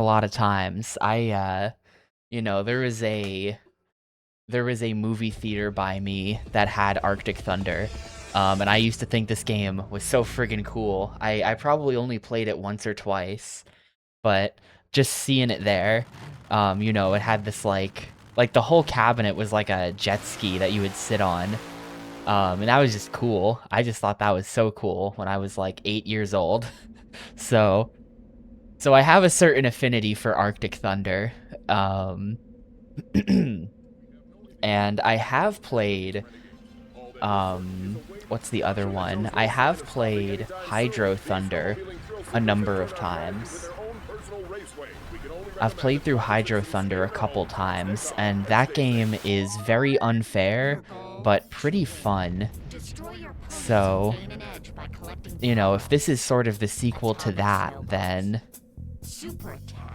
a lot of times. You know, there was a movie theater by me that had Arctic Thunder. And I used to think this game was so friggin' cool. I probably only played it once or twice, but just seeing it there, you know, it had this like the whole cabinet was like a jet ski that you would sit on. And that was just cool. I just thought that was so cool when I was like 8 years old. So, so I have a certain affinity for Arctic Thunder. Um, and I have played, what's the other one? I have played Hydro Thunder a number of times. I've played through Hydro Thunder a couple times, and that game is very unfair, but pretty fun. So, you know, if this is sort of the sequel to that, then,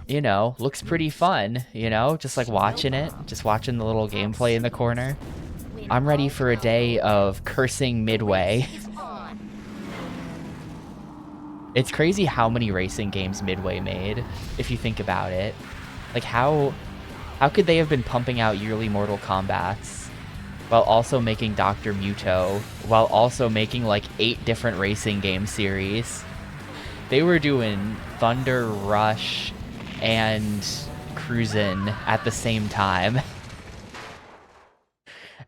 you know, looks pretty fun, you know? Just like watching it, just watching the little gameplay in the corner. I'm ready for a day of cursing Midway. It's crazy how many racing games Midway made, if you think about it. Like, how could they have been pumping out yearly Mortal Kombats while also making Dr. Muto, while also making like 8 different racing game series? They were doing Thunder Rush and Cruisin' at the same time.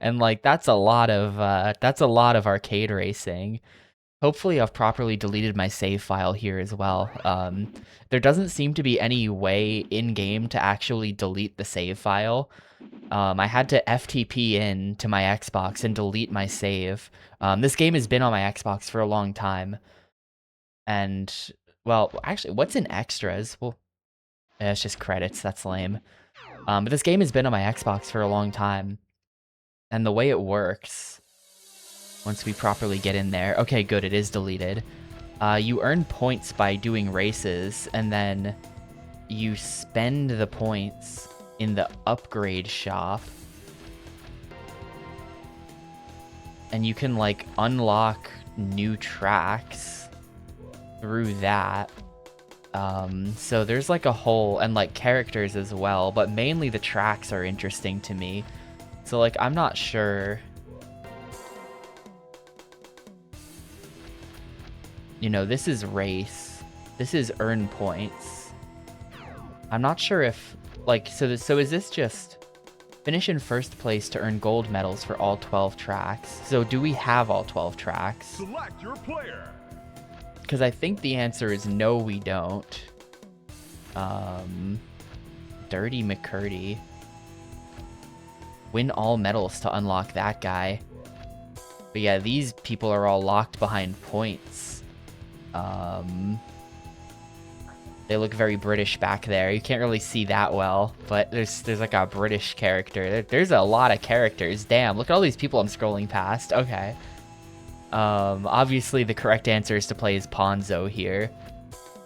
And like that's a lot of arcade racing. Hopefully I've properly deleted my save file here as well. There doesn't seem to be any way in-game to actually delete the save file. I had to FTP in to my Xbox and delete my save. This game has been on my Xbox for a long time. And, well, actually, what's in extras? Well, it's just credits, that's lame. But this game has been on my Xbox for a long time. And the way it works, once we properly get in there... Okay, good, it is deleted. You earn points by doing races, and then you spend the points in the upgrade shop. And you can, like, unlock new tracks through that. So there's, like, a whole... And, like, characters as well, but mainly the tracks are interesting to me. So, like, I'm not sure... You know, this is race. This is earn points. I'm not sure if, like, so is this just finish in first place to earn gold medals for all 12 tracks? So do we have all 12 tracks? Select your player. Because I think the answer is no, we don't. Dirty McCurdy. Win all medals to unlock that guy. But yeah, these people are all locked behind points. They look very British back there. You can't really see that well, but there's like a British character. There's a lot of characters. Damn, look at all these people I'm scrolling past. Okay. Obviously the correct answer is to play as Ponzo here.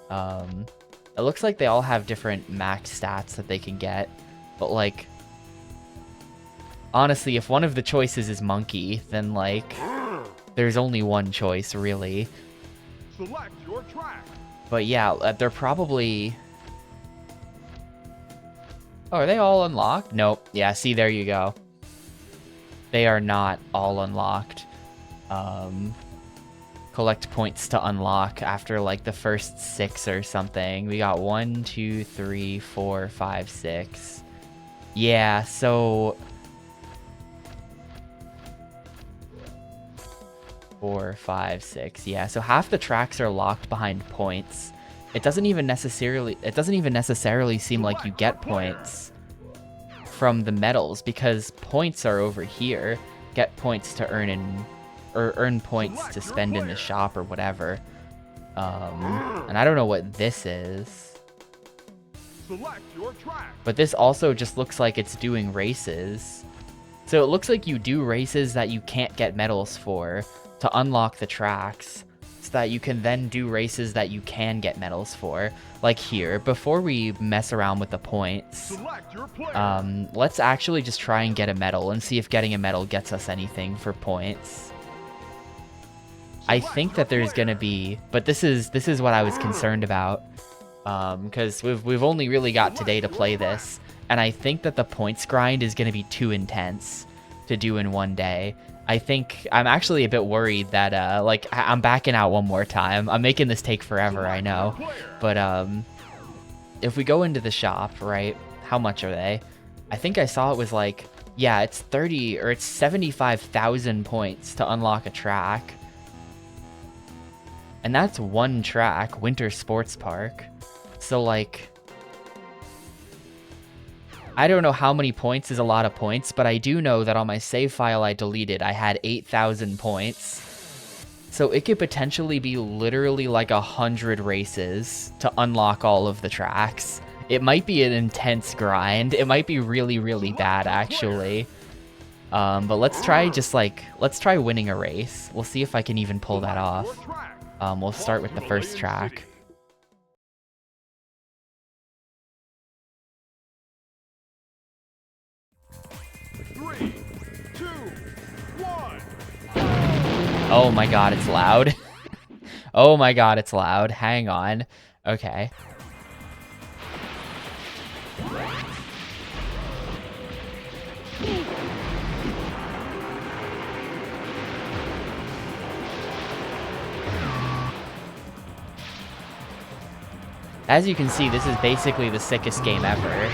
It looks like they all have different max stats that they can get, but like, honestly, if one of the choices is Monkey, then like, there's only one choice, really. Select your track. But yeah, they're probably... Oh, are they all unlocked? Nope. Yeah, see, there you go. They are not all unlocked. Collect points to unlock after, like, the first 6 or something. We got 1, 2, 3, 4, 5, 6. Yeah, so... 4, 5, 6. Yeah, so half the tracks are locked behind points. It doesn't even necessarily seem like you get points from the medals, because points are over here. Get points to earn points to spend in the shop or whatever. And I don't know what this is. Select your track. But this also just looks like it's doing races. So it looks like you do races that you can't get medals for to unlock the tracks, so that you can then do races that you can get medals for. Like here, before we mess around with the points, Select your player. let's actually just try and get a medal and see if getting a medal gets us anything for points. I think that there's gonna be, but this is what I was concerned about. because we've only really got today to play this, and I think that the points grind is going to be too intense to do in one day. I think I'm actually a bit worried that like I'm backing out one more time. I'm making this take forever, I know, but if we go into the shop, right? How much are they? I think I saw it was like, yeah, it's 30 or it's 75,000 points to unlock a track. And that's one track, Winter Sports Park. So like, I don't know how many points is a lot of points, but I do know that on my save file I deleted, I had 8,000 points. So it could potentially be literally like 100 races to unlock all of the tracks. It might be an intense grind. It might be really, really bad, actually. But let's try let's try winning a race. We'll see if I can even pull that off. We'll start with the first track. Three, two, one. Oh my god, it's loud. Oh my god, it's loud. Hang on. Okay. As you can see, this is basically the sickest game ever.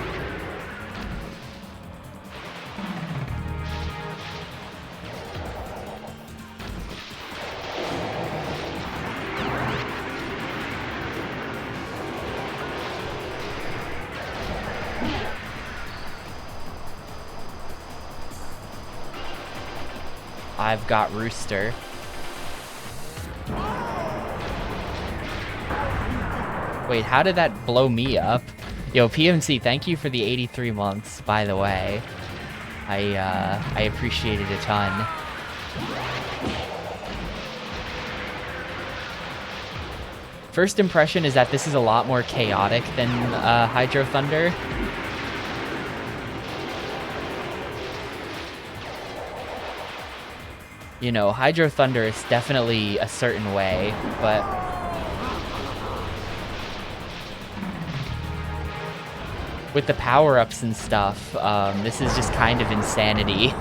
I've got Rooster. Wait, how did that blow me up? Yo, PMC, thank you for the 83 months, by the way. I appreciate it a ton. First impression is that this is a lot more chaotic than Hydro Thunder. You know, Hydro Thunder is definitely a certain way, but with the power-ups and stuff, this is just kind of insanity.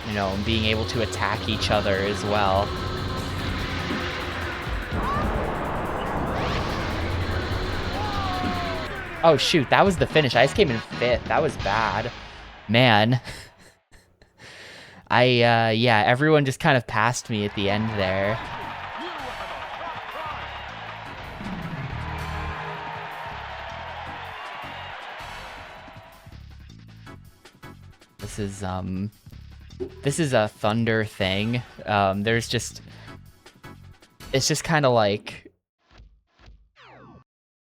You know, and being able to attack each other as well. Oh shoot, that was the finish. I just came in 5th. That was bad. Man. Yeah, everyone just kind of passed me at the end there. This is a Thunder thing. It's just kind of like,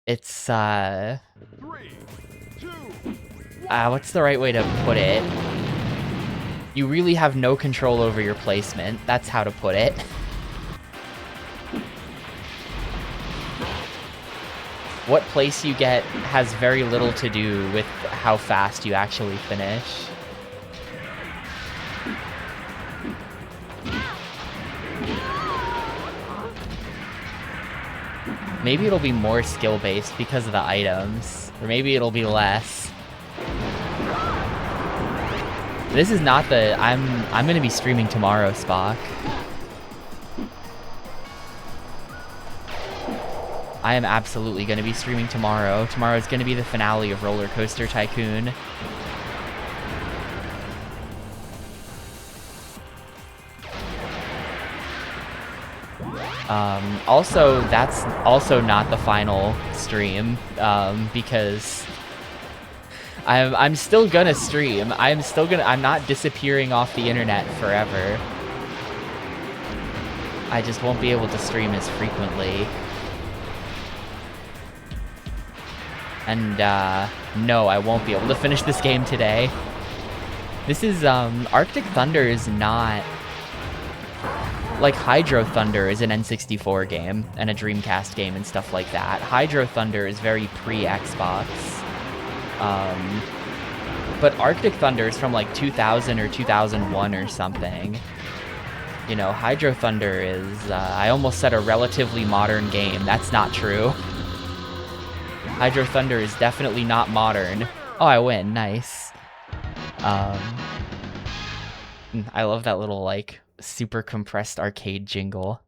it's, 3, 2, 1. what's the right way to put it? You really have no control over your placement. That's how to put it. What place you get has very little to do with how fast you actually finish. Maybe it'll be more skill-based because of the items, or maybe it'll be less. This is not the... I'm gonna be streaming tomorrow, Spock. I am absolutely gonna be streaming tomorrow. Tomorrow's gonna be the finale of Roller Coaster Tycoon. Also, that's also not the final stream, because I'm still gonna stream. I'm not disappearing off the internet forever. I just won't be able to stream as frequently. And, no, I won't be able to finish this game today. This is, Arctic Thunder is not... like Hydro Thunder is an N64 game and a Dreamcast game and stuff like that. Hydro Thunder is very pre-Xbox. But Arctic Thunder is from like 2000 or 2001 or something. You know, Hydro Thunder is, I almost said a relatively modern game. That's not true. Hydro Thunder is definitely not modern. Oh, I win. Nice. I love that little, like, super compressed arcade jingle.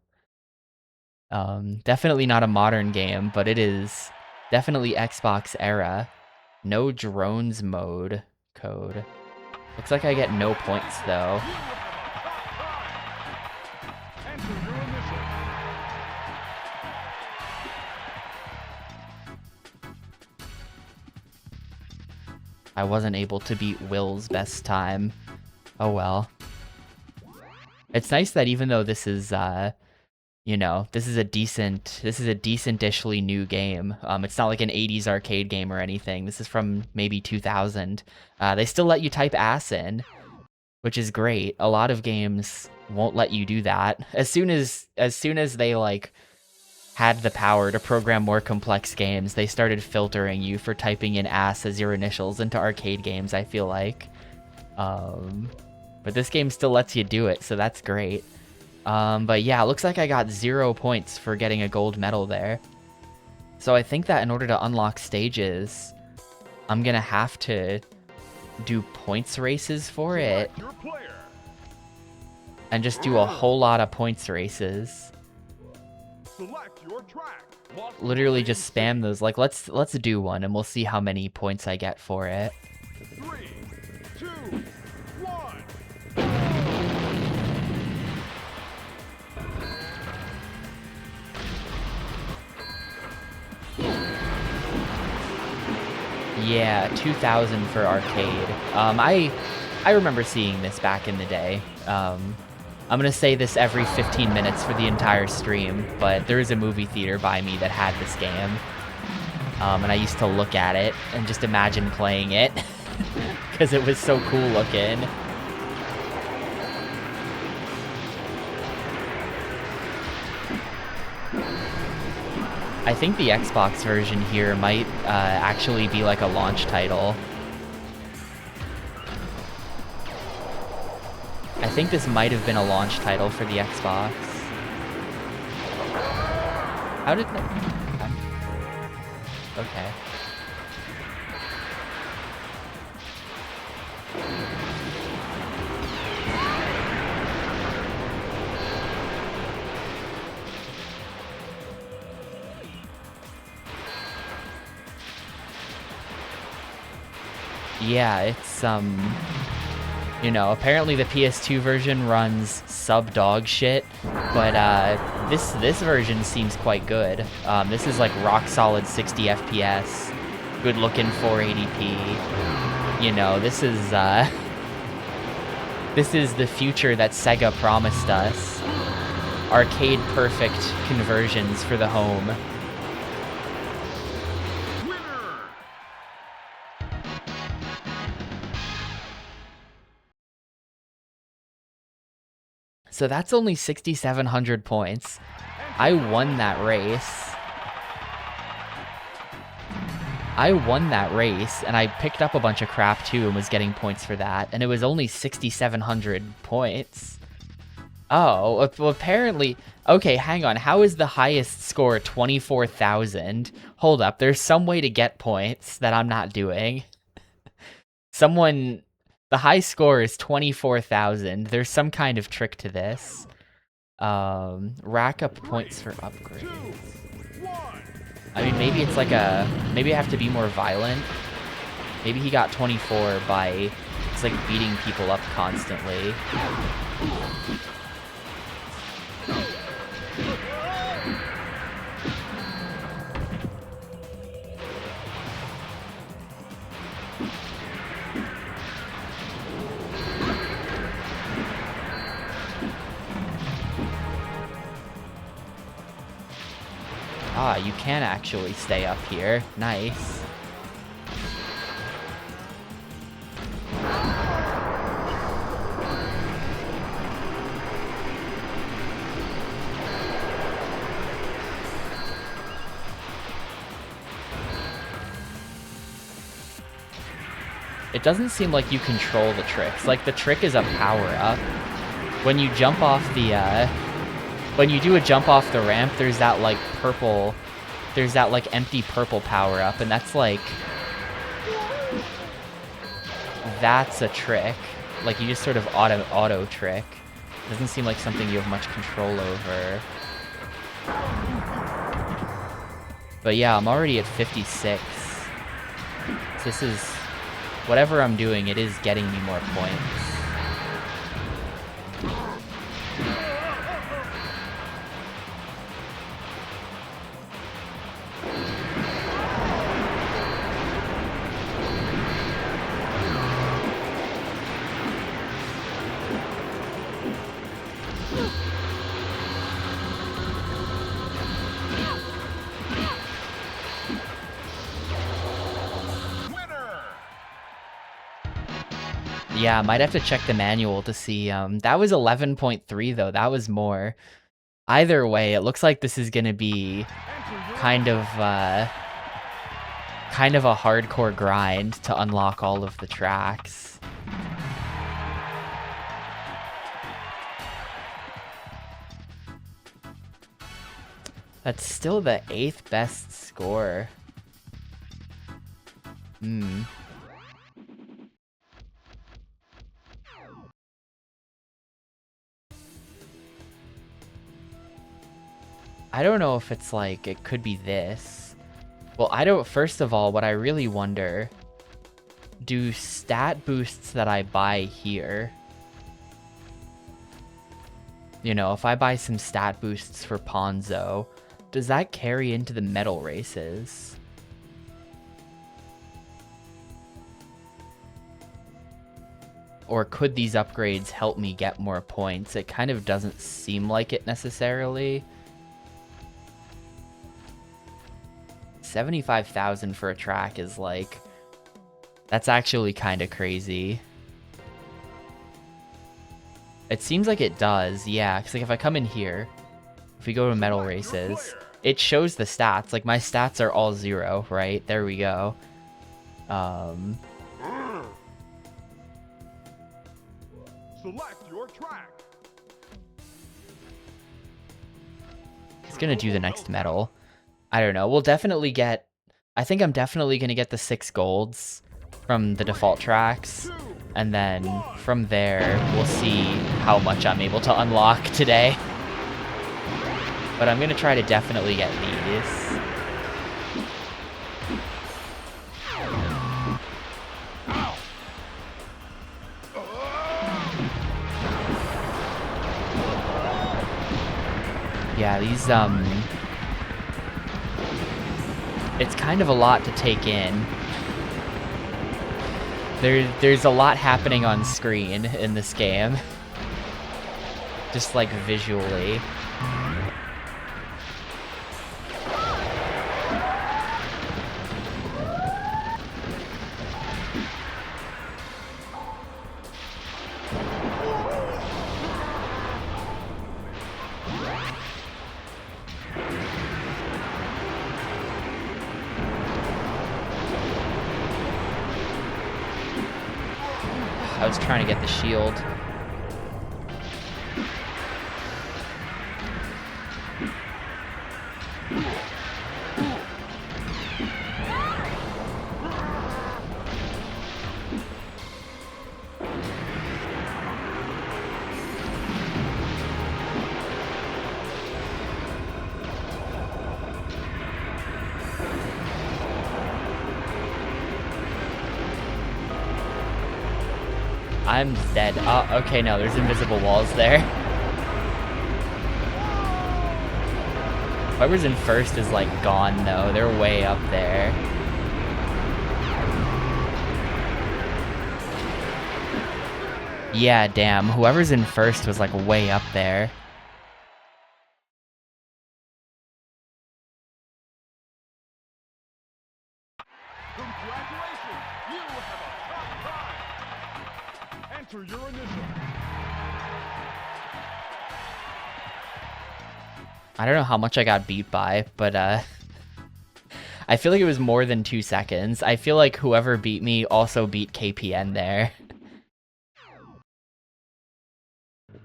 Definitely not a modern game, but it is definitely Xbox era. No drones mode code. Looks like I get no points, though. I wasn't able to beat Will's best time. Oh well. It's nice that even though this is, you know, this is a decent-ishly new game. It's not like an 80s arcade game or anything. This is from maybe 2000. They still let you type ass in, which is great. A lot of games won't let you do that. As soon as they, like, had the power to program more complex games, they started filtering you for typing in ass as your initials into arcade games, I feel like. But this game still lets you do it, so that's great. But yeah, it looks like I got 0 points for getting a gold medal there. So I think that in order to unlock stages, I'm gonna have to do points races for it. And just do a whole lot of points races. Literally just spam those. Like, let's do one and we'll see how many points I get for it. 3, 2, 1. Yeah, 2000 for arcade. I remember seeing this back in the day. I'm gonna say this every 15 minutes for the entire stream, but there is a movie theater by me that had this game. And I used to look at it and just imagine playing it, because it was so cool looking. I think the Xbox version here might actually be like a launch title. I think this might have been a launch title for the Xbox. How did that... Okay. Yeah, it's, you know, apparently the PS2 version runs sub-dog shit, but this version seems quite good. This is like rock-solid 60 FPS, good-looking 480p. You know, this is the future that Sega promised us. Arcade-perfect conversions for the home. So that's only 6,700 points. I won that race. And I picked up a bunch of crap too and was getting points for that, and it was only 6,700 points. Oh, well, apparently... Okay, hang on. How is the highest score 24,000? Hold up, there's some way to get points that I'm not doing. The high score is 24,000. There's some kind of trick to this. Rack up points for upgrades. I mean, maybe it's like maybe I have to be more violent. Maybe he got 24 by just like beating people up constantly. Ah, you can actually stay up here. Nice. It doesn't seem like you control the tricks. Like, the trick is a power-up. When you jump off the, when you do a jump off the ramp, there's that, like, purple... There's that, like, empty purple power-up, and that's, like... That's a trick. Like, you just sort of auto trick. Doesn't seem like something you have much control over. But yeah, I'm already at 56. So this is... Whatever I'm doing, it is getting me more points. Yeah, I might have to check the manual to see. That was 11.3 though. That was more. Either way, it looks like this is gonna be kind of a hardcore grind to unlock all of the tracks. That's still the 8th best score. I don't know if it's like, it could be this. Well, I don't, first of all, what I really wonder, do stat boosts that I buy here, you know, if I buy some stat boosts for Ponzo, does that carry into the medal races? Or could these upgrades help me get more points? It kind of doesn't seem like it necessarily. 75,000 for a track is like, that's actually kind of crazy. It seems like it does, yeah, because like if I come in here, if we go to medal races, it shows the stats. Like my stats are all 0, right? There we go. Select your track. It's gonna do the next medal. I don't know. We'll definitely get... I think I'm definitely going to get the 6 golds from the default tracks. And then from there, we'll see how much I'm able to unlock today. But I'm going to try to definitely get these. Yeah, these, it's kind of a lot to take in. There's a lot happening on screen in this game. Just like visually. I was trying to get the shield. I'm dead. Oh, okay, no, there's invisible walls there. Whoever's in first is, like, gone, though. They're way up there. Yeah, damn. Whoever's in first was, like, way up there. Congratulations! You have a top time! Enter your initial. I don't know how much I got beat by, but, I I feel like it was more than 2 seconds. I feel like whoever beat me also beat KPN there.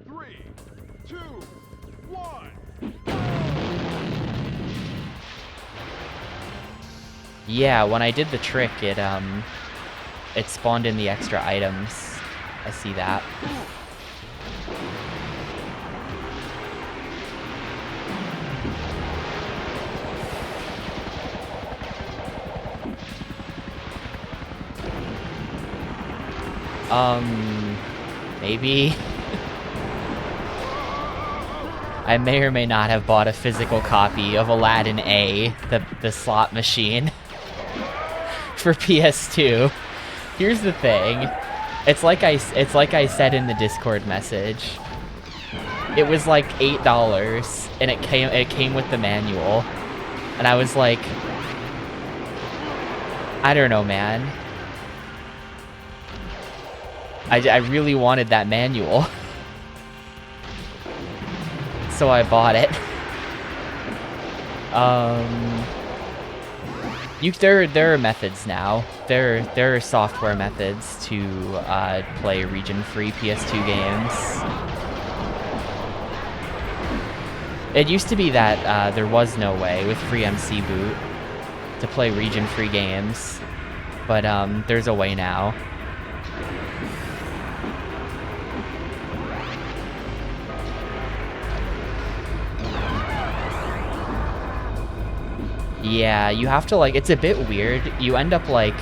3, 2, 1. Yeah, when I did the trick, it spawned in the extra items. I see that. Maybe. I may or may not have bought a physical copy of Aladdin A, the slot machine, for PS2. Here's the thing. It's like I said in the Discord message. It was like $8, and it came with the manual, and I was like, I don't know, man. I really wanted that manual. So I bought it. There are methods now. There are software methods to play region-free PS2 games. It used to be that there was no way with FreeMC Boot to play region-free games, but there's a way now. Yeah, you have to, like, it's a bit weird. You end up, like,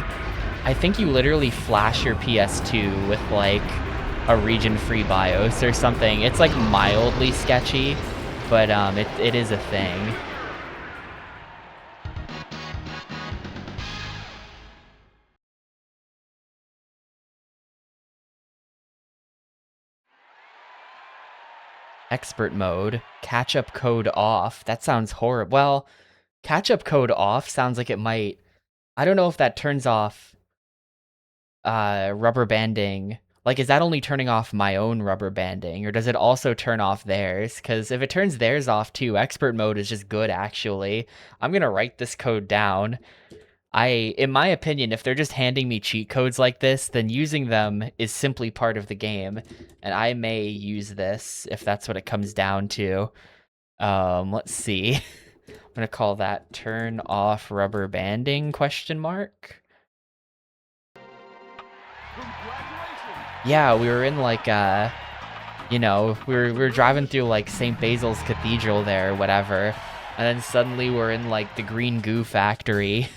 I think you literally flash your PS2 with, like, a region-free BIOS or something. It's, like, mildly sketchy, but it is a thing. Expert mode, catch-up code off. That sounds horrible. Well, catch-up code off sounds like it might... I don't know if that turns off rubber banding. Like, is that only turning off my own rubber banding, or does it also turn off theirs? Because if it turns theirs off too, expert mode is just good, actually. I'm gonna write this code down. In my opinion, if they're just handing me cheat codes like this, then using them is simply part of the game, and I may use this if that's what it comes down to. Let's see. I'm gonna call that turn off rubber banding ? Yeah, we were in like you know, we were driving through like St. Basil's Cathedral there, whatever, and then suddenly we're in like the green goo factory.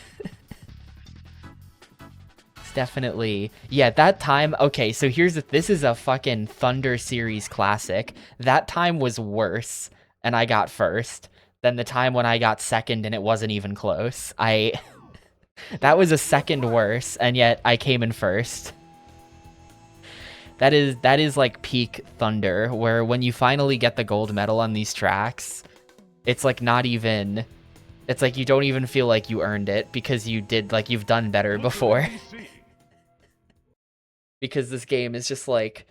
It's definitely, yeah, that time. Okay, so this is a fucking Thunder series classic. That time was worse, and I got first, than the time when I got second and it wasn't even close. That was a second worse, and yet I came in first. That is like peak Thunder, where when you finally get the gold medal on these tracks, it's like not even, it's like you don't even feel like you earned it because you've done better before. Because this game is just like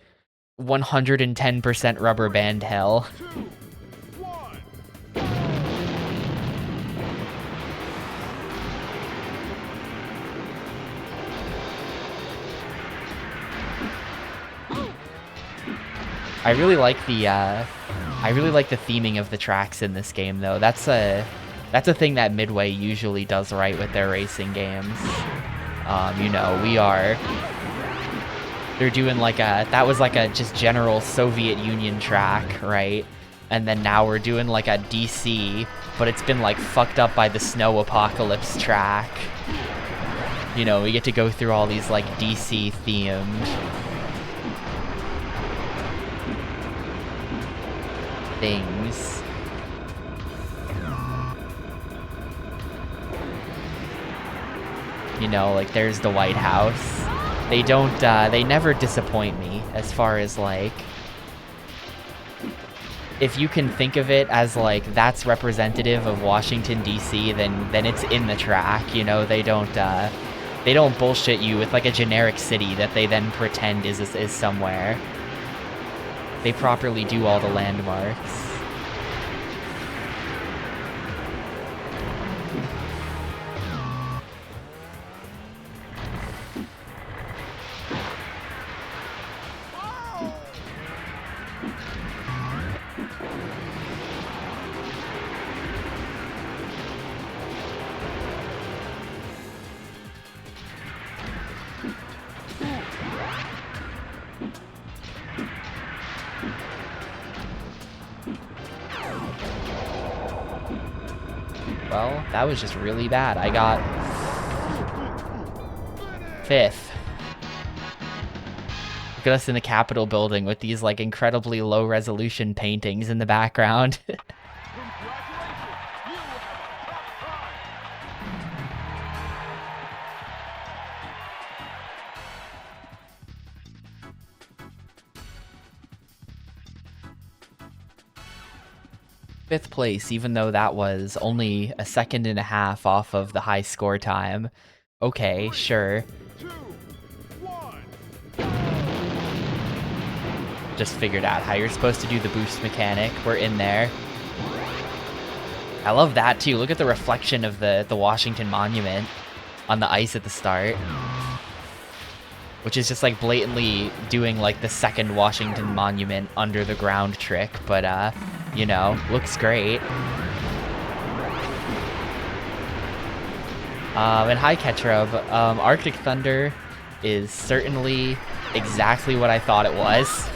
110% rubber band hell. I really like the theming of the tracks in this game, though. That's a thing that Midway usually does right with their racing games. You know, they're doing like that was like a just general Soviet Union track, right? And then now we're doing like a DC, but it's been like fucked up by the snow apocalypse track. You know, we get to go through all these like DC themed things. You know, like there's the White House. They never disappoint me as far as like, if you can think of it as like that's representative of Washington DC, then it's in the track. You know, they don't bullshit you with like a generic city that they then pretend is somewhere. They properly do all the landmarks. Well, that was just really bad. I got 5th. Look at us in the Capitol building with these like incredibly low resolution paintings in the background. Fifth place, even though that was only a 1.5 seconds off of the high score time. Okay, sure. 2, 1. Just figured out how you're supposed to do the boost mechanic. We're in there. I love that too. Look at the reflection of the Washington Monument on the ice at the start. Which is just like blatantly doing like the second Washington Monument under the ground trick, but you know, looks great. And hi Ketrub, Arctic Thunder is certainly exactly what I thought it was.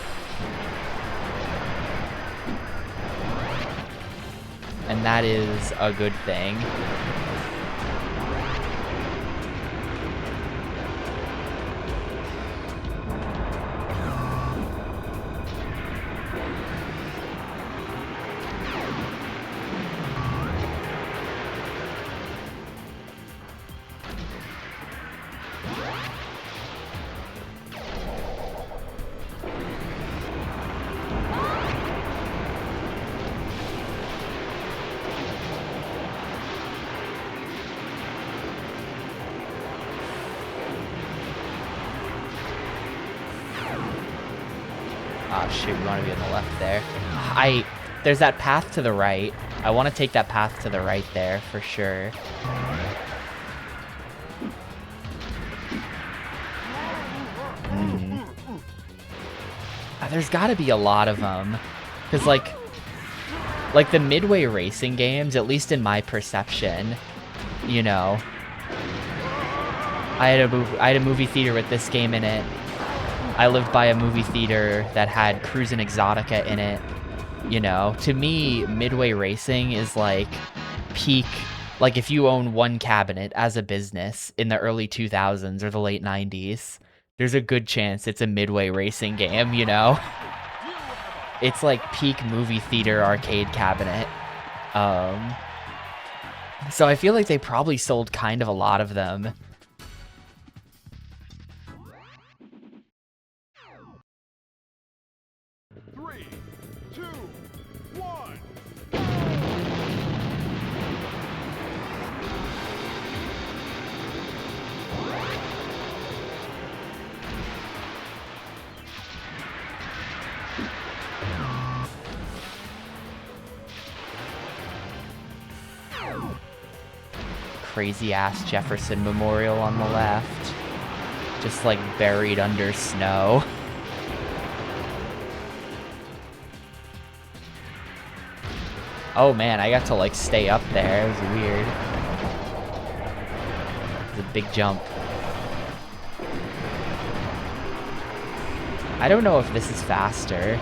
And that is a good thing. Oh shoot, we want to be on the left there. There's that path to the right. I want to take that path to the right there for sure. There's got to be a lot of them, because like the Midway racing games, at least in my perception, you know, I had a movie theater with this game in it. I lived by a movie theater that had Cruisin' Exotica in it. You know, to me, Midway Racing is like peak, like if you own one cabinet as a business in the early 2000s or the late 90s, there's a good chance it's a Midway Racing game, you know? It's like peak movie theater arcade cabinet. So I feel like they probably sold kind of a lot of them. Crazy ass Jefferson Memorial on the left. Just like buried under snow. Oh man, I got to like stay up there. It was weird. It was a big jump. I don't know if this is faster.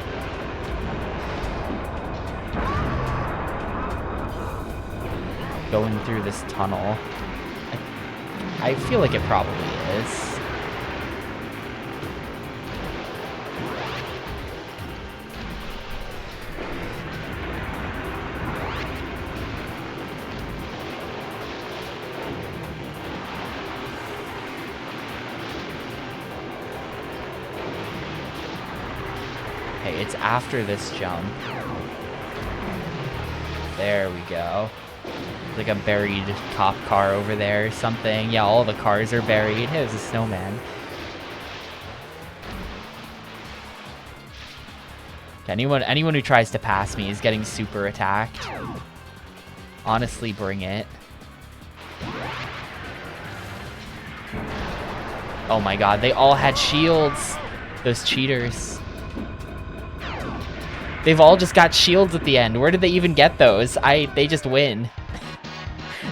Going through this tunnel. I feel like it probably is. Okay, it's after this jump. There we go. Like a buried cop car over there or something. Yeah, all the cars are buried. Hey, there's a snowman. Anyone who tries to pass me is getting super attacked. Honestly, bring it. Oh my god, they all had shields. Those cheaters. They've all just got shields at the end. Where did they even get those? They just win.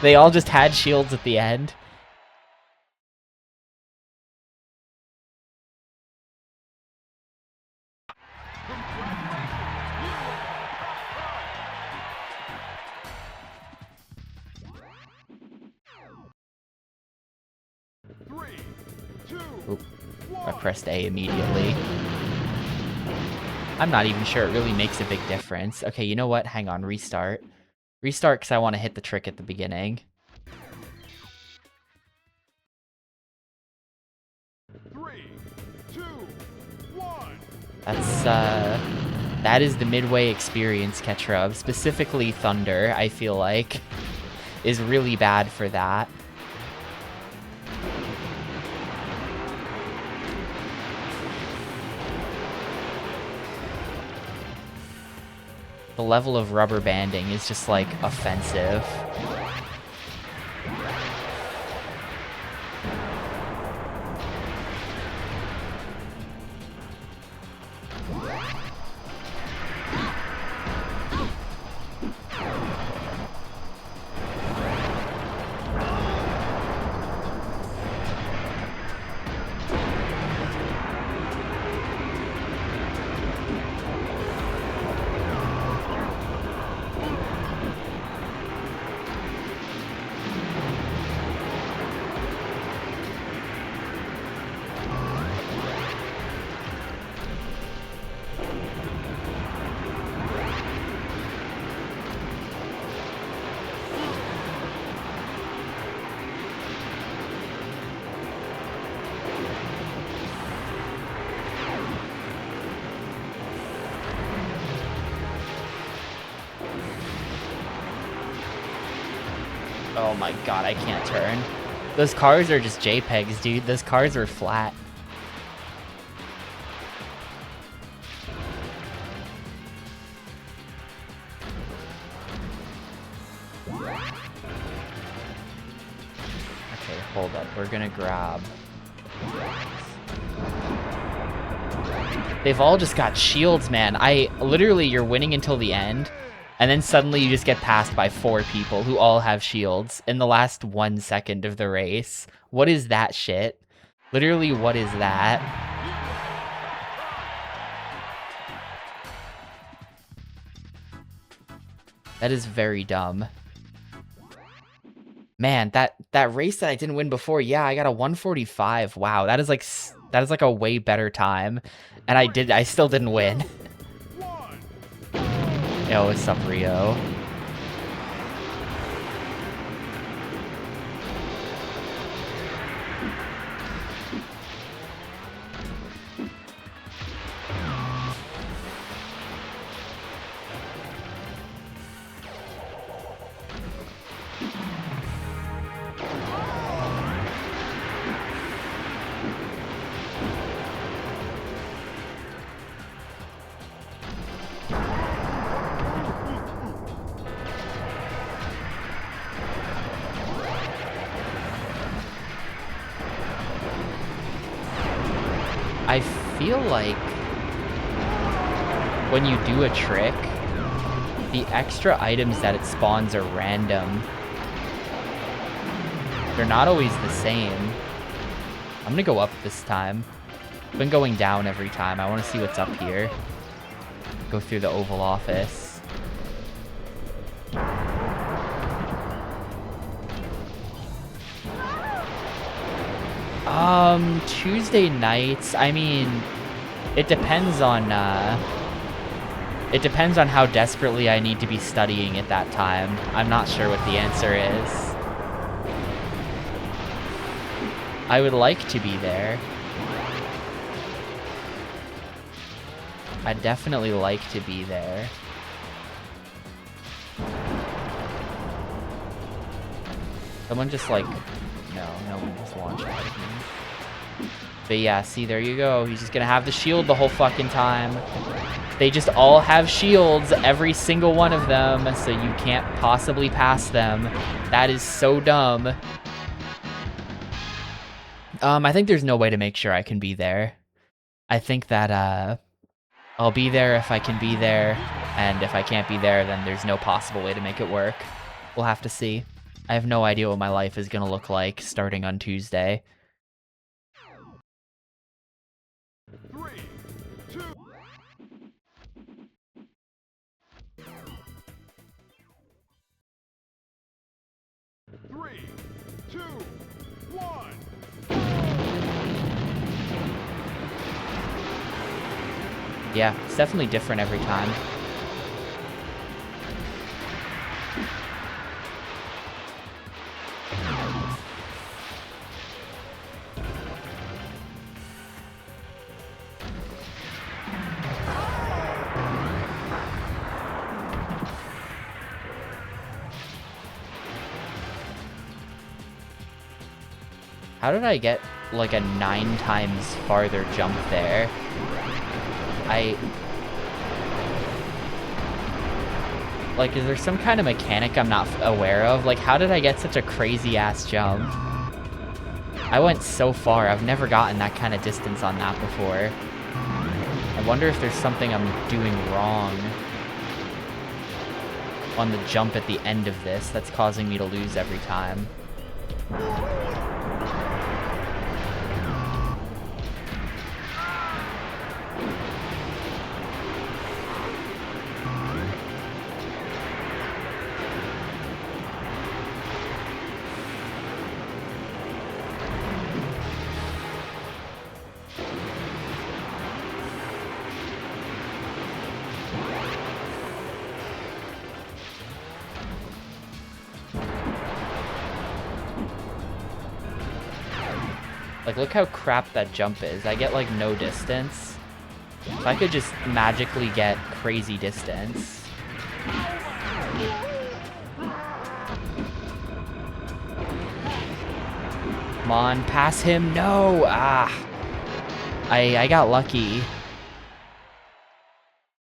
They all just had shields at the end. Oop, I pressed A immediately. I'm not even sure it really makes a big difference. Okay, you know what? Hang on, restart. Restart because I want to hit the trick at the beginning. 3, 2, 1. That is the midway experience, Ketrub. Specifically Thunder, I feel like, is really bad for that. The level of rubber banding is just, like, offensive. Oh my god, I can't turn. Those cars are just JPEGs, dude. Those cars are flat. Okay, hold up. We're gonna grab... They've all just got shields, man. Literally, you're winning until the end, and then suddenly you just get passed by 4 people who all have shields in the last 1 second of the race. What is that shit? Literally, what is that? That is very dumb. Man, that race that I didn't win before, yeah, I got a 145. Wow, that is like a way better time. And I still didn't win. Yo, what's up, Rio? I feel like when you do a trick, the extra items that it spawns are random. They're not always the same. I'm gonna go up this time. I've been going down every time. I want to see what's up here. Go through the Oval Office. Tuesday nights, I mean, it depends on how desperately I need to be studying at that time. I'm not sure what the answer is. I would like to be there. I'd definitely like to be there. Someone just like... No one just launched out of me. But yeah, see, there you go. He's just gonna have the shield the whole fucking time. They just all have shields, every single one of them, so you can't possibly pass them. That is so dumb. I think there's no way to make sure I can be there. I think that, I'll be there if I can be there, and if I can't be there, then there's no possible way to make it work. We'll have to see. I have no idea what my life is gonna look like starting on Tuesday. 3, 2. 3, 2, 1. Yeah, it's definitely different every time. How did I get like a 9 times farther jump there? Like, is there some kind of mechanic I'm not aware of? Like, how did I get such a crazy-ass jump? I went so far. I've never gotten that kind of distance on that before. I wonder if there's something I'm doing wrong on the jump at the end of this that's causing me to lose every time. Like, look how crap that jump is. I get, like, no distance. If I could just magically get crazy distance. Come on, pass him. No! Ah! I got lucky.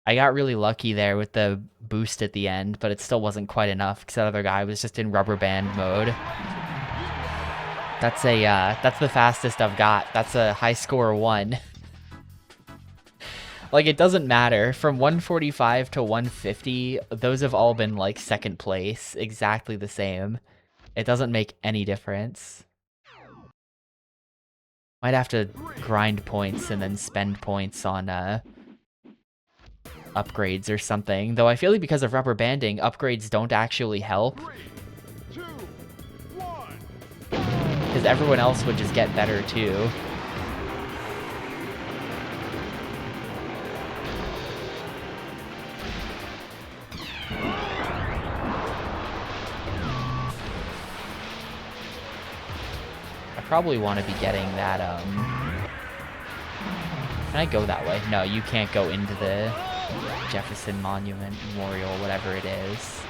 I got really lucky there with the boost at the end, but it still wasn't quite enough because that other guy was just in rubber band mode. That's the fastest I've got. That's a high score 1. Like, it doesn't matter. From 145 to 150, those have all been, like, second place. Exactly the same. It doesn't make any difference. Might have to grind points and then spend points on, upgrades or something. Though I feel like because of rubber banding, upgrades don't actually help. 3, 2, 1. Because everyone else would just get better, too. Probably want to be getting that, Can I go that way? No, you can't go into the Jefferson Monument Memorial, whatever it is.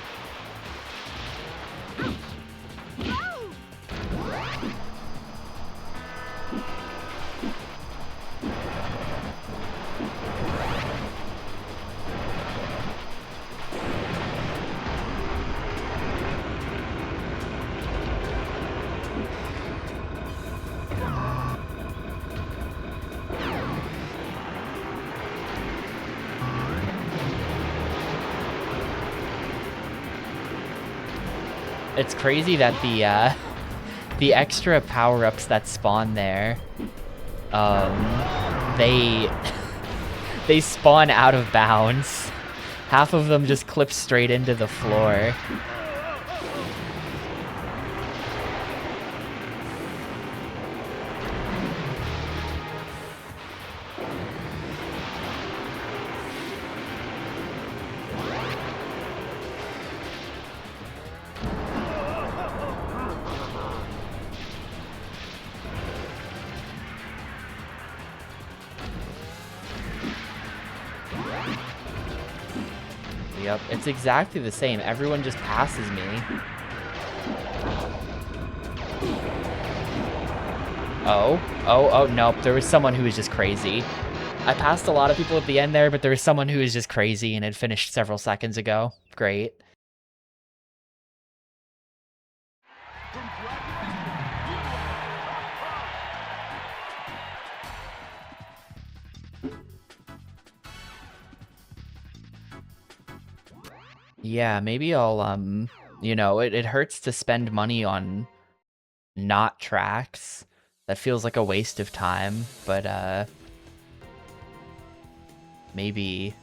It's crazy that the extra power-ups that spawn there, they spawn out of bounds. Half of them just clip straight into the floor. Yep, it's exactly the same. Everyone just passes me. Oh, nope. There was someone who was just crazy. I passed a lot of people at the end there, but there was someone who was just crazy and had finished several seconds ago. Great. Yeah, maybe I'll, you know, it hurts to spend money on not tracks. That feels like a waste of time, but, maybe...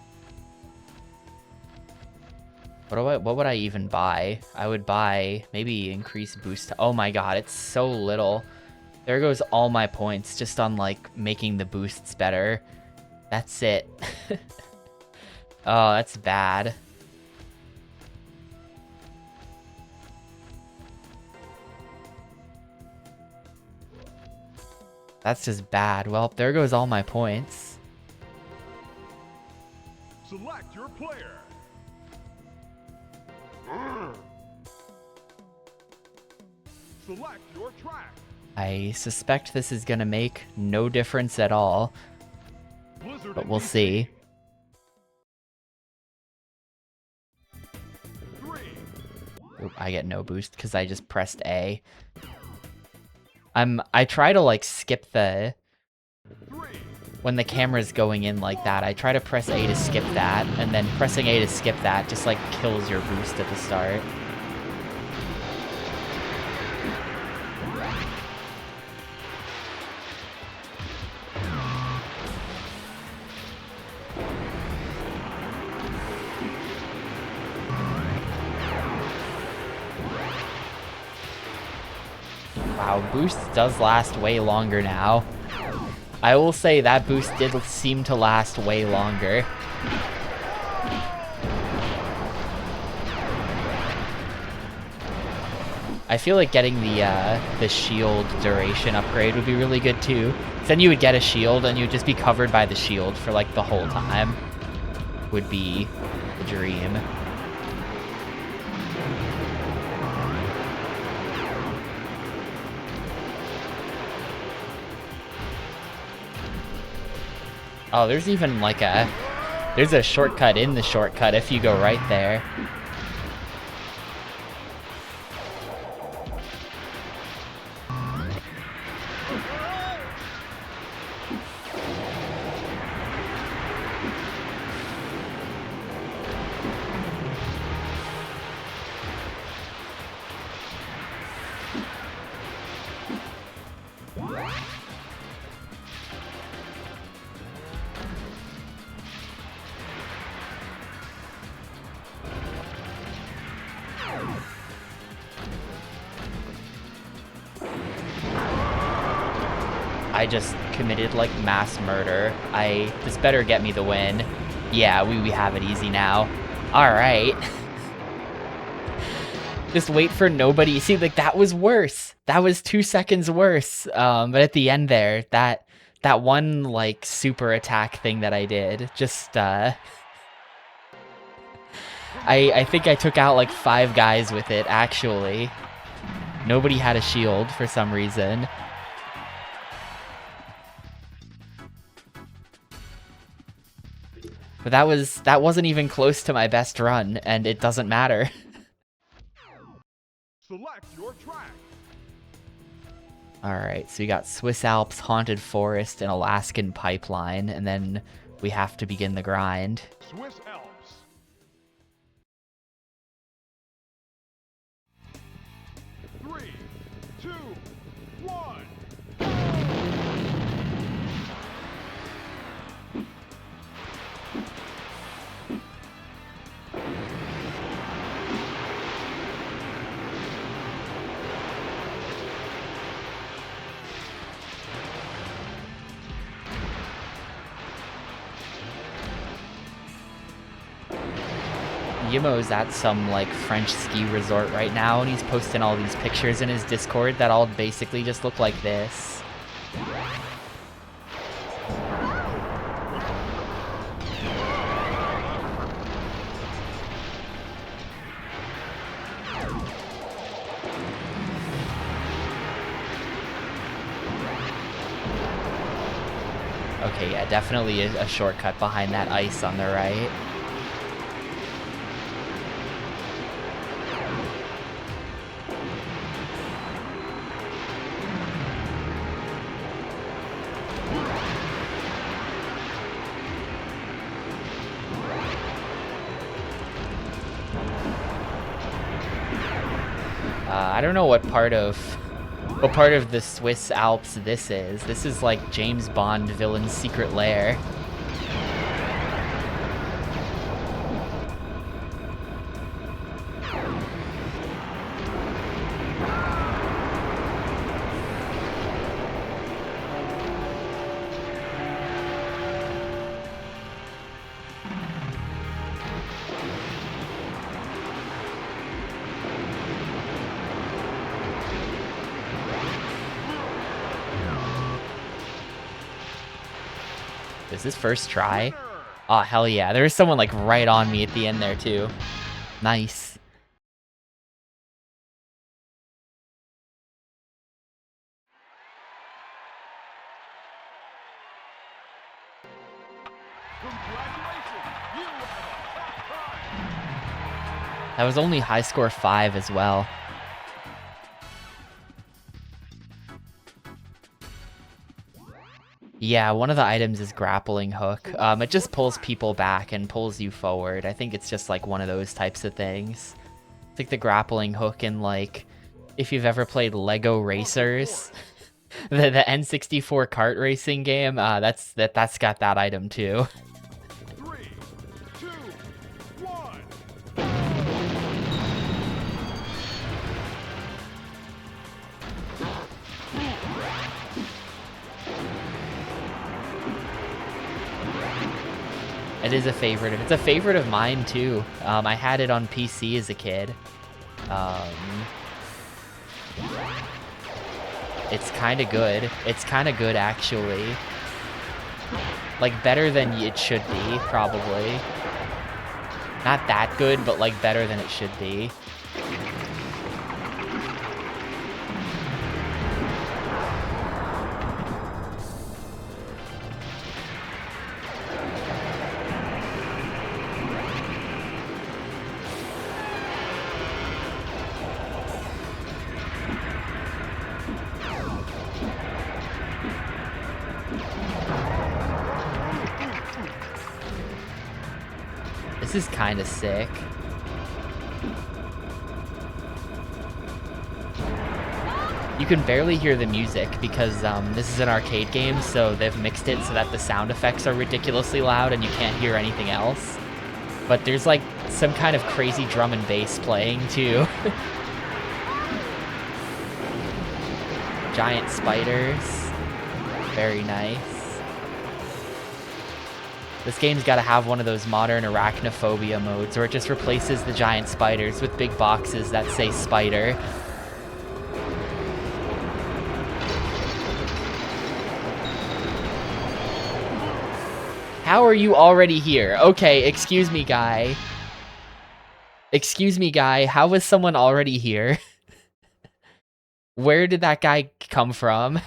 What would I even buy? I would buy, maybe increase boost. Oh my god, it's so little. There goes all my points just on, like, making the boosts better. That's it. Oh, that's bad. That's just bad. Well, there goes all my points. Select your player. Select your track. I suspect this is gonna make no difference at all, Blizzard but we'll NBC. see. 3, Oop, I get no boost because I just pressed A. I try to like skip the 3, when the camera's going in like that. I try to press A to skip that, and then pressing A to skip that just like kills your boost at the start. Wow, boost does last way longer now. I will say that boost did seem to last way longer. I feel like getting the shield duration upgrade would be really good too. Then you would get a shield and you'd just be covered by the shield for like the whole time. Would be the dream. Oh, there's even like there's a shortcut in the shortcut if you go right there. I just committed like mass murder. This better get me the win. Yeah, we have it easy now. Alright. Just wait for nobody. See, like that was worse. That was 2 seconds worse. But at the end there, that one like super attack thing that I did, just I think I took out like 5 guys with it actually. Nobody had a shield for some reason. But that wasn't even close to my best run, and it doesn't matter. select your track. Alright, so we got Swiss Alps, Haunted Forest, and Alaskan Pipeline, and then we have to begin the grind. Swiss Alps. 3, 2, 1. Yimo's at some like French ski resort right now, and he's posting all these pictures in his Discord that all basically just look like this. Okay, yeah, definitely a shortcut behind that ice on the right. I don't know what part of the Swiss Alps this is. This is like James Bond villain's secret lair. Is this first try? Oh, hell yeah. There was someone like right on me at the end there too. Nice. Congratulations! You have a top prize! That was only high score 5 as well. Yeah, one of the items is grappling hook. It just pulls people back and pulls you forward. I think it's just like one of those types of things. It's like the grappling hook in like, if you've ever played Lego Racers, the N64 kart racing game, that's got that item too. 3, 2, 1. It is a favorite. It's a favorite of mine too. I had it on PC as a kid. It's kind of good. It's kind of good actually. Like better than it should be, probably. Not that good, but like better than it should be. This is kind of sick. You can barely hear the music because this is an arcade game, so they've mixed it so that the sound effects are ridiculously loud and you can't hear anything else. But there's like some kind of crazy drum and bass playing too. Giant spiders. Very nice. This game's got to have one of those modern arachnophobia modes where it just replaces the giant spiders with big boxes that say spider. How are you already here? Okay, excuse me, guy. Excuse me, guy. How was someone already here? Where did that guy come from?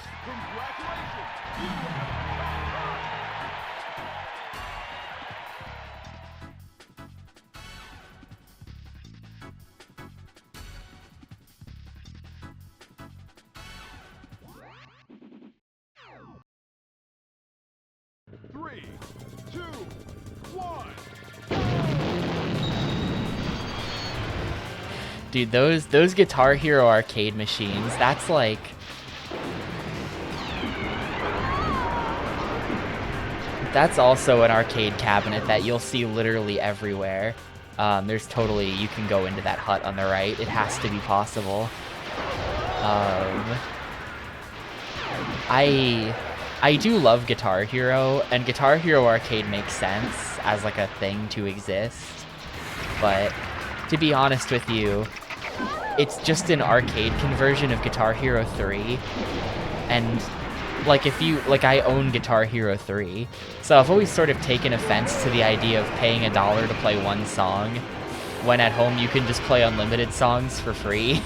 Three, two, one. Dude, those Guitar Hero arcade machines, that's like... That's also an arcade cabinet that you'll see literally everywhere. There's totally, you can go into that hut on the right. It has to be possible. I do love Guitar Hero, and Guitar Hero Arcade makes sense as like a thing to exist. But to be honest with you, it's just an arcade conversion of Guitar Hero 3. And like I own Guitar Hero 3. So I've always sort of taken offense to the idea of paying $1 to play one song when at home you can just play unlimited songs for free.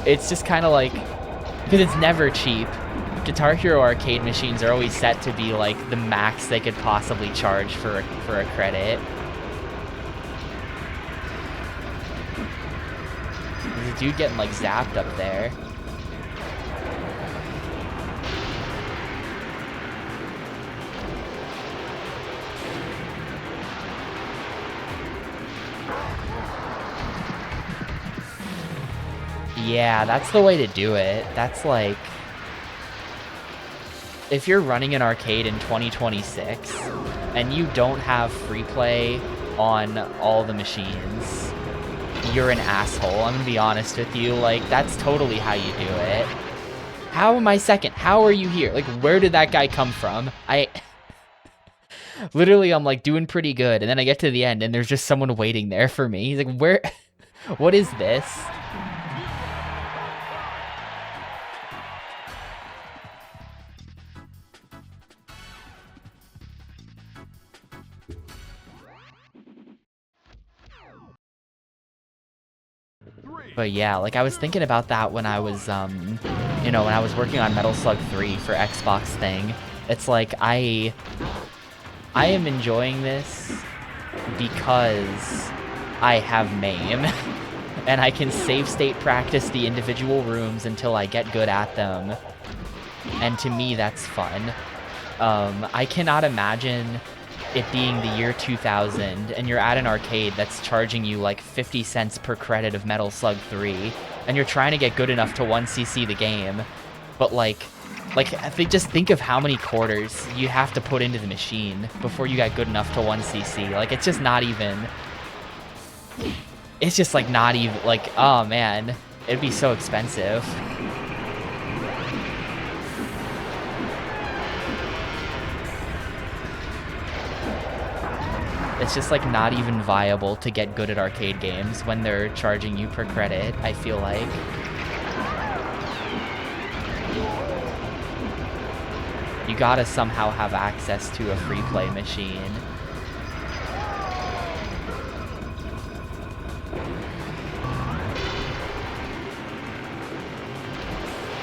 It's just kind of like, because it's never cheap. Guitar Hero arcade machines are always set to be like the max they could possibly charge for a credit. There's a dude getting like zapped up there. Yeah, that's the way to do it. That's like... If you're running an arcade in 2026, and you don't have free play on all the machines, you're an asshole. I'm gonna be honest with you. Like, that's totally how you do it. How am I second? How are you here? Like, where did that guy come from? Literally, I'm like doing pretty good, and then I get to the end, and there's just someone waiting there for me. He's like, where? What is this? But yeah, like I was thinking about that when I was, you know, when I was working on Metal Slug 3 for Xbox thing. It's like I am enjoying this because I have MAME. And I can save state practice the individual rooms until I get good at them. And to me, that's fun. I cannot imagine it being the year 2000 and you're at an arcade that's charging you like 50 cents per credit of Metal Slug 3 and you're trying to get good enough to 1cc the game, but like just think of how many quarters you have to put into the machine before you got good enough to 1cc. Like it's just not even, it's just like not even, like, oh man, it'd be so expensive. It's just like not even viable to get good at arcade games when they're charging you per credit, I feel like. You gotta somehow have access to a free play machine.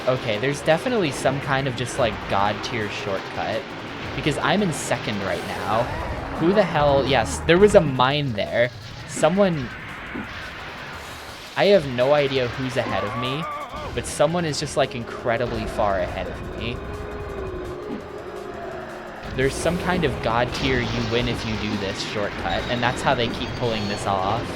Okay, there's definitely some kind of just like god tier shortcut because I'm in second right now. Who the hell? Yes, there was a mine there. Someone... I have no idea who's ahead of me, but someone is just like incredibly far ahead of me. There's some kind of god tier you win if you do this shortcut, and that's how they keep pulling this off.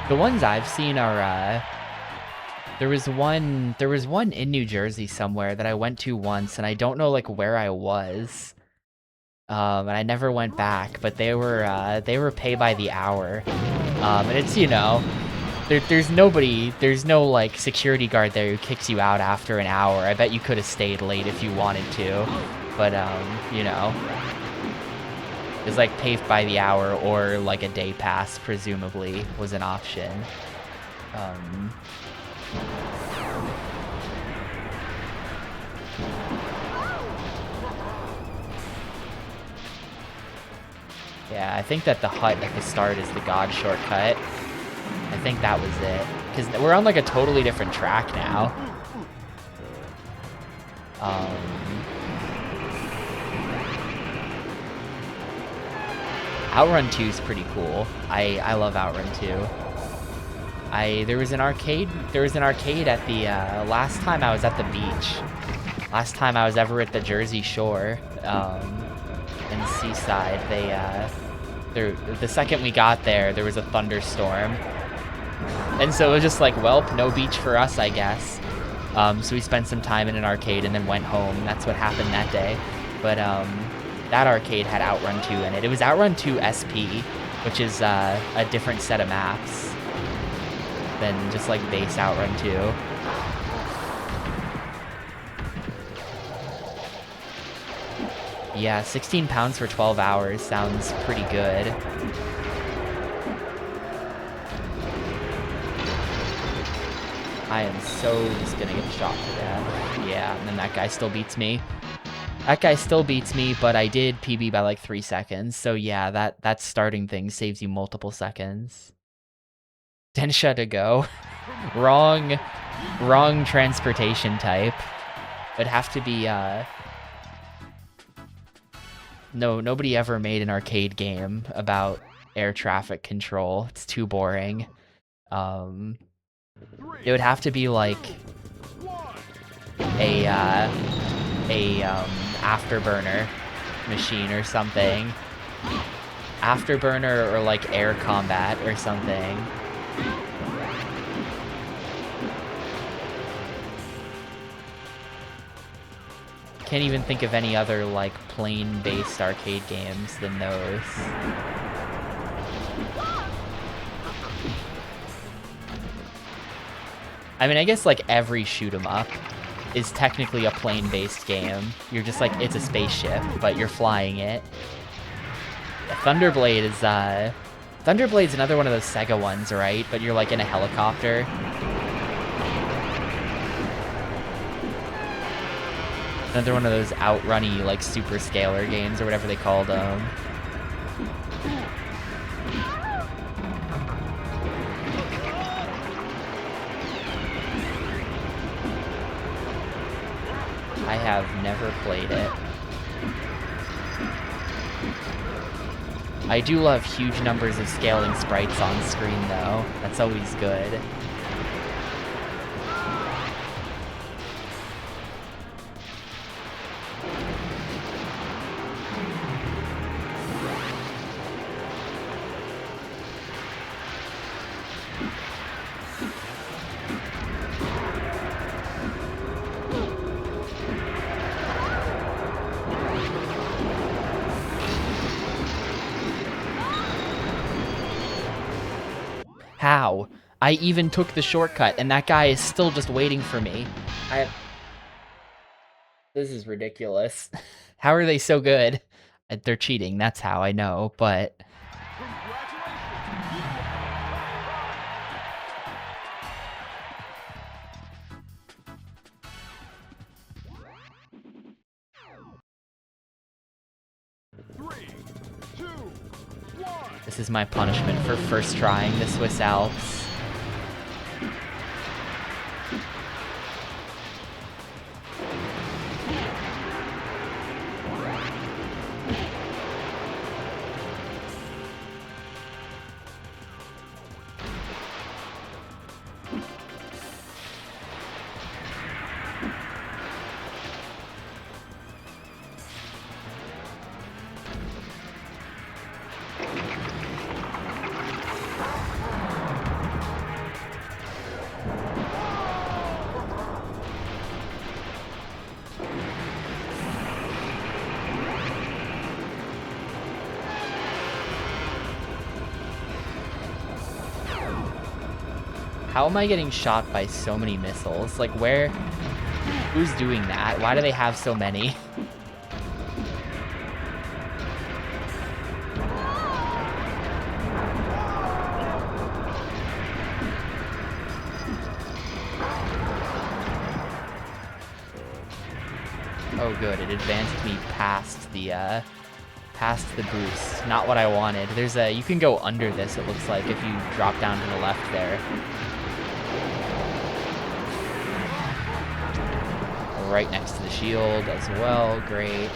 The ones I've seen are, there was one in New Jersey somewhere that I went to once, and I don't know, like, where I was. And I never went back, but they were pay by the hour. And it's, you know, there's no, like, security guard there who kicks you out after an hour. I bet you could have stayed late if you wanted to, but, you know. It's like pay by the hour or like a day pass, presumably, was an option. Yeah, I think that the hut at the start is the god shortcut. I think that was it. Because we're on like a totally different track now. Outrun 2 is pretty cool. I love Outrun 2. There was an arcade at the last time I was at the beach. Last time I was ever at the Jersey Shore in Seaside. The second we got there was a thunderstorm. And so it was just like, welp, no beach for us, I guess. So we spent some time in an arcade and then went home. That's what happened that day. But that arcade had Outrun 2 in it. It was Outrun 2 SP, which is a different set of maps than just like base Outrun 2. Yeah, 16 pounds for 12 hours sounds pretty good. I am so just gonna get shot to death. Yeah, and then that guy still beats me. That guy still beats me, but I did PB by like 3 seconds. So yeah, that starting thing saves you multiple seconds. Densha to go. Wrong transportation type. It'd have to be, No, nobody ever made an arcade game about air traffic control. It's too boring. It would have to be like a Afterburner machine or something. Afterburner or like Air Combat or something. Can't even think of any other like plane-based arcade games than those. I mean, I guess like every shoot 'em up is technically a plane-based game. You're just like, it's a spaceship, but you're flying it. Yeah, Thunderblade's another one of those Sega ones, right? But you're like in a helicopter. Another one of those outrunny, like, super scalar games or whatever they called them. I have never played it. I do love huge numbers of scaling sprites on screen, though. That's always good. How? I even took the shortcut, and that guy is still just waiting for me. This is ridiculous. How are they so good? They're cheating, that's how I know, but... This is my punishment for first trying the Swiss Alps. How am I getting shot by so many missiles? Like, where... Who's doing that? Why do they have so many? Oh good, it advanced me past the boost. Not what I wanted. There's a... You can go under this, it looks like, if you drop down to the left there. Right next to the shield as well. Great.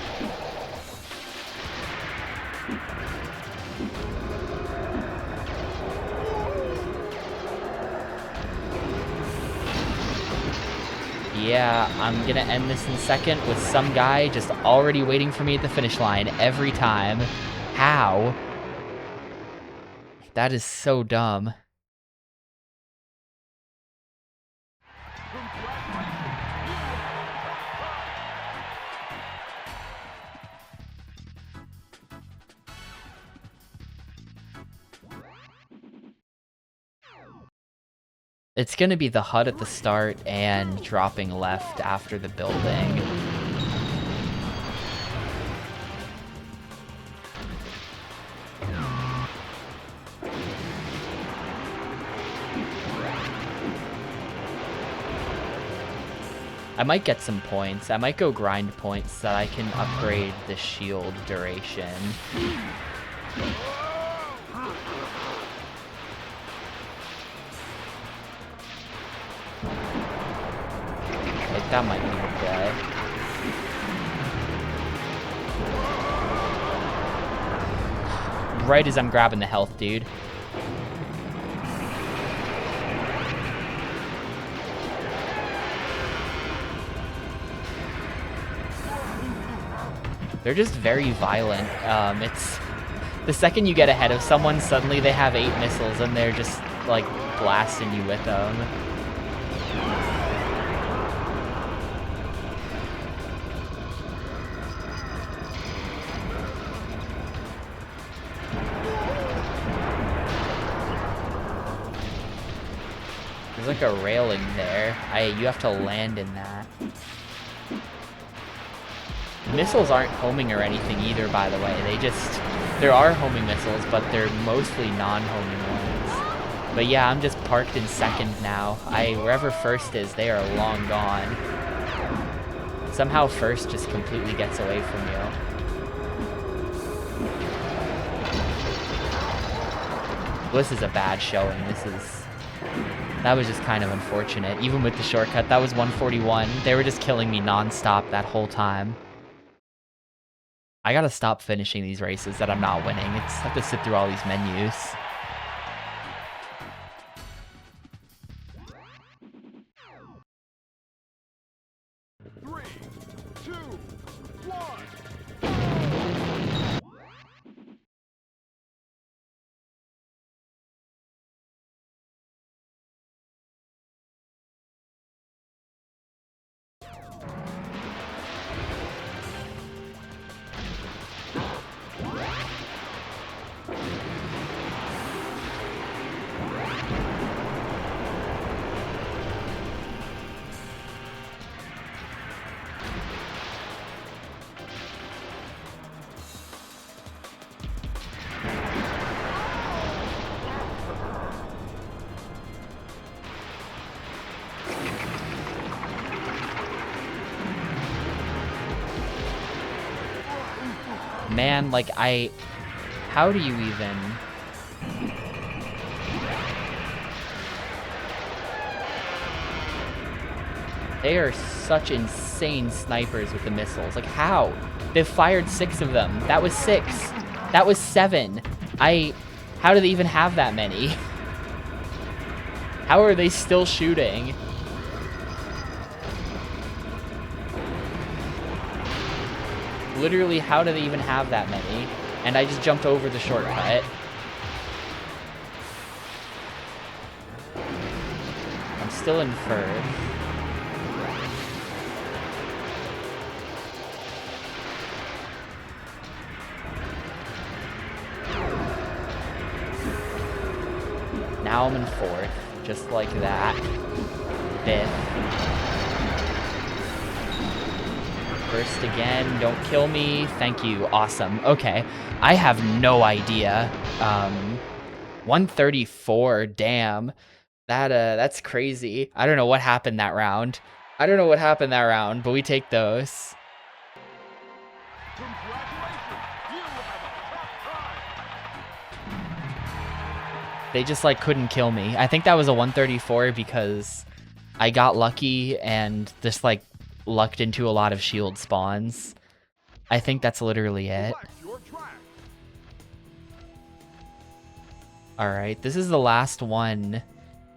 Yeah, I'm gonna end this in second with some guy just already waiting for me at the finish line every time. How? That is so dumb. It's gonna be the HUD at the start and dropping left after the building. I might get some points. I might go grind points so that I can upgrade the shield duration. Like, that might be the play. Right as I'm grabbing the health, dude. They're just very violent. It's the second you get ahead of someone, suddenly they have 8 missiles and they're just like blasting you with them. There's like a railing there. You have to land in that. Missiles aren't homing or anything either, by the way. There are homing missiles, but they're mostly non-homing ones. But yeah, I'm just parked in second now. Wherever first is, they are long gone. Somehow first just completely gets away from you. This is a bad showing. That was just kind of unfortunate. Even with the shortcut, that was 141. They were just killing me nonstop that whole time. I gotta stop finishing these races that I'm not winning. I have to sit through all these menus. Man, like, how do you even... They are such insane snipers with the missiles. Like, how? They've fired 6 of them. That was 6. That was 7. How do they even have that many? How are they still shooting? Literally, how do they even have that many? And I just jumped over the shortcut. I'm still in third. Now I'm in 4th, just like that. 5th. First again, don't kill me. Thank you. Awesome. Okay. I have no idea. 134. Damn. That's crazy. I don't know what happened that round. But we take those. They just, like, couldn't kill me. I think that was a 134 because I got lucky and just, like, lucked into a lot of shield spawns. I think that's literally it. Alright, this is the last one.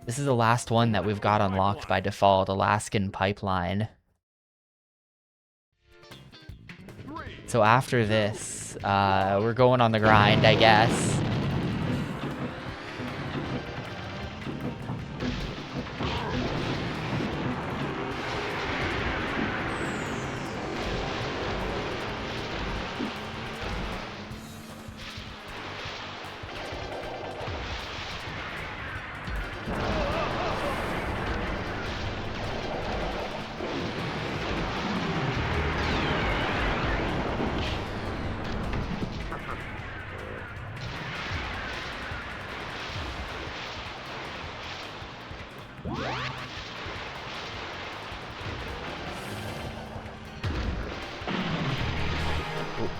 This is the last one that we've got unlocked by default, Alaskan Pipeline. So after this, we're going on the grind, I guess.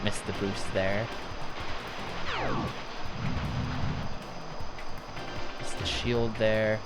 Missed the boost there. Missed the shield there.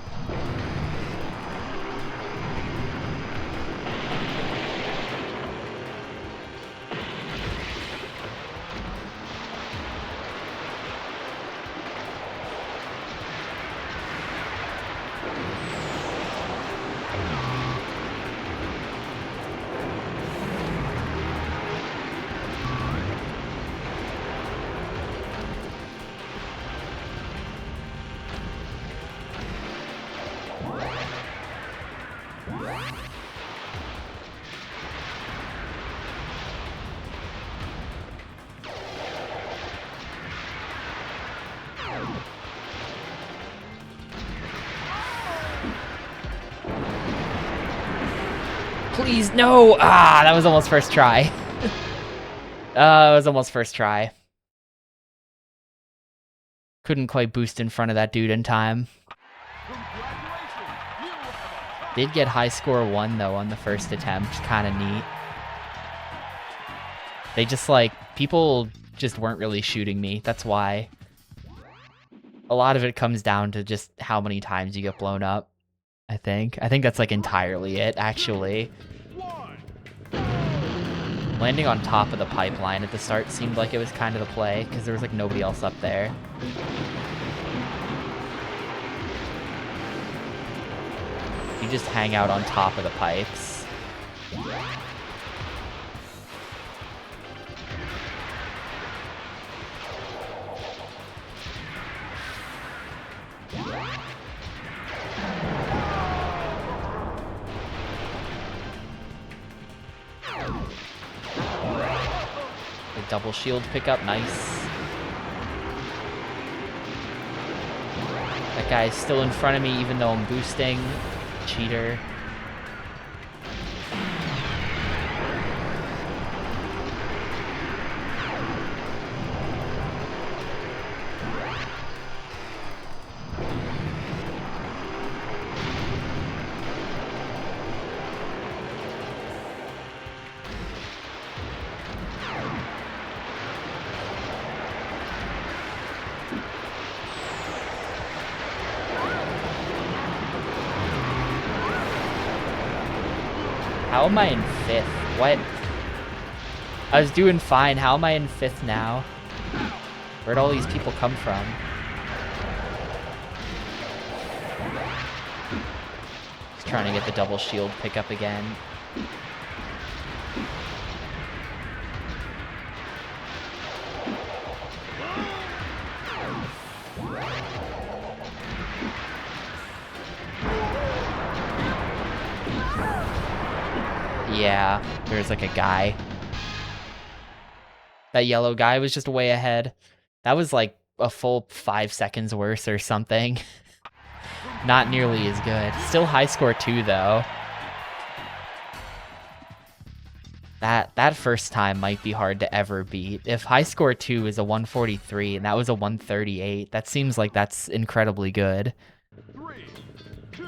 Please, no! Ah, that was almost first try. It was almost first try. Couldn't quite boost in front of that dude in time. Did get high score 1, though, on the first attempt. Kind of neat. They just like, people just weren't really shooting me. That's why. A lot of it comes down to just how many times you get blown up, I think. I think that's like entirely it, actually. Landing on top of the pipeline at the start seemed like it was kind of the play, because there was like nobody else up there. You just hang out on top of the pipes. The double shield pickup, nice. That guy's still in front of me even though I'm boosting. Cheater. How am I in 5th? What? I was doing fine. How am I in 5th now? Where'd all these people come from? Just trying to get the double shield pickup again. Yeah, there's like a guy. That yellow guy was just way ahead. That was like a full 5 seconds worse or something. Not nearly as good. Still high score 2 though. That first time might be hard to ever beat. If high score 2 is a 143 and that was a 138, that seems like that's incredibly good. 3, 2,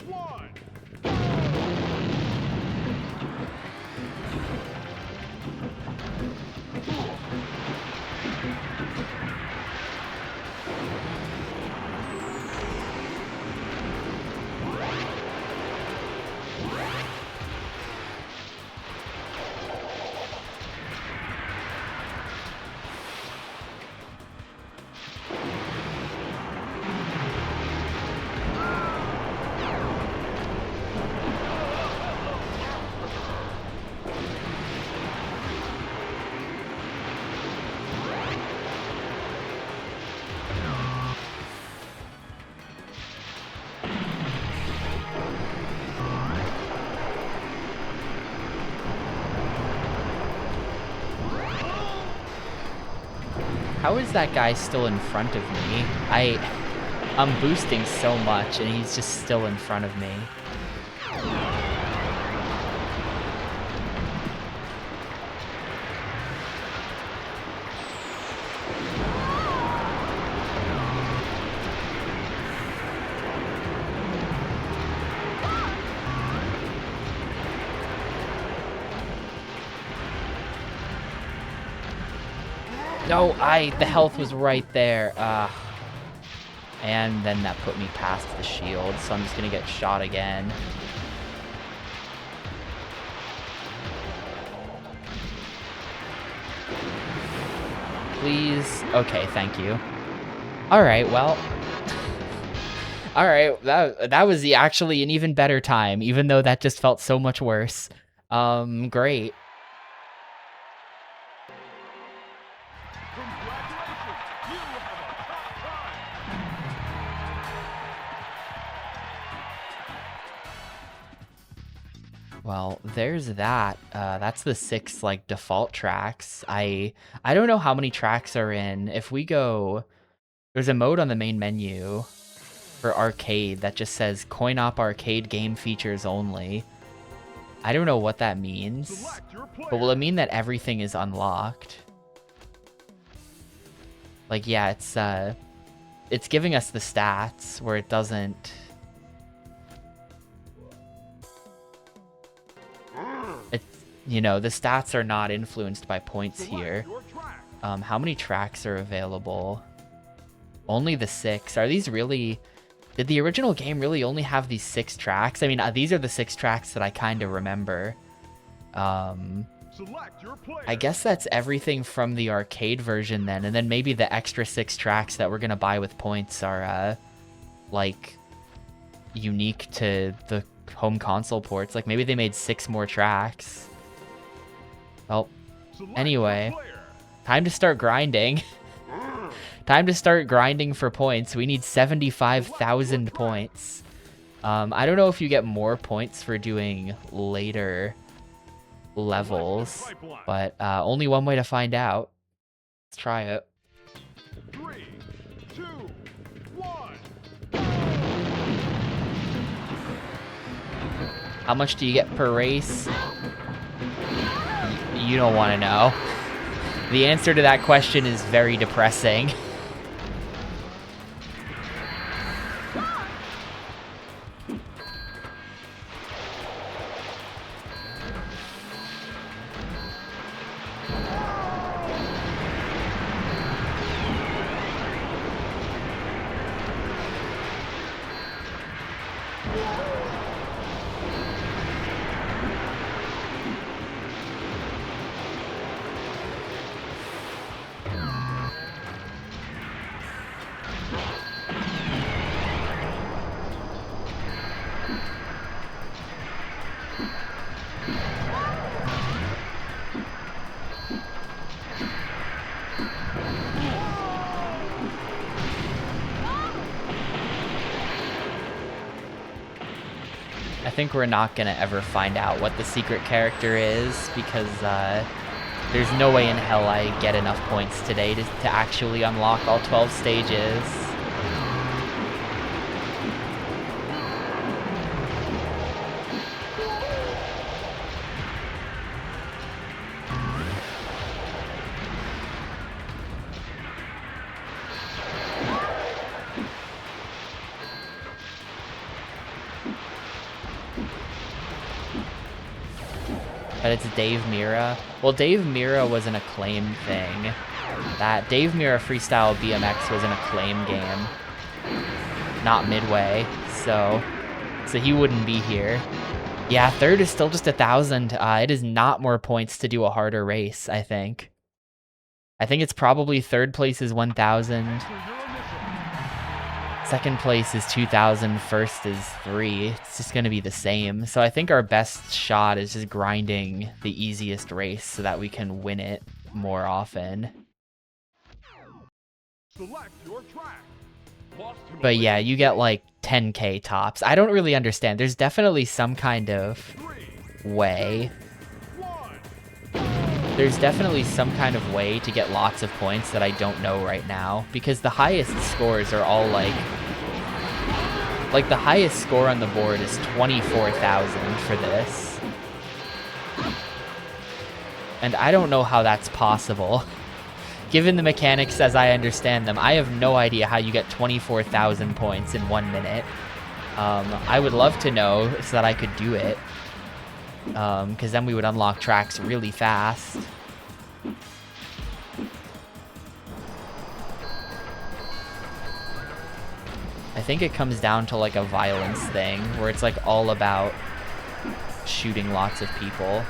1. How is that guy still in front of me? I'm boosting so much and he's just still in front of me. No, the health was right there. And then that put me past the shield, so I'm just gonna get shot again. Please. Okay, thank you. Alright, well. Alright, that was actually an even better time, even though that just felt so much worse. Great. Well, there's that. That's the 6 like default tracks. I don't know how many tracks are in. If we go, there's a mode on the main menu for arcade that just says Coin Op Arcade game features only. I don't know what that means, but will it mean that everything is unlocked? Like, yeah, it's giving us the stats where it doesn't. you know, the stats are not influenced by points Select here. your track. How many tracks are available? Only the 6. Are these really... Did the original game really only have these 6 tracks? I mean, these are the 6 tracks that I kind of remember. Select your player. I guess that's everything from the arcade version then, and then maybe the extra 6 tracks that we're gonna buy with points are, like, unique to the home console ports. Like, maybe they made 6 more tracks. Well, Select anyway, your player. time to start grinding. Time to start grinding for points. We need 75,000 points. I don't know if you get more points for doing later levels, but only one way to find out. Let's try it. 3, 2, 1. How much do you get per race? You don't want to know. The answer to that question is very depressing. I think we're not gonna ever find out what the secret character is because there's no way in hell I get enough points today to actually unlock all 12 stages. But it's Dave Mirra. Well, Dave Mirra was an Acclaim thing. That Dave Mirra Freestyle BMX was an Acclaim game, not Midway. So he wouldn't be here. Yeah, third is still just 1,000. It is not more points to do a harder race, I think. I think it's probably third place is 1,000. Enter your initial. Second place is 2,000, first is 3. It's just going to be the same. So I think our best shot is just grinding the easiest race so that we can win it more often. Select your track. Lost him But a yeah, lead. you get like 10k tops. I don't really understand. There's definitely some kind of 3, way. 1. There's definitely some kind of way to get lots of points that I don't know right now, because the highest scores are all like the highest score on the board is 24,000 for this. And I don't know how that's possible. Given the mechanics as I understand them, I have no idea how you get 24,000 points in 1 minute. I would love to know so that I could do it. Because then we would unlock tracks really fast. I think it comes down to like a violence thing, where it's like all about shooting lots of people.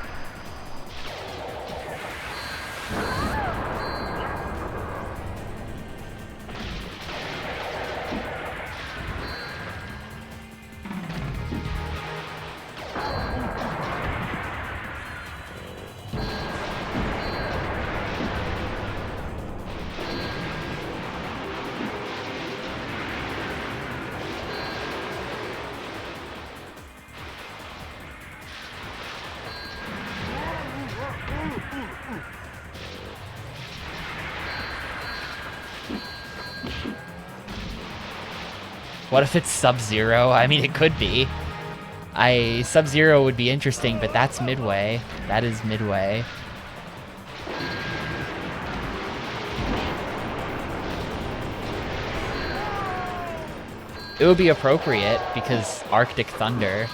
What if it's Sub-Zero? I mean, it could be. Sub-Zero would be interesting, but that's Midway. That is Midway. It would be appropriate because Arctic Thunder.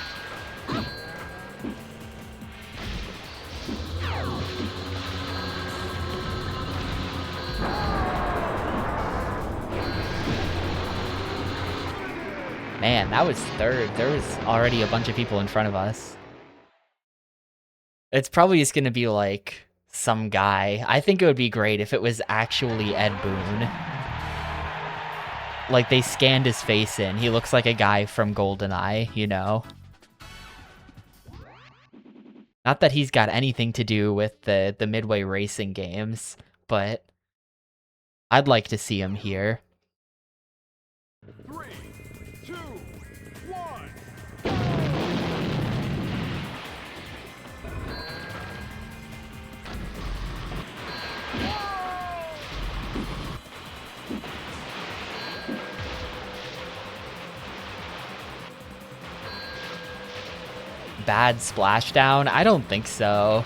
Man, that was third. There was already a bunch of people in front of us. It's probably just gonna be like some guy. I think it would be great if it was actually Ed Boon. Like they scanned his face in. He looks like a guy from GoldenEye, you know? Not that he's got anything to do with the Midway Racing games, but I'd like to see him here. 3, 2, 1. Bad splashdown? I don't think so.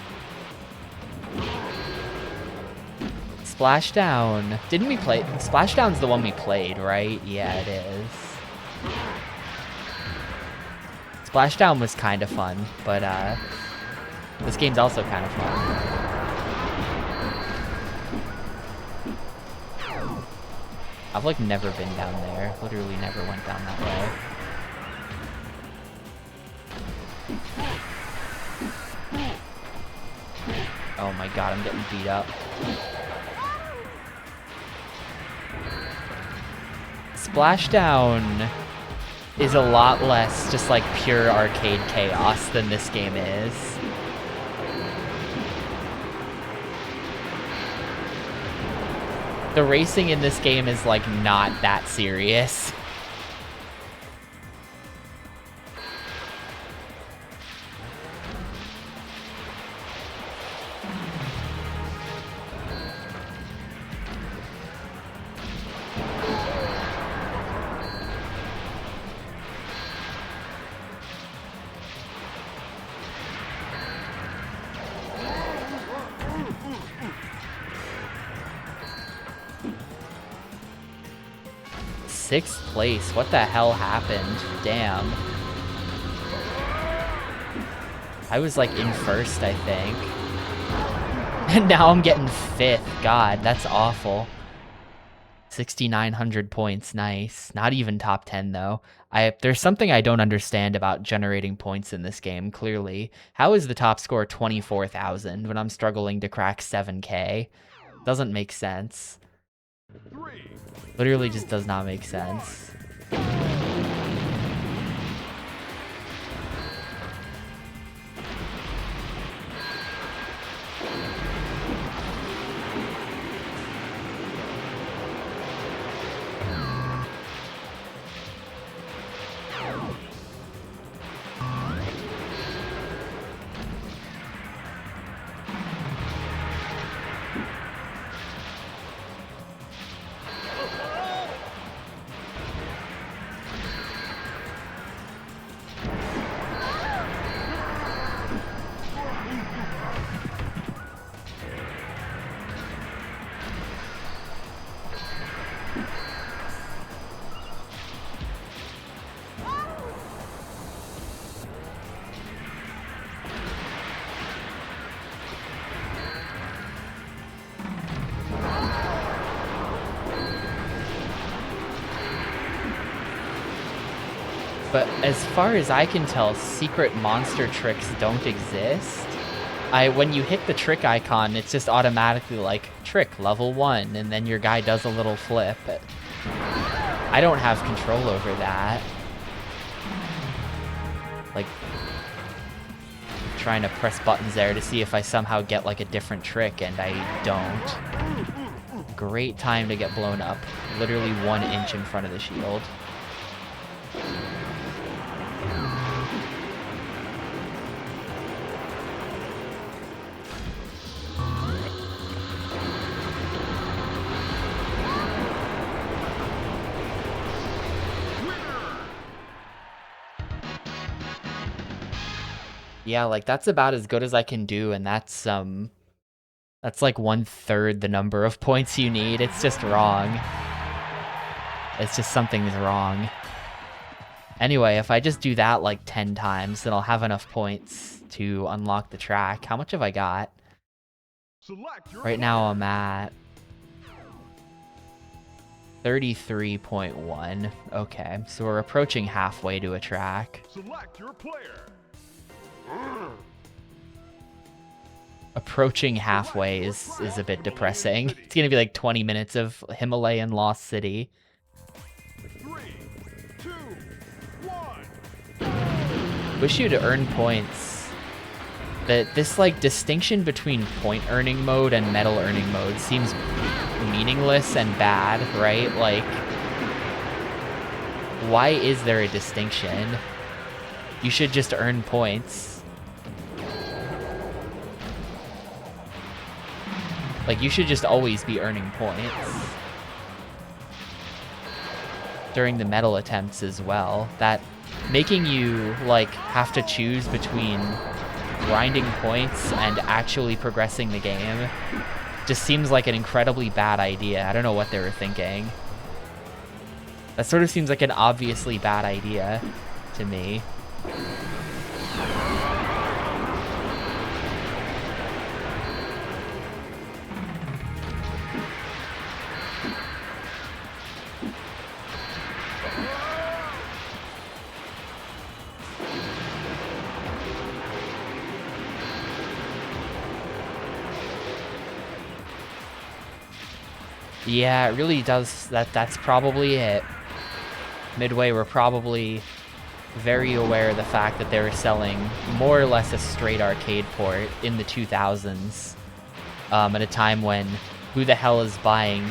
Splashdown. Didn't we play? Splashdown's the one we played, right? Yeah, it is. Splashdown was kind of fun, but this game's also kind of fun. I've like never been down there. Literally never went down that way. Oh my god, I'm getting beat up. Splashdown is a lot less just like pure arcade chaos than this game is. The racing in this game is like not that serious. Sixth place. What the hell happened? Damn. I was like in first, I think. And now I'm getting fifth. God, that's awful. 6,900 points. Nice. Not even top 10 though. There's something I don't understand about generating points in this game, clearly. How is the top score 24,000 when I'm struggling to crack 7K? Doesn't make sense. 3, Literally just does not make sense. But as far as I can tell, secret monster tricks don't exist. When you hit the trick icon, it's just automatically like, trick level 1, and then your guy does a little flip. I don't have control over that. Like, trying to press buttons there to see if I somehow get like a different trick, and I don't. Great time to get blown up. Literally 1 inch in front of the shield. Yeah, like that's about as good as I can do, and that's like 1/3 the number of points you need. It's just wrong. It's just something's wrong. Anyway, if I just do that like 10 times, then I'll have enough points to unlock the track. How much have I got? select your Right now I'm at 33.1. Okay, so we're approaching halfway to a track. Select your player. Approaching halfway is a bit depressing. It's gonna be like 20 minutes of Himalayan Lost City. 3, 2, 1. Wish you to earn points. This like distinction between point earning mode and medal earning mode seems meaningless and bad, right? Like, why is there a distinction? You should just earn points. Like, you should just always be earning points. During the medal attempts as well. That making you, like, have to choose between grinding points and actually progressing the game just seems like an incredibly bad idea. I don't know what they were thinking. That sort of seems like an obviously bad idea to me. Yeah, it really does. That's probably it. Midway were probably very aware of the fact that they were selling more or less a straight arcade port in the 2000s, at a time when who the hell is buying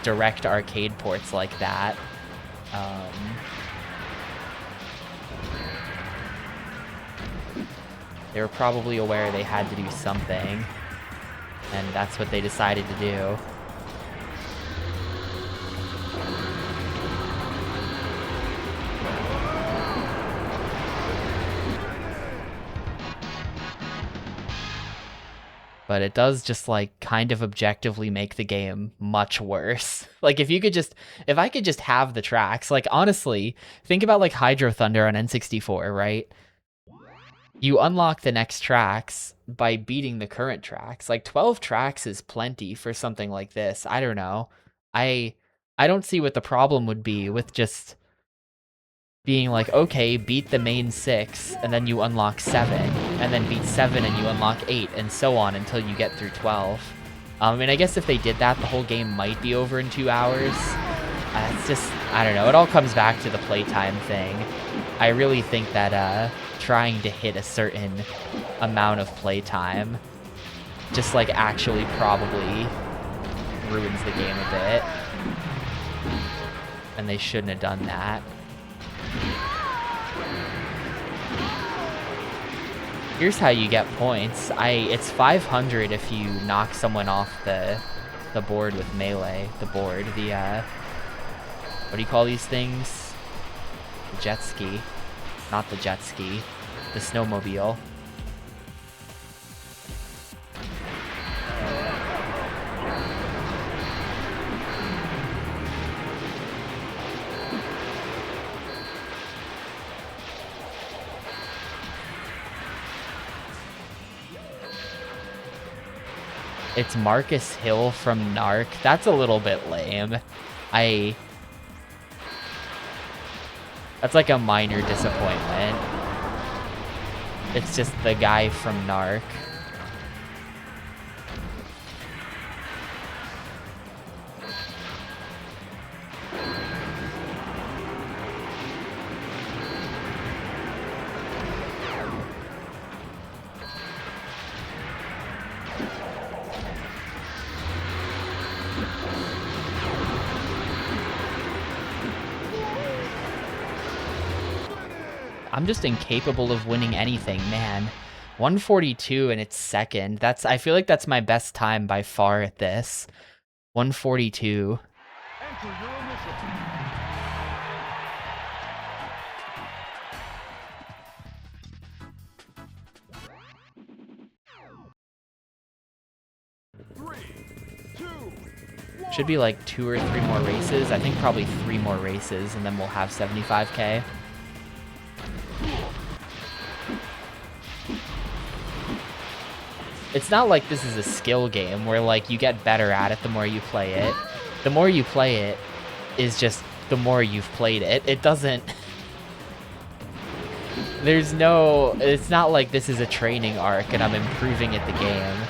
direct arcade ports like that? They were probably aware they had to do something, and that's what they decided to do. But it does just, like, kind of objectively make the game much worse. Like, if I could just have the tracks, like, honestly, think about, like, Hydro Thunder on N64, right? You unlock the next tracks by beating the current tracks. Like, 12 tracks is plenty for something like this. I don't know. I don't see what the problem would be with just being like, okay, beat the main 6, and then you unlock 7, and then beat 7 and you unlock 8, and so on until you get through 12. I mean, I guess if they did that, the whole game might be over in 2 hours. It's just, I don't know, it all comes back to the playtime thing. I really think that trying to hit a certain amount of playtime just, like, actually probably ruins the game a bit. And they shouldn't have done that. Here's how you get points. It's 500 if you knock someone off the board with melee. What do you call these things? The jet ski. Not the jet ski. The snowmobile. It's Marcus Hill from Narc. That's a little bit lame. That's like a minor disappointment. It's just the guy from Narc. I'm just incapable of winning anything, man. 142 and it's second. I feel like that's my best time by far at this. 142. Enter your initial. 3, 2, 1. Should be like 2 or 3 more races. I think probably 3 more races and then we'll have 75k. It's not like this is a skill game where, like, you get better at it the more you play it. The more you play it, is just the more you've played it. It doesn't... There's no... It's not like this is a training arc and I'm improving at the game.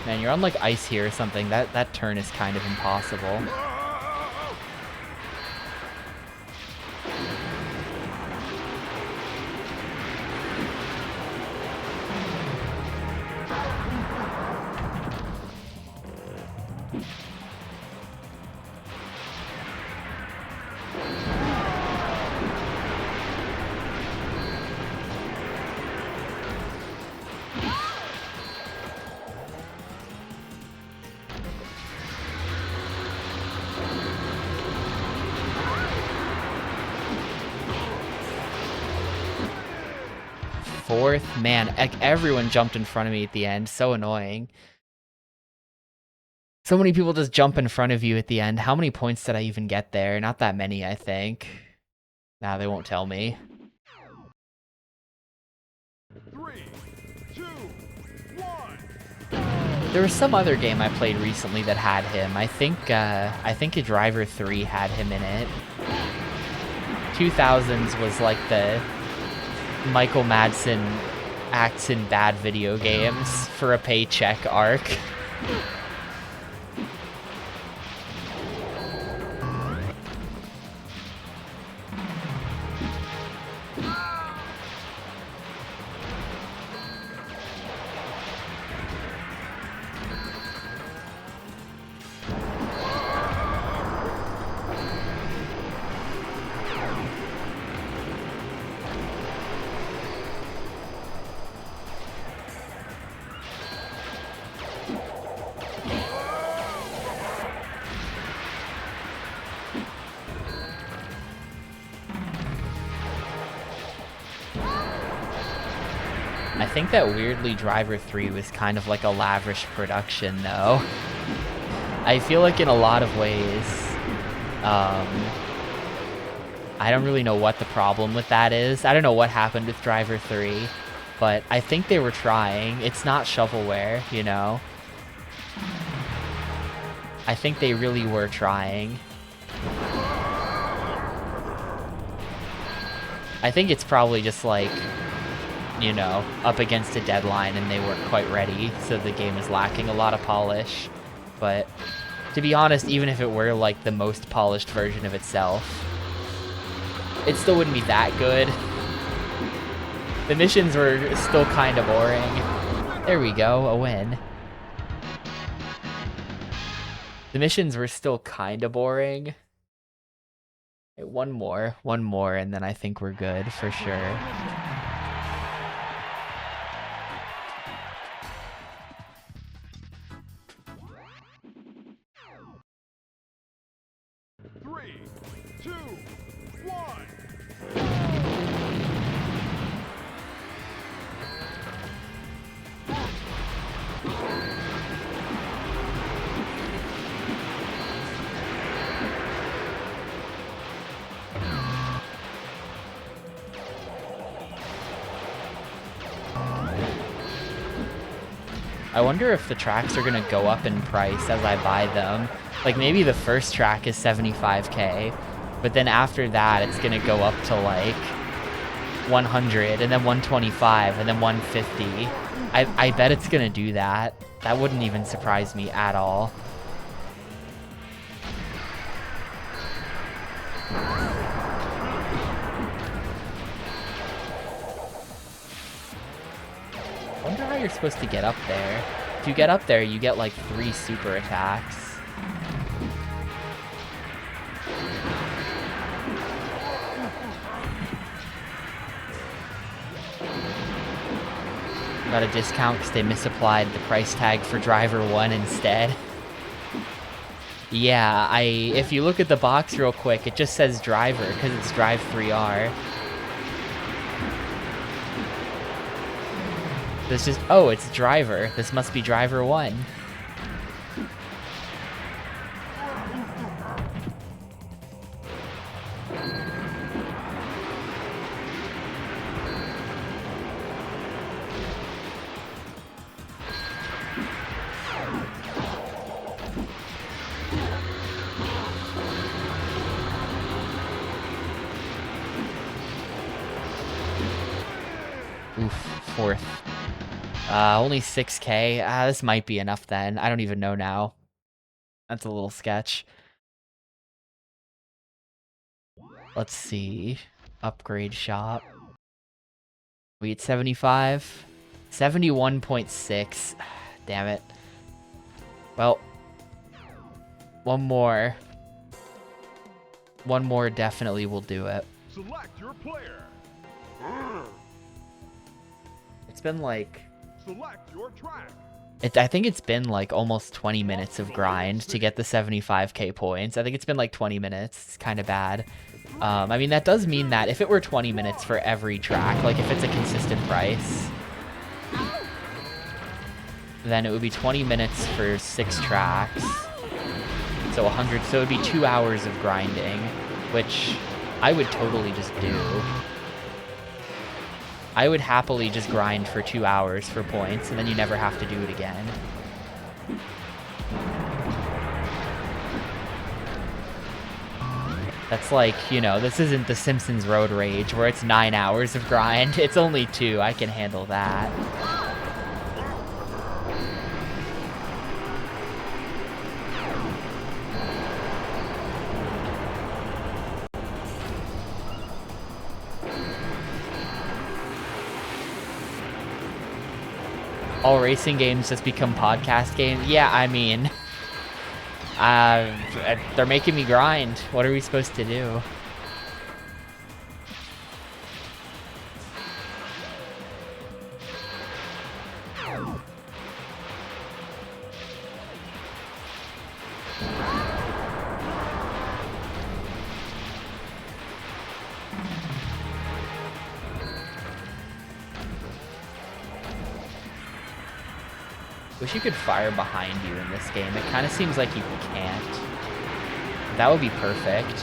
Man, you're on like ice here or something. That turn is kind of impossible. Fourth, man, everyone jumped in front of me at the end. So annoying. So many people just jump in front of you at the end. How many points did I even get there? Not that many, I think. Nah, they won't tell me. 3, 2, 1. There was some other game I played recently that had him. I think a Driver 3 had him in it. 2000s was like the Michael Madsen acts in bad video games for a paycheck arc. I think that weirdly Driver 3 was kind of like a lavish production though. I feel like in a lot of ways, I don't really know what the problem with that is. I don't know what happened with Driver 3, but I think they were trying. It's not shovelware, you know? I think they really were trying. I think it's probably just like, you know, up against a deadline and they weren't quite ready, so the game is lacking a lot of polish. But to be honest, even if it were like the most polished version of itself, it still wouldn't be that good. The missions were still kind of boring. There we go, a win. The missions were still kind of boring. Okay, one more, and then I think we're good for sure. I wonder if the tracks are gonna go up in price as I buy them. Like maybe the first track is 75k, but then after that it's gonna go up to like 100 and then 125 and then 150. I bet it's gonna do that. That wouldn't even surprise me at all. I wonder how you're supposed to get up there. If you get up there, you get like 3 super attacks. Got a discount because they misapplied the price tag for driver 1 instead. Yeah, if you look at the box real quick, it just says driver because it's Drive 3R. This just, oh, it's driver. This must be driver 1. Oof, 4th. Only 6K. This might be enough then. I don't even know now. That's a little sketch. Let's see. Upgrade shop. We at 75. 71.6. Damn it. Well, one more. One more definitely will do it. Select your player. It's been like... Select your track. I think it's been like almost 20 minutes of grind to get the 75k points. I think it's been like 20 minutes. It's kind of bad. I mean, that does mean that if it were 20 minutes for every track, like if it's a consistent price, then it would be 20 minutes for 6 tracks. So 100, so it would be 2 hours of grinding, which I would totally just do. I would happily just grind for 2 hours for points, and then you never have to do it again. That's like, you know, this isn't the Simpsons Road Rage, where it's 9 hours of grind. It's only 2. I can handle that. All racing games just become podcast games? Yeah, I mean, they're making me grind. What are we supposed to do? Wish you could fire behind you in this game. It kind of seems like you can't. That would be perfect.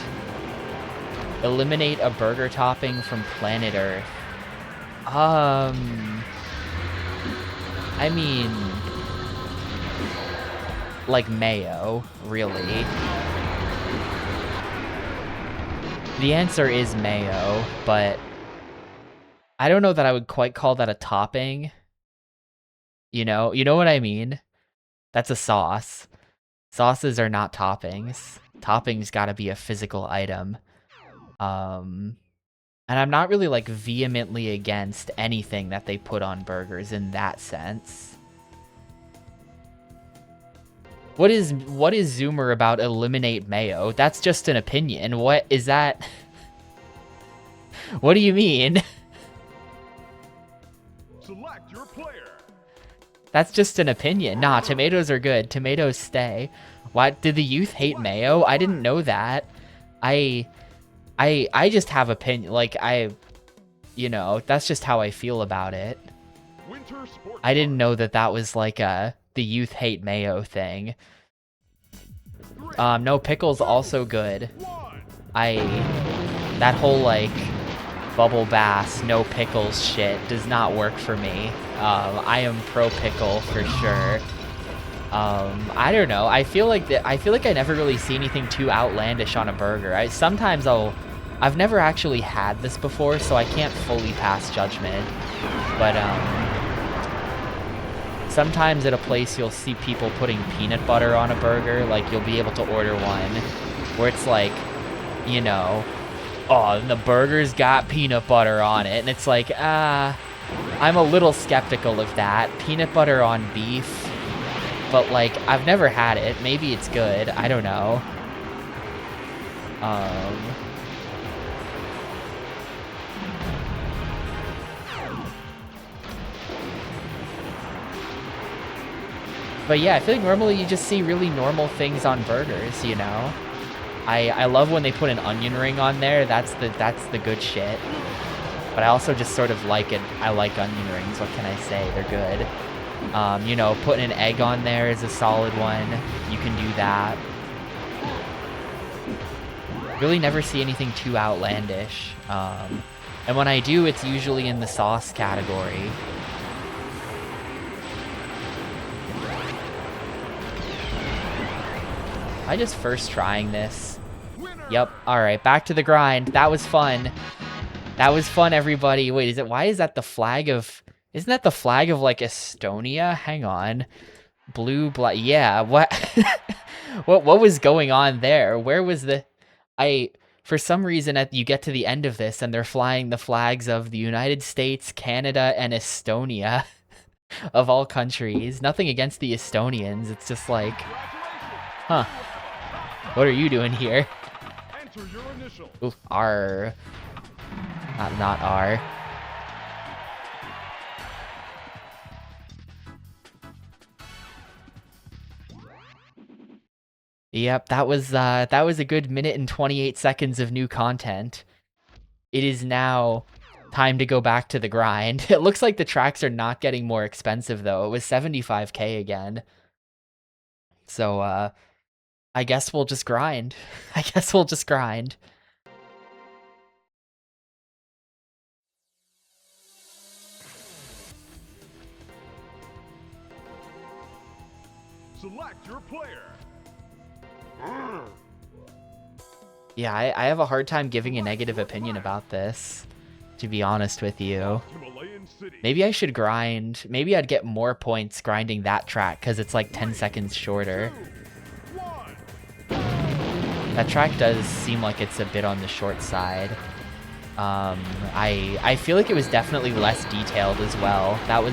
Eliminate a burger topping from planet Earth. I mean, like mayo, really. The answer is mayo, but I don't know that I would quite call that a topping. You know what I mean? That's a sauce. Sauces are not toppings. Toppings gotta be a physical item. And I'm not really like vehemently against anything that they put on burgers in that sense. What is Zoomer about eliminate mayo? That's just an opinion. What is that? What do you mean? Select your player. That's just an opinion. Nah, tomatoes are good. Tomatoes stay. Why did the youth hate mayo? I didn't know that. I just have opinion. Like you know, that's just how I feel about it. Winter Sport I didn't know that was like the youth hate mayo thing. No, pickles also good. That whole like bubble bass, no pickles shit does not work for me. I am pro pickle for sure. I don't know. I feel like I never really see anything too outlandish on a burger. I've never actually had this before, so I can't fully pass judgment. But sometimes at a place you'll see people putting peanut butter on a burger. Like you'll be able to order one where it's like, you know, oh, and the burger's got peanut butter on it, and it's like, I'm a little skeptical of that. Peanut butter on beef, but like, I've never had it. Maybe it's good. I don't know. But yeah, I feel like normally you just see really normal things on burgers, you know? I love when they put an onion ring on there. That's the good shit. But I also just sort of like it. I like onion rings. What can I say? They're good. You know, putting an egg on there is a solid one. You can do that. Really never see anything too outlandish. And when I do, it's usually in the sauce category. Am I just first trying this? Yep. All right, back to the grind. That was fun. That was fun, everybody. Wait, why is that the flag of... Isn't that the flag of, like, Estonia? Hang on. Blue, black... Yeah, what... what was going on there? Where was the... For some reason, you get to the end of this, and they're flying the flags of the United States, Canada, and Estonia. Of all countries. Nothing against the Estonians. It's just like... Huh. What are you doing here? Enter your initials. Oof, R... Not R. Yep, that was a good minute and 28 seconds of new content. It is now time to go back to the grind. It looks like the tracks are not getting more expensive though. It was 75k again. So I guess we'll just grind. I guess we'll just grind. Select your player. Yeah, I have a hard time giving a negative opinion about this, to be honest with you. Himalayan City. Maybe I should grind. Maybe I'd get more points grinding that track because it's like 10 seconds shorter. 2, 1. That track does seem like it's a bit on the short side. I feel like it was definitely less detailed as well. That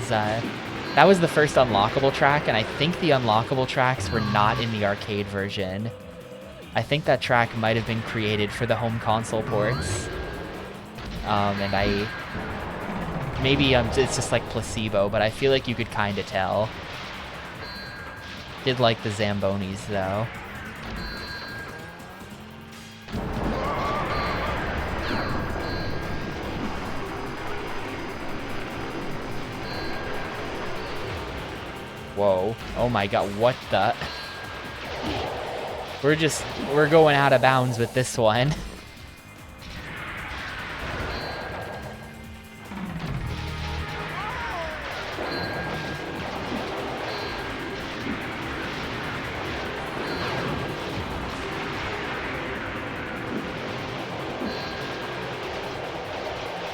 was the first unlockable track, and I think the unlockable tracks were not in the arcade version. I think that track might have been created for the home console ports. And maybe it's just like placebo, but I feel like you could kind of tell. Did like the Zambonis though. Whoa. Oh my god, what the... We're going out of bounds with this one.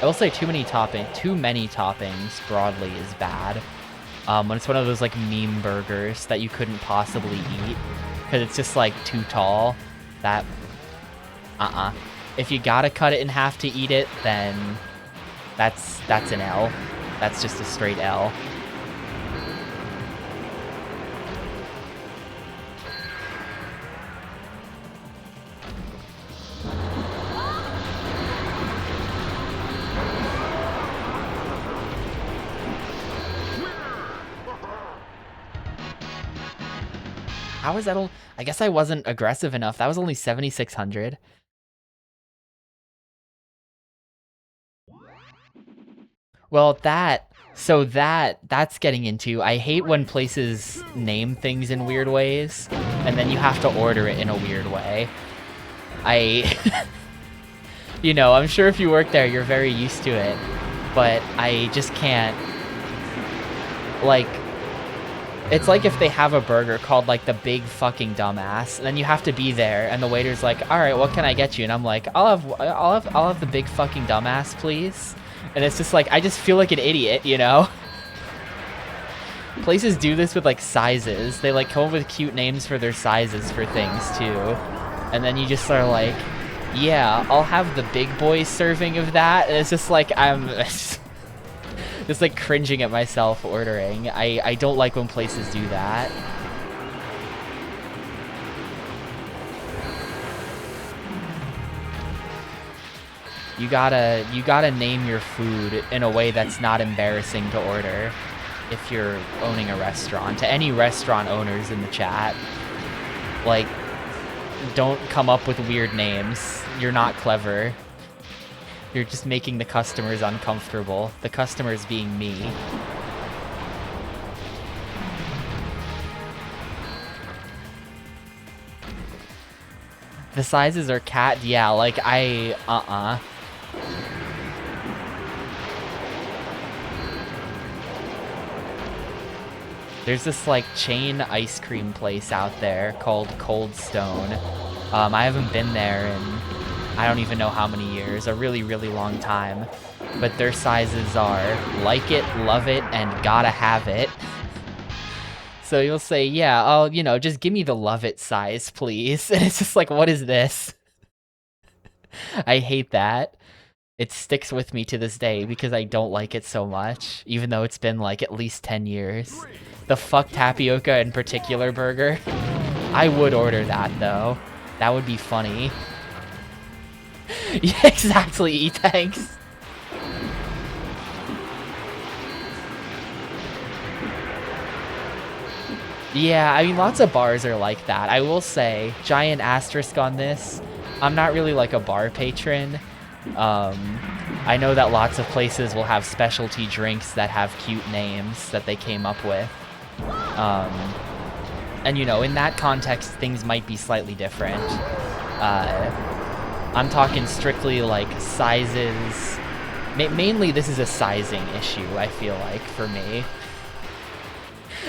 I will say too many toppings broadly is bad. When it's one of those like meme burgers that you couldn't possibly eat because it's just like too tall, that if you gotta cut it in half to eat it, then that's an L. That's just a straight L. How is that all? I guess I wasn't aggressive enough. That was only 7,600. Well, that's getting into. I hate when places name things in weird ways, and then you have to order it in a weird way. You know, I'm sure if you work there, you're very used to it, but I just can't, like, it's like if they have a burger called, like, the Big Fucking Dumbass, and then you have to be there, and the waiter's like, all right, what can I get you? And I'm like, I'll have the Big Fucking Dumbass, please. And it's just like, I just feel like an idiot, you know? Places do this with, like, sizes. They, like, come up with cute names for their sizes for things, too. And then you just are like, yeah, I'll have the big boy serving of that. And it's just like, I'm... just like cringing at myself ordering. I don't like when places do that. You gotta name your food in a way that's not embarrassing to order. if you're owning a restaurant. To any restaurant owners in the chat, like, don't come up with weird names. You're not clever. You're just making the customers uncomfortable. The customers being me. The sizes are cat, yeah, like There's this like chain ice cream place out there called Cold Stone. I haven't been there in I don't even know how many years, a really, really long time. But their sizes are like it, love it, and gotta have it. So you'll say, yeah, I'll, just give me the love it size, please. And it's just like, what is this? I hate that. It sticks with me to this day because I don't like it so much, even though it's been like at least 10 years. The fuck tapioca in particular burger. I would order that though. That would be funny. Yeah, exactly, E-Tanks. Yeah, I mean, lots of bars are like that. I will say, giant asterisk on this, I'm not really like a bar patron. I know that lots of places will have specialty drinks that have cute names that they came up with. And in that context, things might be slightly different. I'm talking strictly like sizes. Mainly this is a sizing issue, I feel like, for me.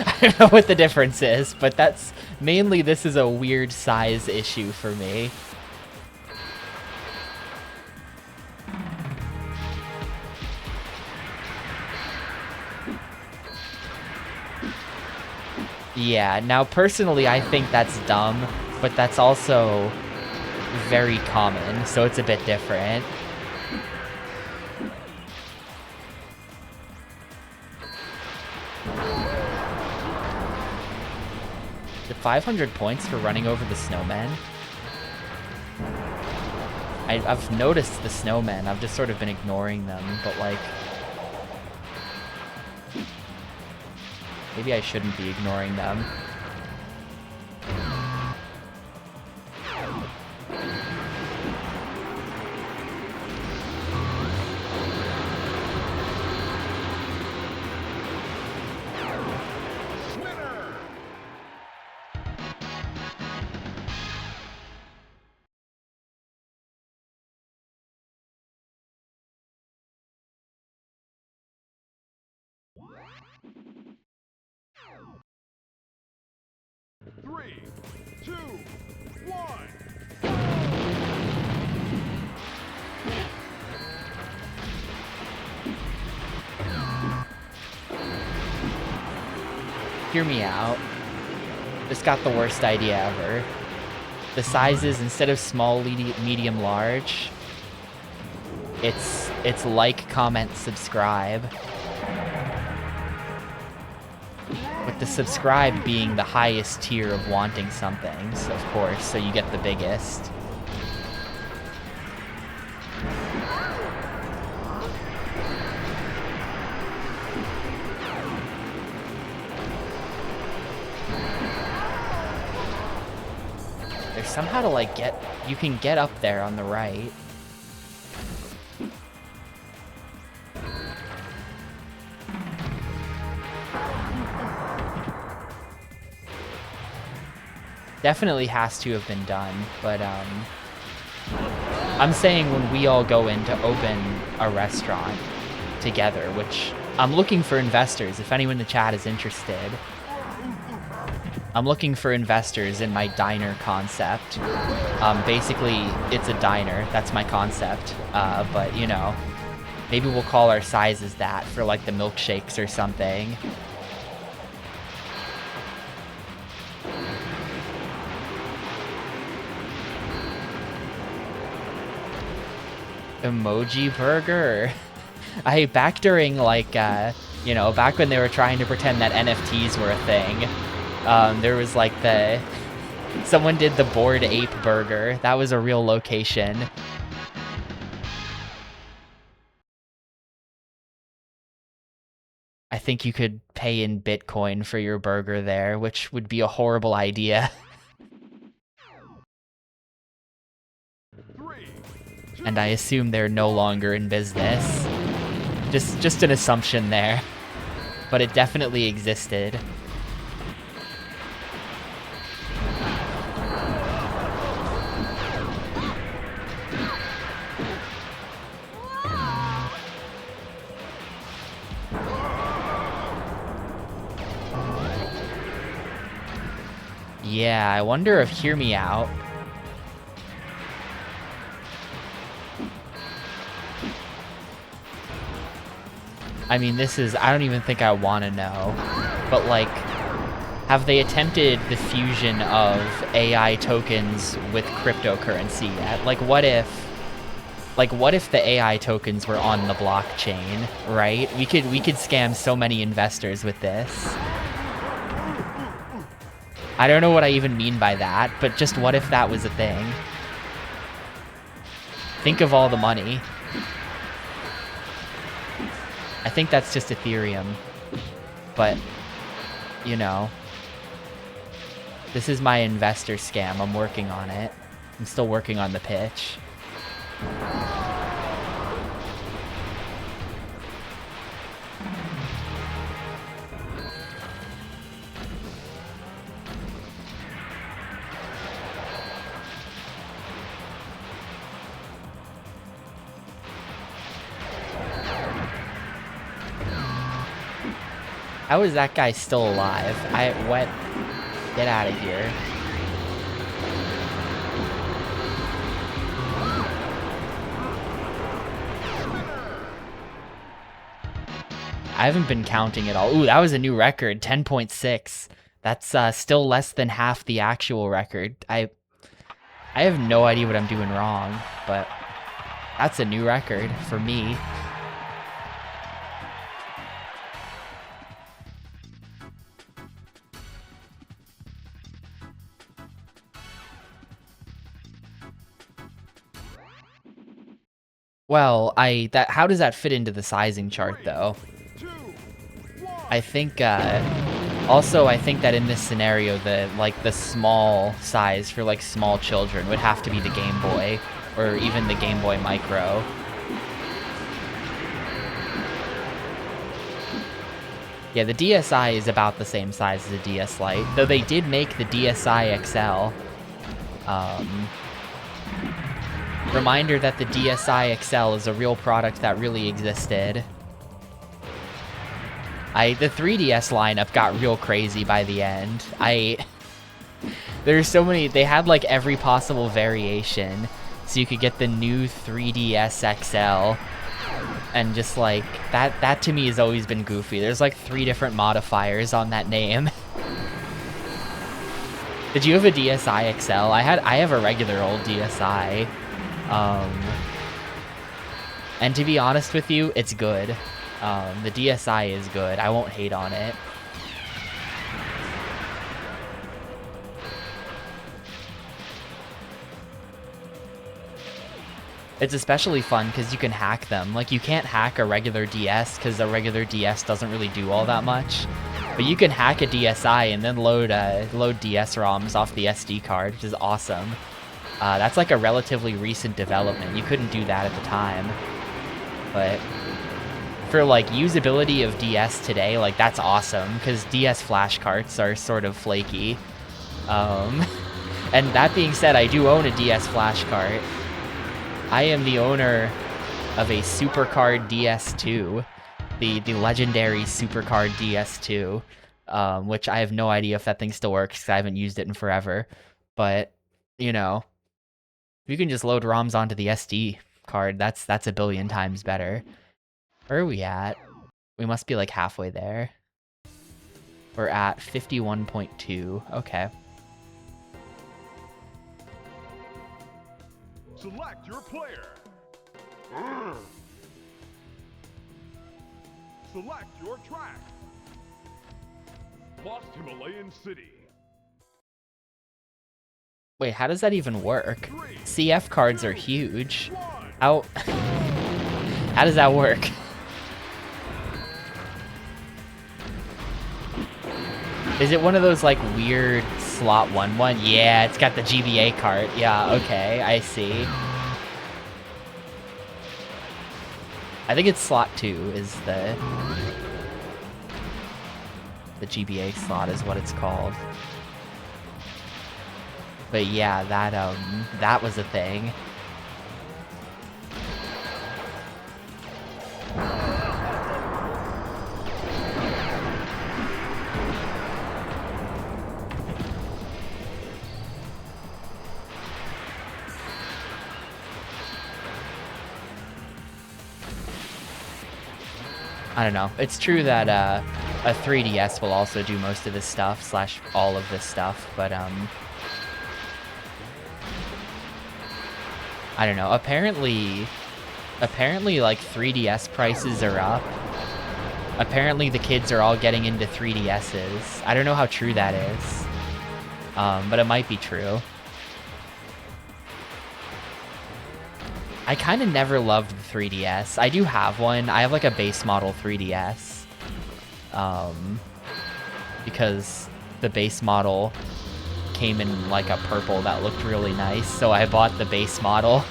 I don't know what the difference is, but mainly this is a weird size issue for me. Yeah, now personally I think that's dumb, but that's also very common, so it's a bit different. The 500 points for running over the snowmen? I've noticed the snowmen, I've just sort of been ignoring them, but like... Maybe I shouldn't be ignoring them. Three, two, one. Hear me out. Just got the worst idea ever. The sizes, instead of small, medium, large, it's like, comment, subscribe. With the subscribe being the highest tier of wanting something, so of course, so you get the biggest. There's somehow to like you can get up there on the right. Definitely has to have been done, but I'm saying when we all go in to open a restaurant together, which I'm looking for investors, if anyone in the chat is interested. I'm looking for investors in my diner concept. Basically, it's a diner, that's my concept, but maybe we'll call our sizes that for like the milkshakes or something. Emoji burger. Back during like back when they were trying to pretend that NFTs were a thing, there was like someone did the Bored Ape burger. That was a real location. I think you could pay in Bitcoin for your burger there, which would be a horrible idea. 3, 2, And I assume they're no longer in business. Just an assumption there. But it definitely existed. Yeah, I wonder if Hear Me Out. I mean, this is, I don't even think I want to know. But like, have they attempted the fusion of AI tokens with cryptocurrency yet? Like what if the AI tokens were on the blockchain, right? We could scam so many investors with this. I don't know what I even mean by that, but just what if that was a thing? Think of all the money. I think that's just Ethereum. But, you know, this is my investor scam. I'm working on it. I'm still working on the pitch. How is that guy still alive? What? Get out of here. I haven't been counting at all. Ooh, that was a new record, 10.6. That's still less than half the actual record. I have no idea what I'm doing wrong, but that's a new record for me. Well, how does that fit into the sizing chart though? 2, 1. I think, also I think that in this scenario, the small size for like small children would have to be the Game Boy, or even the Game Boy Micro. Yeah, the DSi is about the same size as the DS Lite, though they did make the DSi XL. Reminder that the DSi XL is a real product that really existed. The 3DS lineup got real crazy by the end. There's so many, they had like every possible variation, so you could get the new 3DS XL, and just like, that to me has always been goofy. There's like 3 different modifiers on that name. Did you have a DSi XL? I have a regular old DSi. And to be honest with you, it's good. The DSi is good. I won't hate on it. It's especially fun because you can hack them. Like, you can't hack a regular DS because a regular DS doesn't really do all that much. But you can hack a DSi and then load DS ROMs off the SD card, which is awesome. That's like a relatively recent development. You couldn't do that at the time. But for like usability of DS today, like that's awesome because DS flash carts are sort of flaky. And that being said, I do own a DS flash cart. I am the owner of a Supercard DS2, the legendary Supercard DS2, which I have no idea if that thing still works because I haven't used it in forever. But, you know, if you can just load ROMs onto the SD card, that's a billion times better. Where are we at? We must be like halfway there. We're at 51.2. Okay. Select your player. Select your track. Lost Himalayan City. Wait, how does that even work? 3, CF cards are huge. 1. How does that work? Is it one of those like weird slot 1-1? Yeah, it's got the GBA cart. Yeah, okay, I see. I think it's slot 2 is the GBA slot is what it's called. But yeah, that was a thing. I don't know. It's true that a 3DS will also do most of this stuff, slash all of this stuff, but I don't know. Apparently like 3DS prices are up. Apparently the kids are all getting into 3DSs. I don't know how true that is, but it might be true. I kind of never loved the 3DS. I do have one. I have like a base model 3DS. Because the base model came in like a purple that looked really nice, so I bought the base model.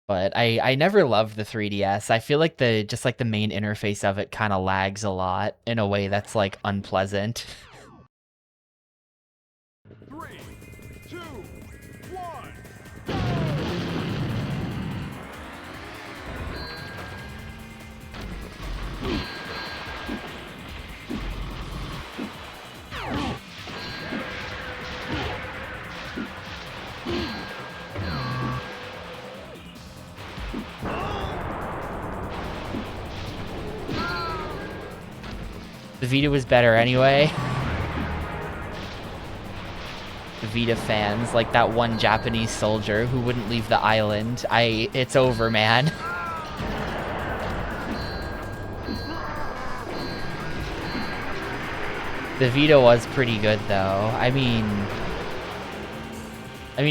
But I never loved the 3DS. I feel like just like the main interface of it kind of lags a lot in a way that's like unpleasant. 3, 2, 1. The Vita was better anyway. The Vita fans, like that one Japanese soldier who wouldn't leave the island. It's over, man. The Vita was pretty good though. I mean,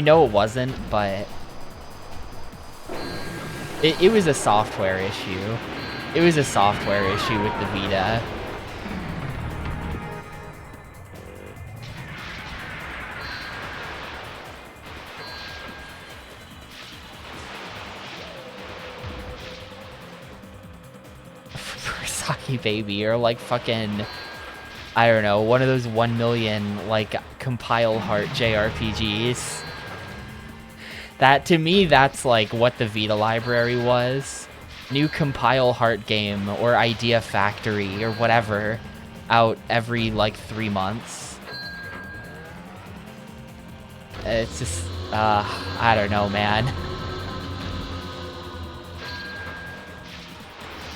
no it wasn't, but it was a software issue. It was a software issue with the Vita. Saki Baby, or like fucking, I don't know, one of those 1 million like compile heart JRPGs. That, to me, that's like what the Vita library was. New compile heart game or Idea Factory or whatever out every like 3 months. It's just, I don't know, man.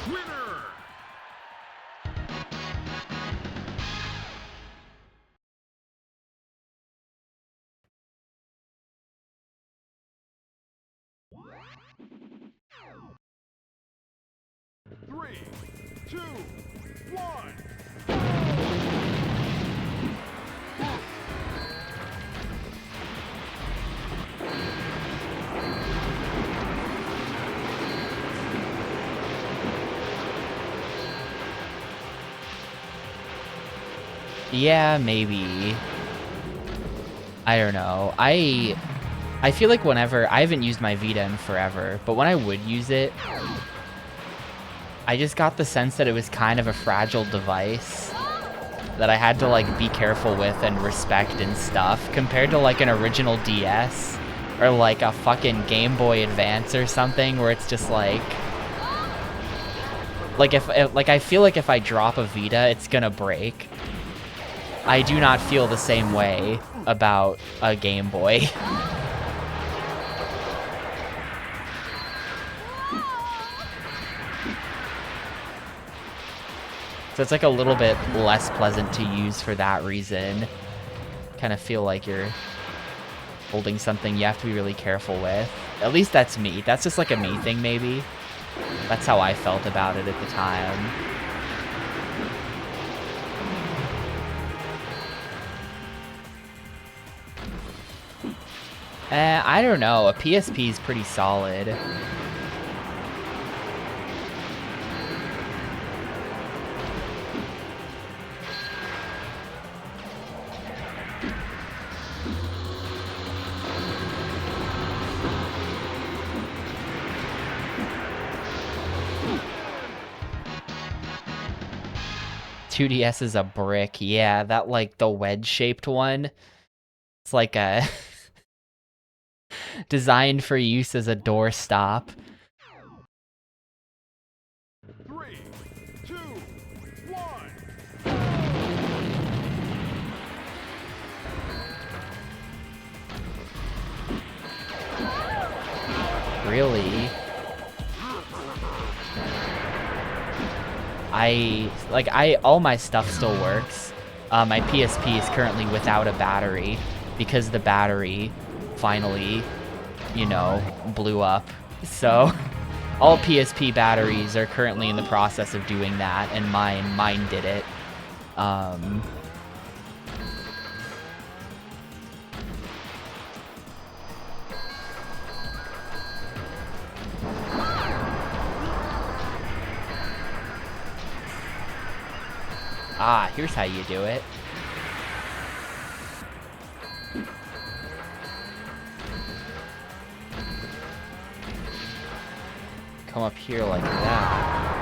Winner! Three, two, one. Yeah, maybe. I don't know. I feel like whenever, I haven't used my Vita in forever, but when I would use it, I just got the sense that it was kind of a fragile device that I had to like be careful with and respect and stuff, compared to like an original DS or like a fucking Game Boy Advance or something, where it's just like if I feel like if I drop a Vita, it's gonna break. I do not feel the same way about a Game Boy. So it's like a little bit less pleasant to use for that reason. Kind of feel like you're holding something you have to be really careful with. At least that's me. That's just like a me thing, maybe. That's how I felt about it at the time. I don't know. A PSP is pretty solid. 2DS is a brick. Yeah, that like the wedge-shaped one. It's like a designed for use as a doorstop. 3, 2, 1. Really? All my stuff still works. My PSP is currently without a battery because the battery finally, you know, blew up. So all PSP batteries are currently in the process of doing that, and mine did it. Ah, here's how you do it. Come up here like that.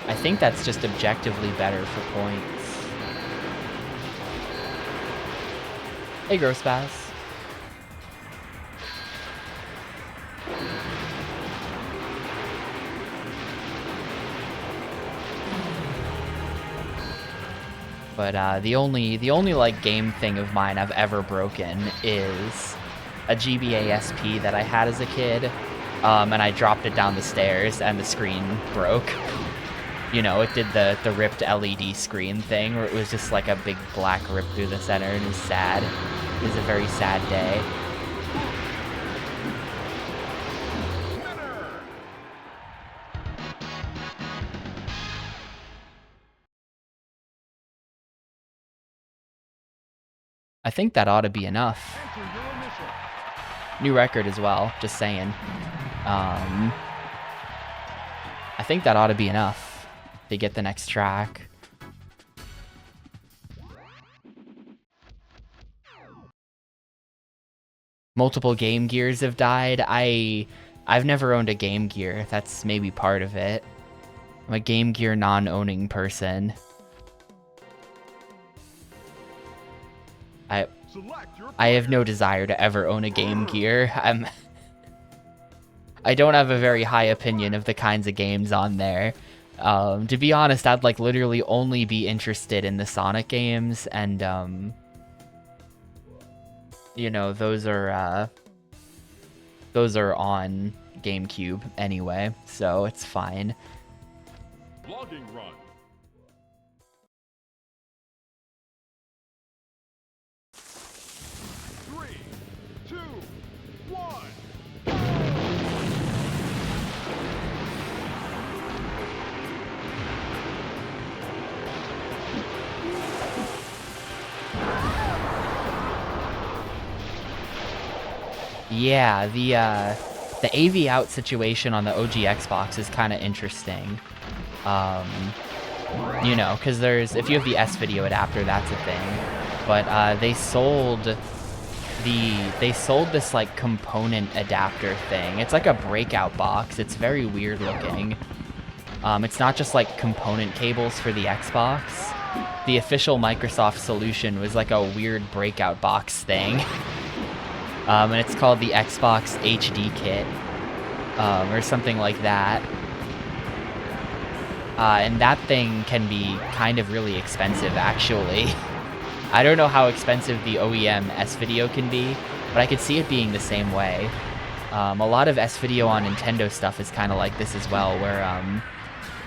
I think that's just objectively better for points. Hey, Grospaz. But the only like game thing of mine I've ever broken is a GBA SP that I had as a kid, and I dropped it down the stairs and the screen broke. You know, it did the ripped LED screen thing where it was just like a big black rip through the center, and it was sad. It was a very sad day. I think that ought to be enough. New record as well, just saying. I think that ought to be enough to get the next track. Multiple Game Gears have died. I've never owned a Game Gear. That's maybe part of it. I'm a Game Gear non-owning person. I have no desire to ever own a Game Gear. I don't have a very high opinion of the kinds of games on there. To be honest, I'd like literally only be interested in the Sonic games, and you know, those are on GameCube anyway, so it's fine. Logging run. Yeah, the AV out situation on the OG Xbox is kind of interesting. You know, because if you have the S-Video adapter, that's a thing. But they sold this like component adapter thing. It's like a breakout box. It's very weird looking. It's not just like component cables for the Xbox. The official Microsoft solution was like a weird breakout box thing. And it's called the Xbox HD Kit, or something like that. And that thing can be kind of really expensive, actually. I don't know how expensive the OEM S-Video can be, but I could see it being the same way. A lot of S-Video on Nintendo stuff is kind of like this as well, where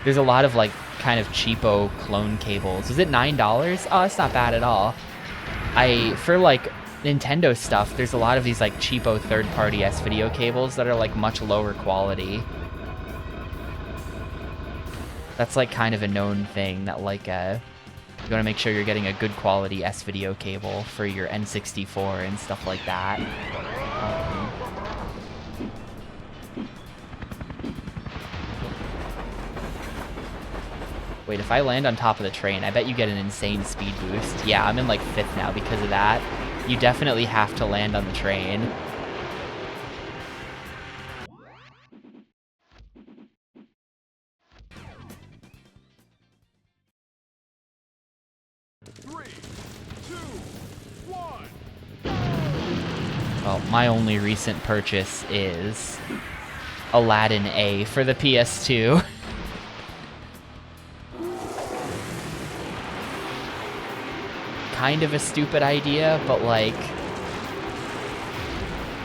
there's a lot of like kind of cheapo clone cables. Is it $9? Oh, that's not bad at all. For like Nintendo stuff, there's a lot of these like cheapo third-party S-Video cables that are like much lower quality. That's like kind of a known thing that like you want to make sure you're getting a good quality S-Video cable for your N64 and stuff like that. Wait, if I land on top of the train, I bet you get an insane speed boost. Yeah, I'm in like 5th now because of that. You definitely have to land on the train. Well, my only recent purchase is Aladdin A for the PS2. Kind of a stupid idea, but like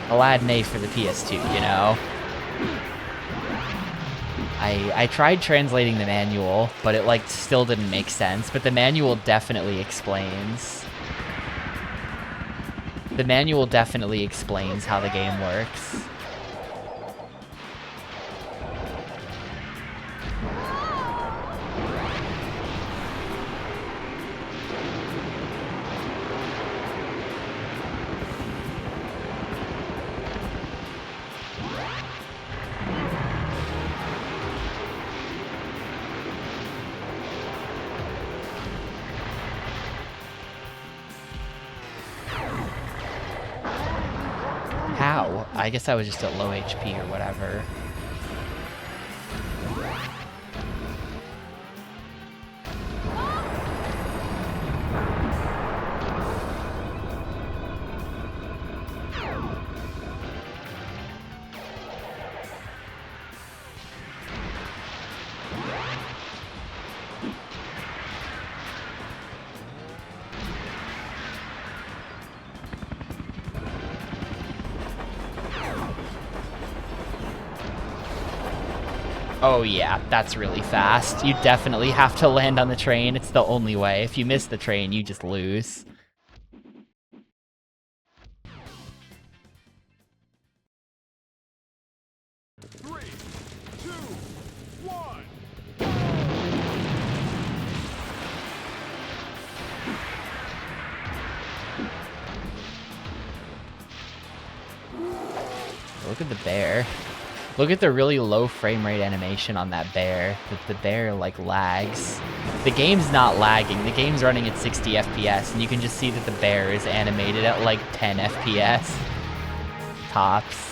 Aladdin A for the PS2, you know? I tried translating the manual, but it like still didn't make sense, but the manual definitely explains. The manual definitely explains how the game works. How? I guess I was just at low HP or whatever. Oh yeah, that's really fast. You definitely have to land on the train. It's the only way. If you miss the train, you just lose. Three, two, one. Look at the bear. Look at the really low frame rate animation on that bear. The bear, like, lags. The game's not lagging. The game's running at 60 FPS, and you can just see that the bear is animated at, like, 10 FPS. Tops.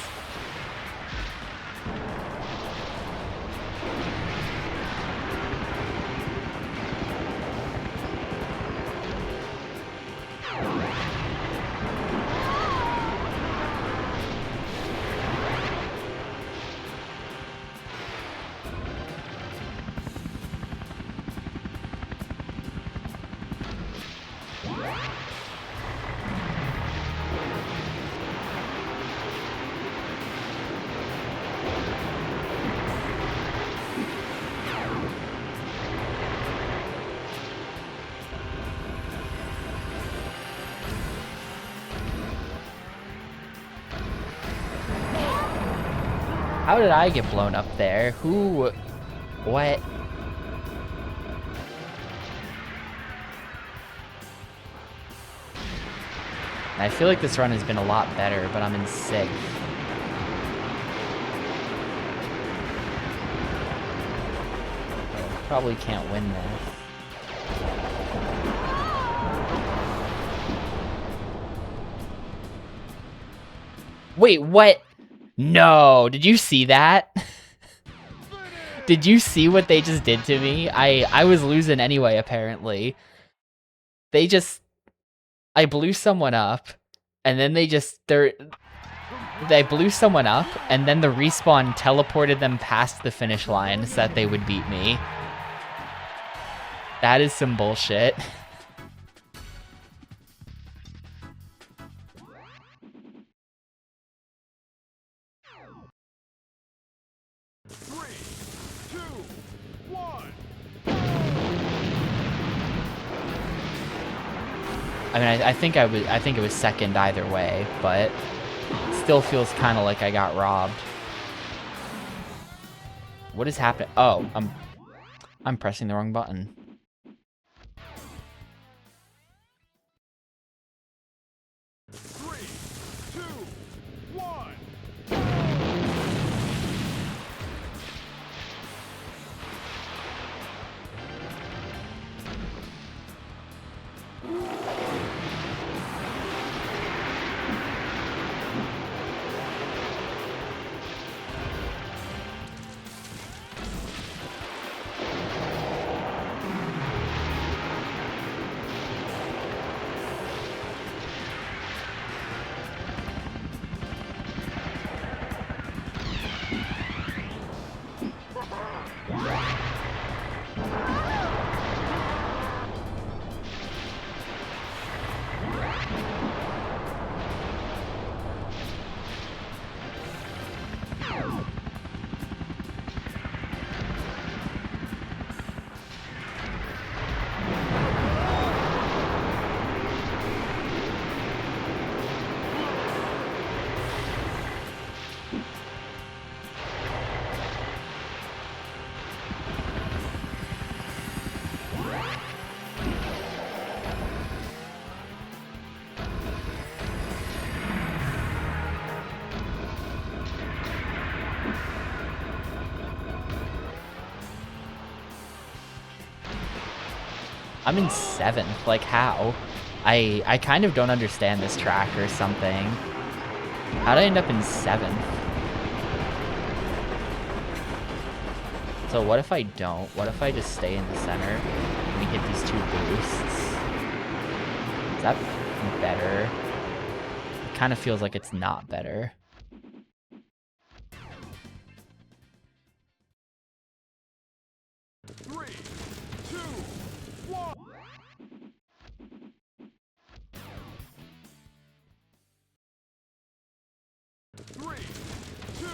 How did I get blown up there? Who? What? I feel like this run has been a lot better, but I'm in 6th. Probably can't win this. Wait, what? No, did you see that? Did you see what they just did to me? I was losing anyway, apparently. I blew someone up, and then they blew someone up, and then the respawn teleported them past the finish line so that they would beat me. That is some bullshit. I mean, I think it was second either way, but it still feels kind of like I got robbed. What is happening? Oh, I'm pressing the wrong button. I'm in 7th, like how? I kind of don't understand this track or something. How'd I end up in 7th? So what if I don't? What if I just stay in the center and we hit these 2 boosts? Is that better? It kind of feels like it's not better. Three, two, one. Three, two,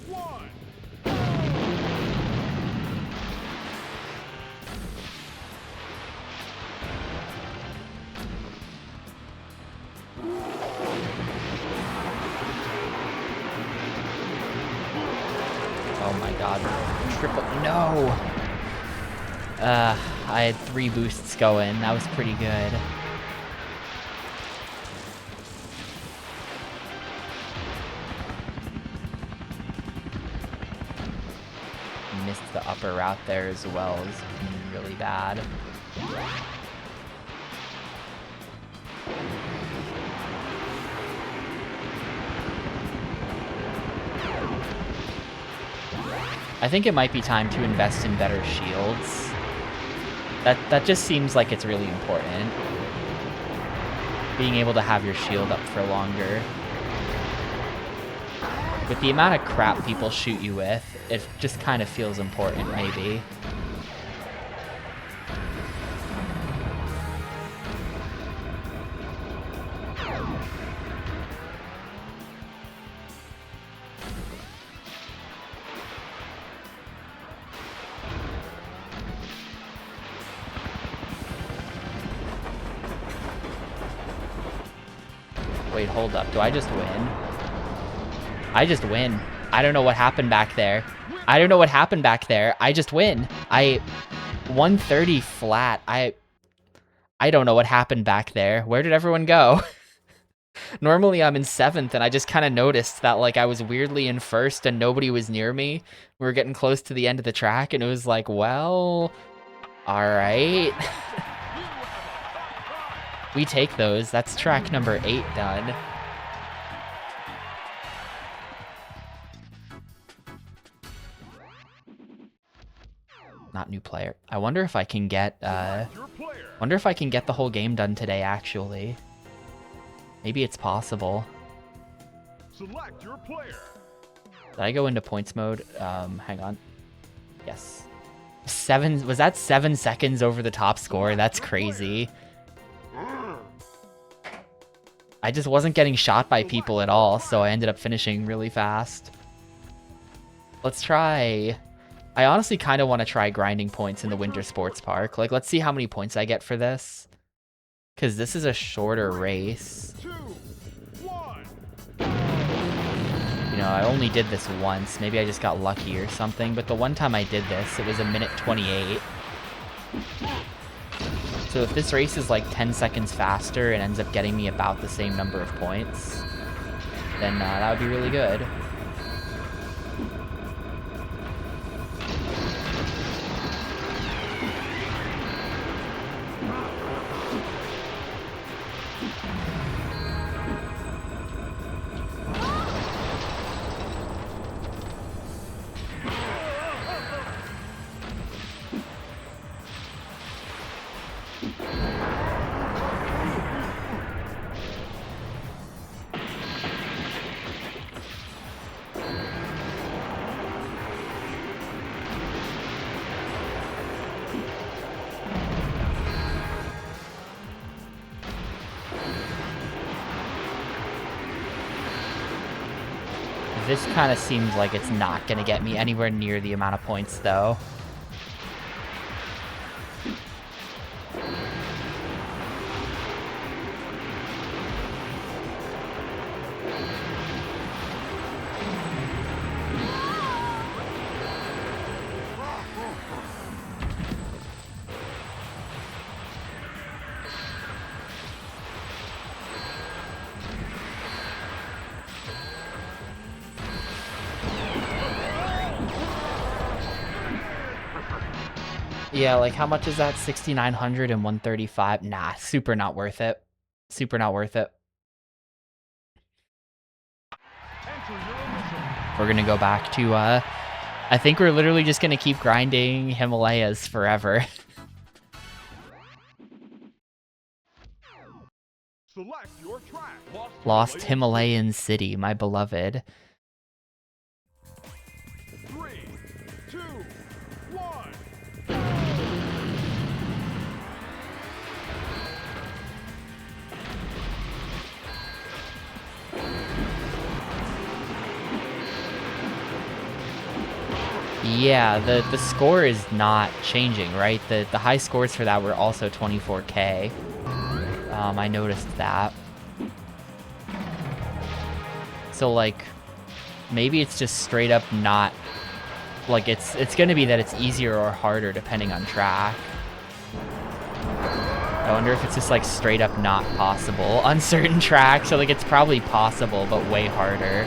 one. Oh my god. Triple. No! I had 3 boosts going. That was pretty good. Missed the upper route there as well. It was really bad. I think it might be time to invest in better shields. That just seems like it's really important. Being able to have your shield up for longer. With the amount of crap people shoot you with, it just kind of feels important, maybe. Wait, hold up. Do I just win? I just win. I don't know what happened back there. I don't know what happened back there. I just win. 130 flat. I don't know what happened back there. Where did everyone go? Normally I'm in 7th and I just kind of noticed that like I was weirdly in 1st and nobody was near me. We were getting close to the end of the track and it was like, well, all right. We take those. That's track number 8 done. Not new player. I wonder if I can get wonder if I can get the whole game done today actually. Maybe it's possible. Select your player. Did I go into points mode? Hang on. Yes. Was that 7 seconds over the top score? That's crazy. I just wasn't getting shot by people at all, so I ended up finishing really fast. Let's try... I honestly kind of want to try grinding points in the Winter Sports Park. Like, let's see how many points I get for this. Because this is a shorter race. 2, 1. You know, I only did this once. Maybe I just got lucky or something. But the one time I did this, it was 1:28. So if this race is like 10 seconds faster and ends up getting me about the same number of points, then that would be really good. This kind of seems like it's not going to get me anywhere near the amount of points, though. Yeah, like how much is that? 6,900 and 135? Nah, super not worth it. Super not worth it. We're gonna go back to, I think we're literally just gonna keep grinding Himalayas forever. Select your track. Lost Himalayan City, my beloved. 3, 2, 1. Yeah, the score is not changing, right? The high scores for that were also 24K. I noticed that. So like, maybe it's just straight up not, like it's gonna be that it's easier or harder depending on track. I wonder if it's just like straight up not possible on certain tracks. So like it's probably possible, but way harder.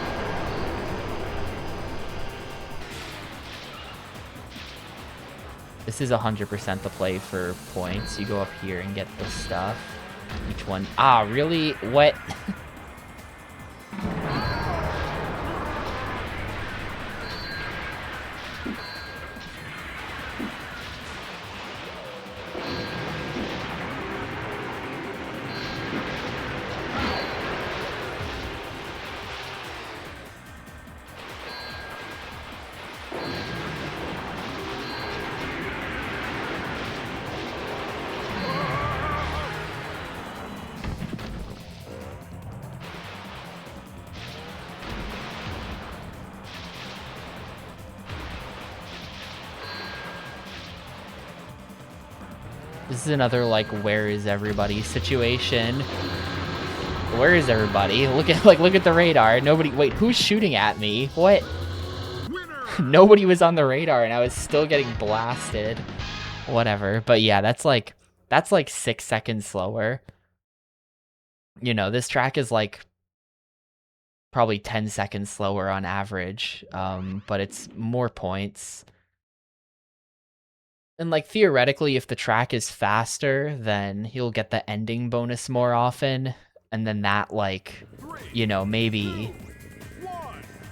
This is 100% the play for points. You go up here and get this stuff. Each one. Ah, really? What? This is another, like, where is everybody situation. Where is everybody? Look at the radar. Nobody, wait, who's shooting at me? What? Nobody was on the radar and I was still getting blasted. Whatever. But yeah, that's like 6 seconds slower. You know, this track is like probably 10 seconds slower on average. But it's more points. And, like, theoretically, if the track is faster, then you'll get the ending bonus more often. And then that, like, you know, maybe,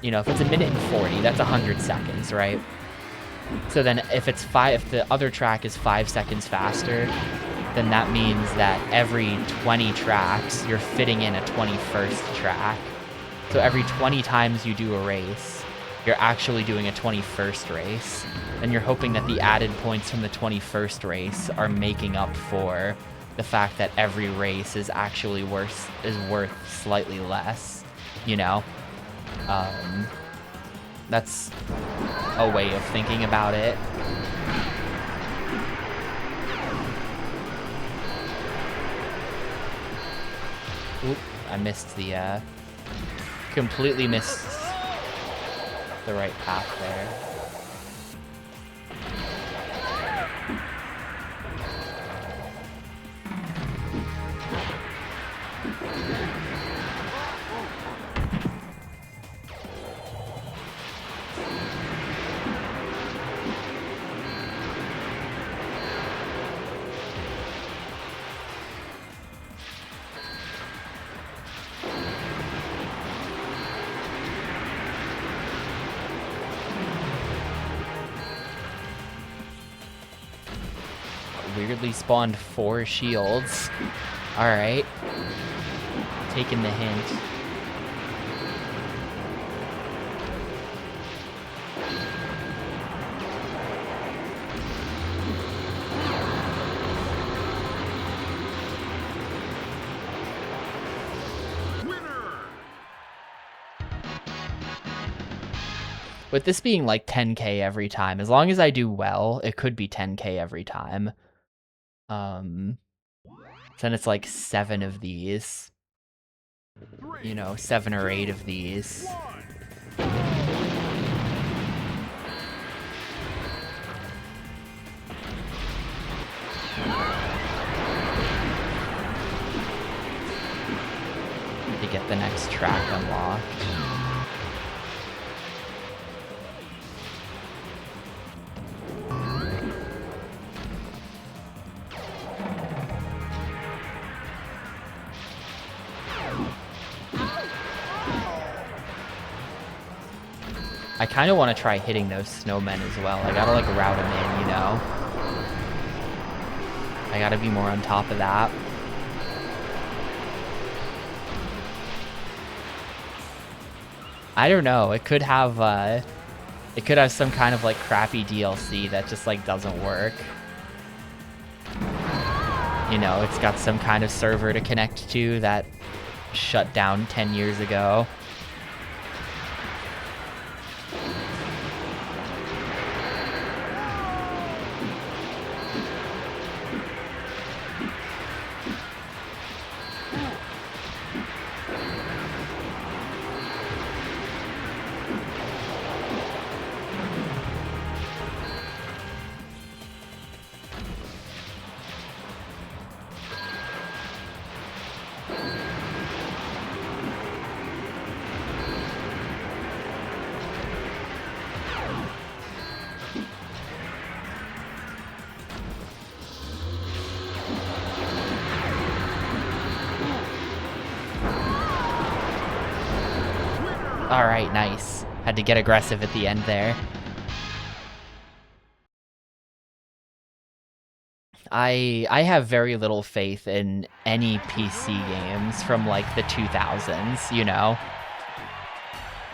you know, if it's 1 minute and 40, that's 100 seconds, right? So then if the other track is 5 seconds faster, then that means that every 20 tracks, you're fitting in a 21st track. So every 20 times you do a race, you're actually doing a 21st race, and you're hoping that the added points from the 21st race are making up for the fact that every race is actually worth slightly less, you know? That's a way of thinking about it. Oop, I missed the, completely missed the right path there. Weirdly spawned 4 shields. Alright. Taking the hint. But this being like 10k every time, as long as I do well, it could be 10k every time. Then it's like 7 of these. You know, 7 or 8 of these. To get the next track unlocked. I kind of want to try hitting those snowmen as well. I gotta like route them in, you know? I gotta be more on top of that. I don't know. It could have some kind of like crappy DLC that just like doesn't work. You know, it's got some kind of server to connect to that shut down 10 years ago. Alright, nice. Had to get aggressive at the end there. I have very little faith in any PC games from like the 2000s, you know?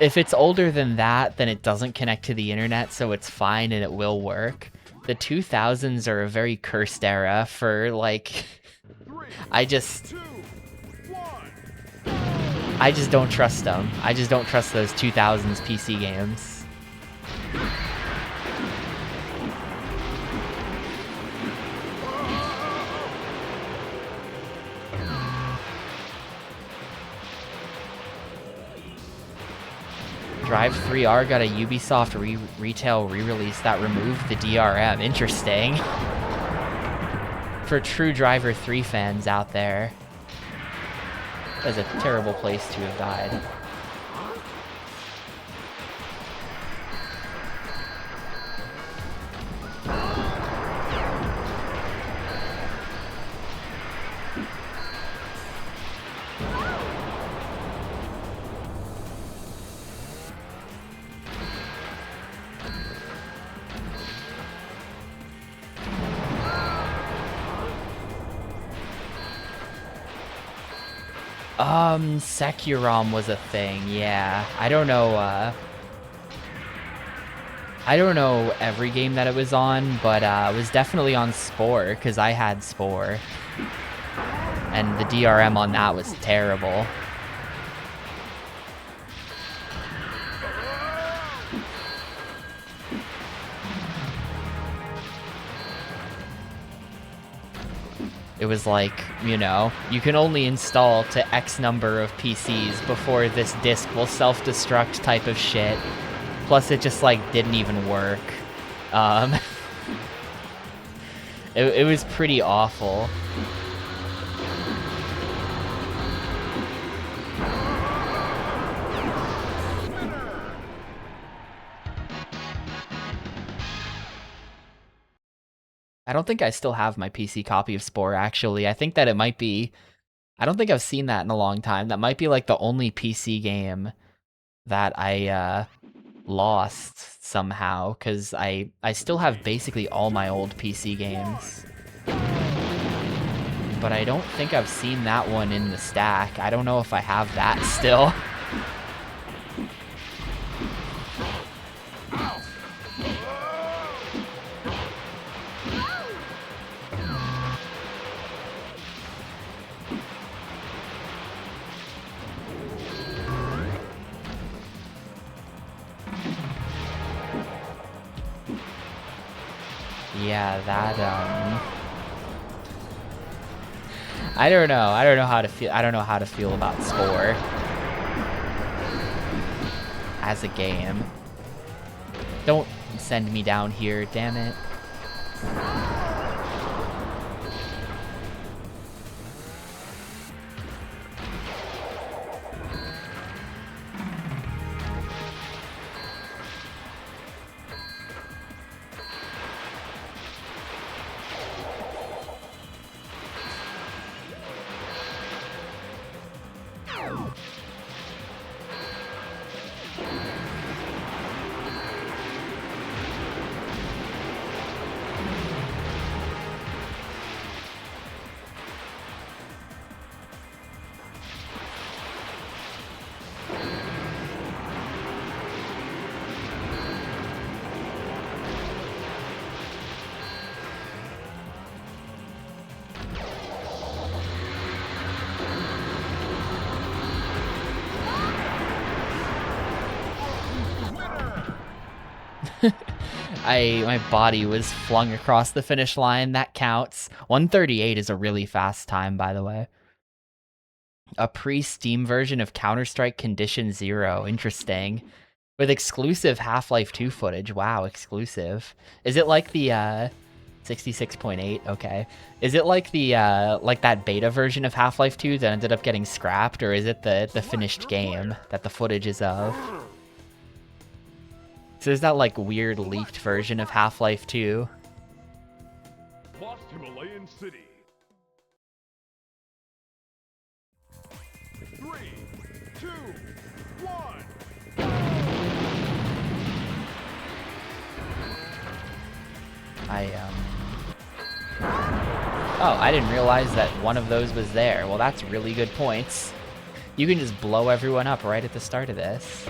If it's older than that, then it doesn't connect to the internet, so it's fine and it will work. The 2000s are a very cursed era for like... I just don't trust them. I just don't trust those 2000s PC games. Drive 3R got a Ubisoft retail re-release that removed the DRM. Interesting. For true Driver 3 fans out there. That's a terrible place to have died. Securom was a thing, yeah. I don't know every game that it was on, but it was definitely on Spore, because I had Spore. And the DRM on that was terrible. It was like, you know, you can only install to X number of PCs before this disk will self-destruct type of shit. Plus it just like didn't even work. It was pretty awful. I don't think I still have my PC copy of Spore, actually. I think that it might be... I don't think I've seen that in a long time. That might be, like, the only PC game that I, lost somehow, because I still have basically all my old PC games. But I don't think I've seen that one in the stack. I don't know if I have that still. Yeah, that, I don't know. I don't know how to feel. I don't know how to feel about Spore as a game. Don't send me down here, damn it. My body was flung across the finish line. That counts. 138 is a really fast time, by the way. A pre-Steam version of Counter-Strike Condition Zero. Interesting. With exclusive Half-Life 2 footage. Wow, exclusive. Is it like the 66.8? Okay. Is it like the like that beta version of Half-Life 2 that ended up getting scrapped, or is it the finished game that the footage is of? So there's that like weird leaked version of Half-Life 2. Lost Himalayan City. 3, 2, 1. Oh, I didn't realize that one of those was there. Well, that's really good points. You can just blow everyone up right at the start of this.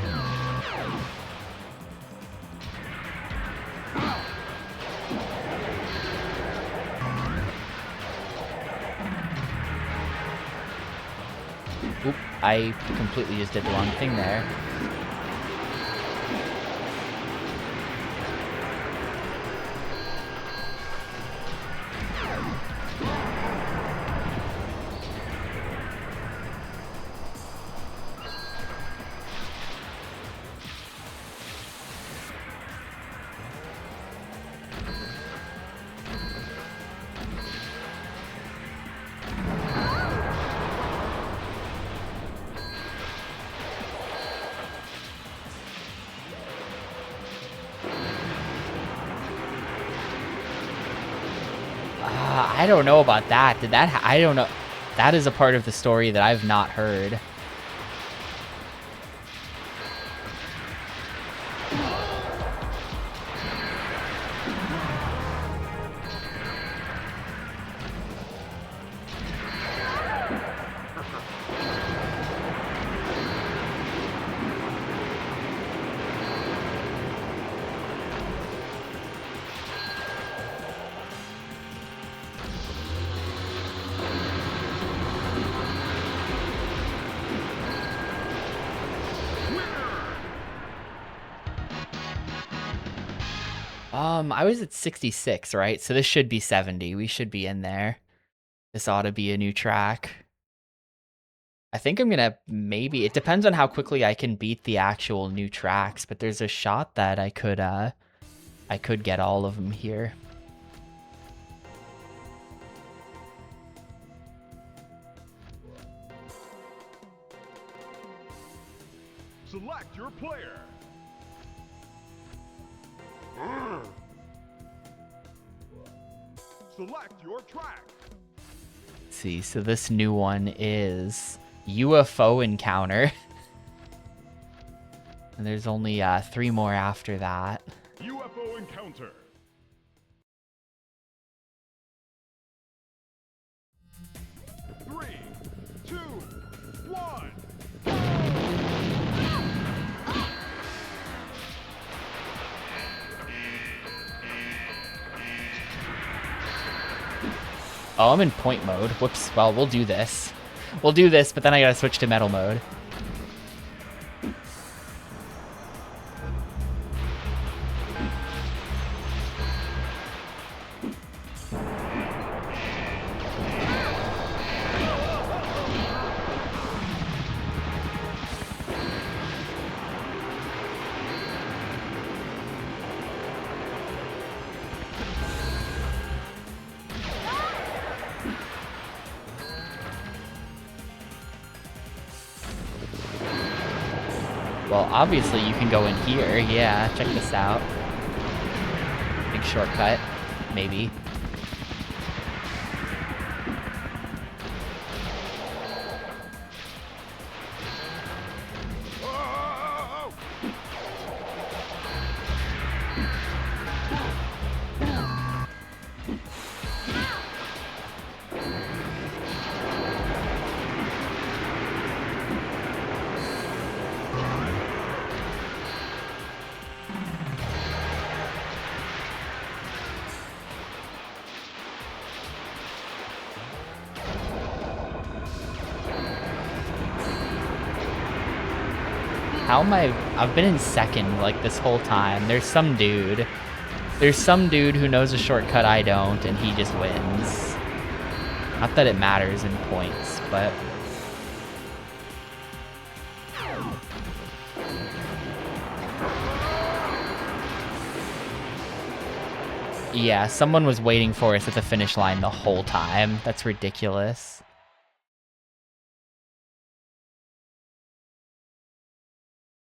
Oop, I completely just did the wrong thing there. I don't know about that. I don't know. That is a part of the story that I've not heard. I was at 66, right? So this should be 70. We should be in there. This ought to be a new track. I think I'm gonna maybe, it depends on how quickly I can beat the actual new tracks, but there's a shot that I could get all of them here. Select your player. Select your track. Let's see, so this new one is UFO Encounter. And there's only 3 more after that. UFO Encounter. 3, 2, 1. Oh, I'm in point mode. Whoops. Well, we'll do this. We'll do this, but then I gotta switch to metal mode. Well, obviously you can go in here. Yeah, check this out. Big shortcut, maybe. How am I've been in second like this whole time. There's some dude who knows a shortcut I don't, and he just wins. Not that it matters in points, but yeah, someone was waiting for us at the finish line the whole time. That's ridiculous.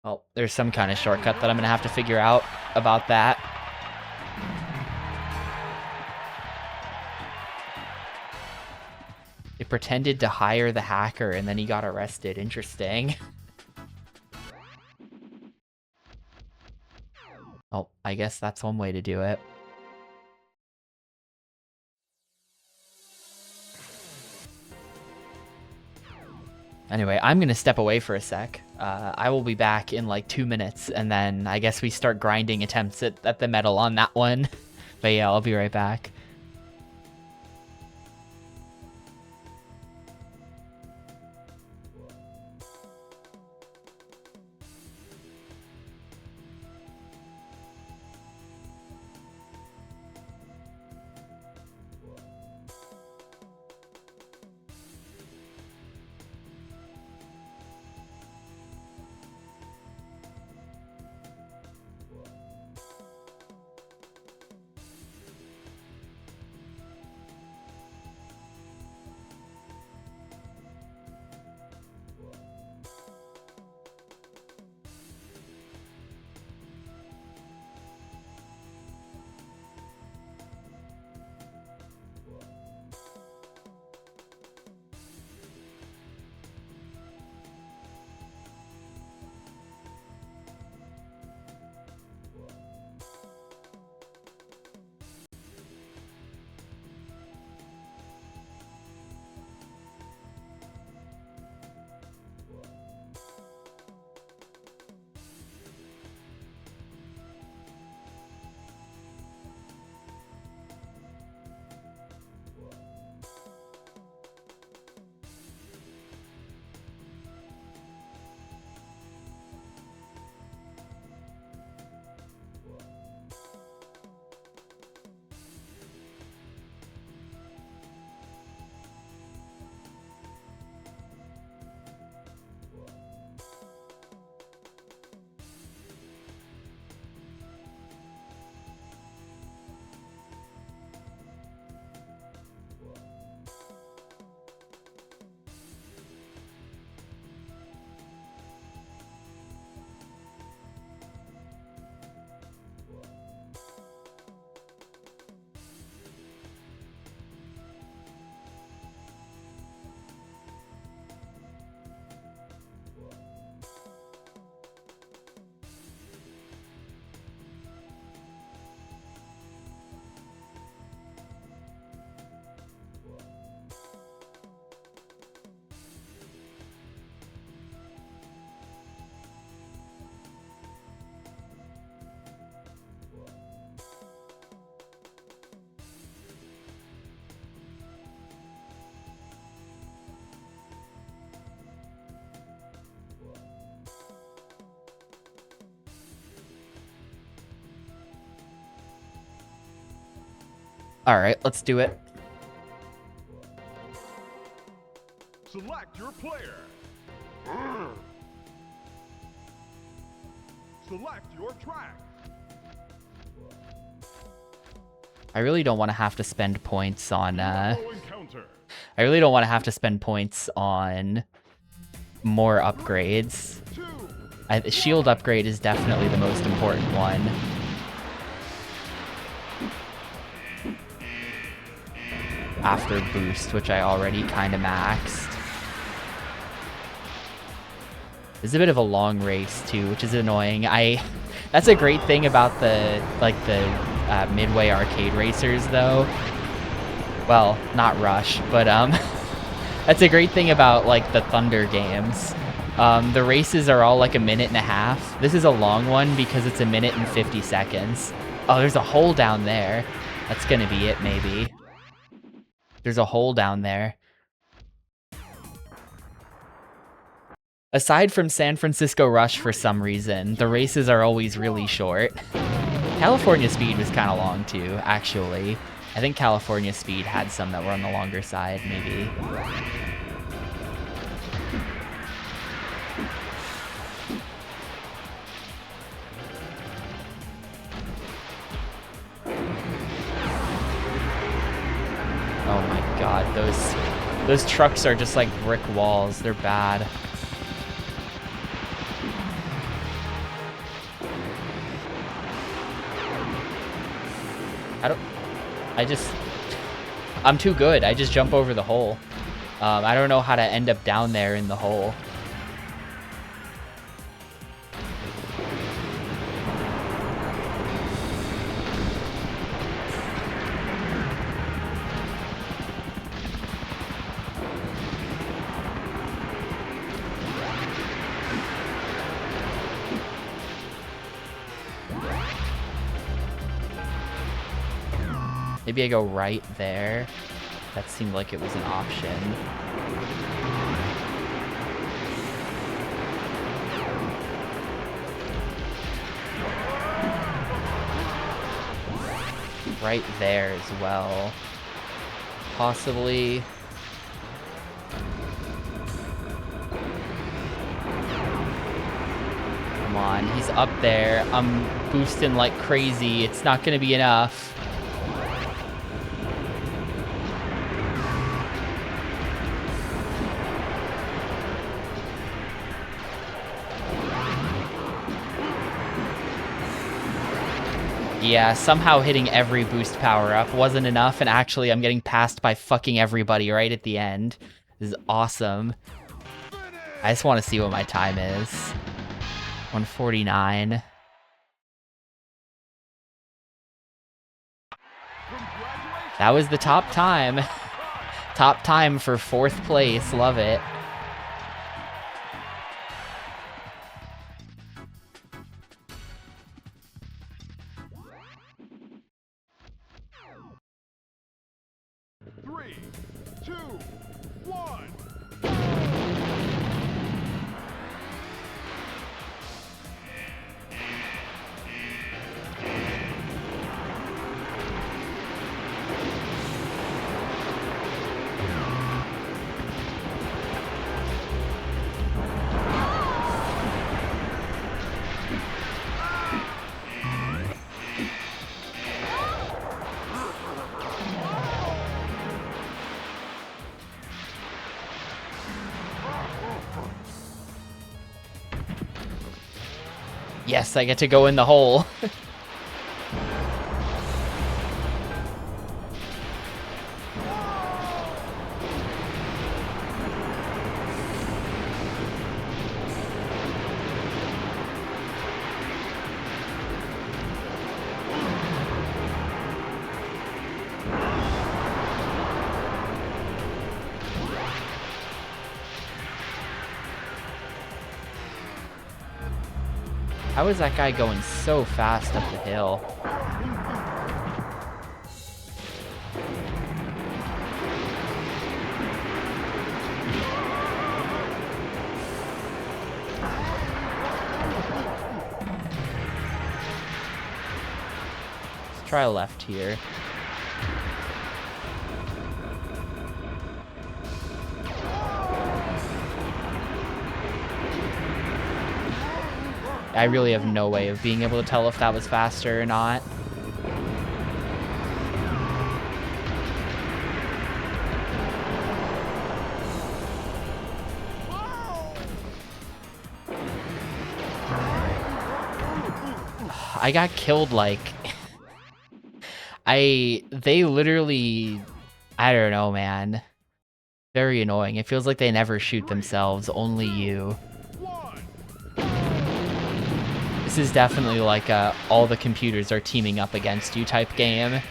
Well, there's some kind of shortcut that I'm gonna have to figure out about that. They pretended to hire the hacker and then he got arrested. Interesting. Oh, I guess that's one way to do it. Anyway, I'm gonna step away for a sec. I will be back in like 2 minutes, and then I guess we start grinding attempts at the medal on that one. But yeah, I'll be right back. All right, let's do it. Select your player. Select your track. I really don't want to have to spend points on Encounter. I really don't want to have to spend points on more upgrades. 2, Shield upgrade is definitely the most important one. After boost, which I already kind of maxed. It's a bit of a long race too, which is annoying. That's a great thing about the Midway arcade racers though. Well, not Rush, but that's a great thing about like the Thunder games. The races are all like a minute and a half. This is a long one because it's a minute and 50 seconds. Oh, there's a hole down there. That's gonna be it, maybe. There's a hole down there. Aside from San Francisco Rush, for some reason, the races are always really short. California Speed was kind of long too, actually. I think California Speed had some that were on the longer side, maybe. Oh my god, those trucks are just like brick walls. They're bad. I'm too good. I just jump over the hole. I don't know how to end up down there in the hole. Maybe I go right there. That seemed like it was an option. Right there as well. Possibly. Come on, he's up there. I'm boosting like crazy. It's not gonna be enough. Yeah, somehow hitting every boost power-up wasn't enough, and actually I'm getting passed by fucking everybody right at the end. This is awesome. I just want to see what my time is. 1:49. That was the top time. Top time for 4th place. Love it. Yes, I get to go in the hole. How is that guy going so fast up the hill? Let's try a left here. I really have no way of being able to tell if that was faster or not. I got killed like they literally, I don't know, man. Very annoying. It feels like they never shoot themselves, only you. This is definitely like a all the computers are teaming up against you type game.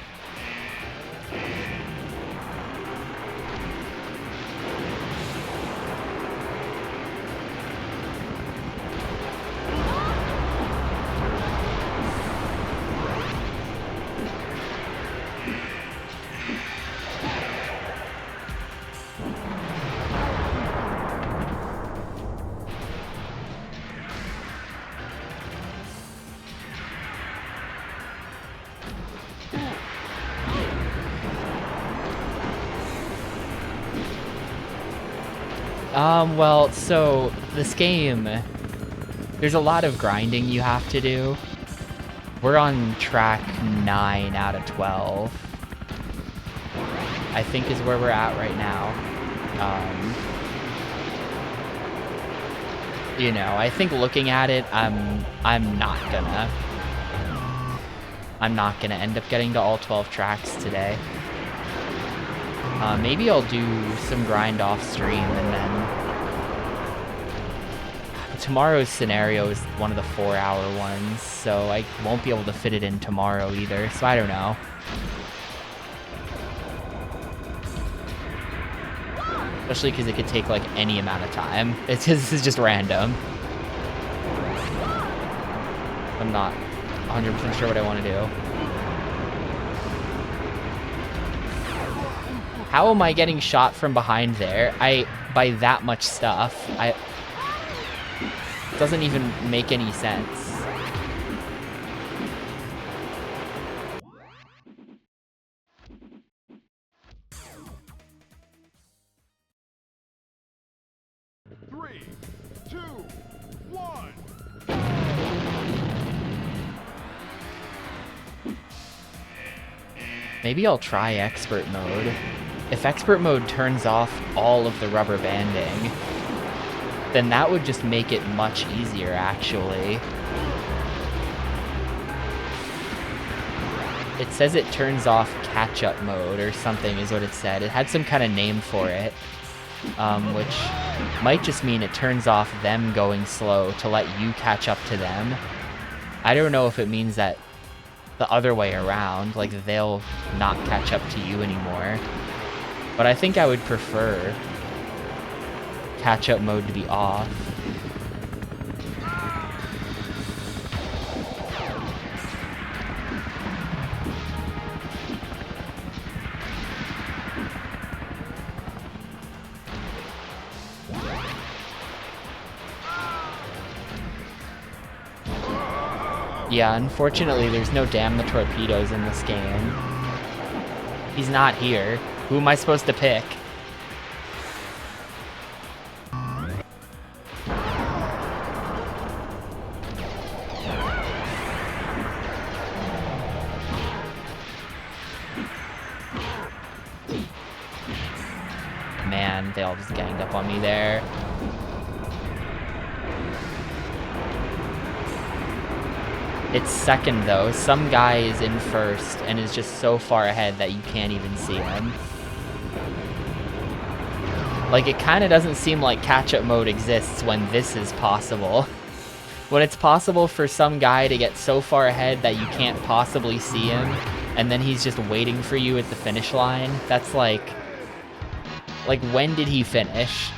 Well, so this game, there's a lot of grinding you have to do. We're on track 9 out of 12. I think is where we're at right now. You know, I think looking at it, I'm not gonna end up getting to all 12 tracks today. Maybe I'll do some grind off stream and then tomorrow's scenario is one of the 4-hour ones, so I won't be able to fit it in tomorrow either, so I don't know. Especially because it could take like any amount of time. This is just random. I'm not 100% sure what I want to do. How am I getting shot from behind there? By that much stuff. It doesn't even make any sense. Three, two, one. Maybe I'll try expert mode. If expert mode turns off all of the rubber banding, then that would just make it much easier, actually. It says it turns off catch-up mode or something is what it said. It had some kind of name for it, which might just mean it turns off them going slow to let you catch up to them. I don't know if it means that the other way around, like they'll not catch up to you anymore. But I think I would prefer catch-up mode to be off. Yeah, unfortunately there's no Damn the Torpedoes in this game. He's not here. Who am I supposed to pick? Man, they all just ganged up on me there. It's second though. Some guy is in first and is just so far ahead that you can't even see him. Like, it kind of doesn't seem like catch-up mode exists when this is possible. When it's possible for some guy to get so far ahead that you can't possibly see him, and then he's just waiting for you at the finish line, that's like, when did he finish?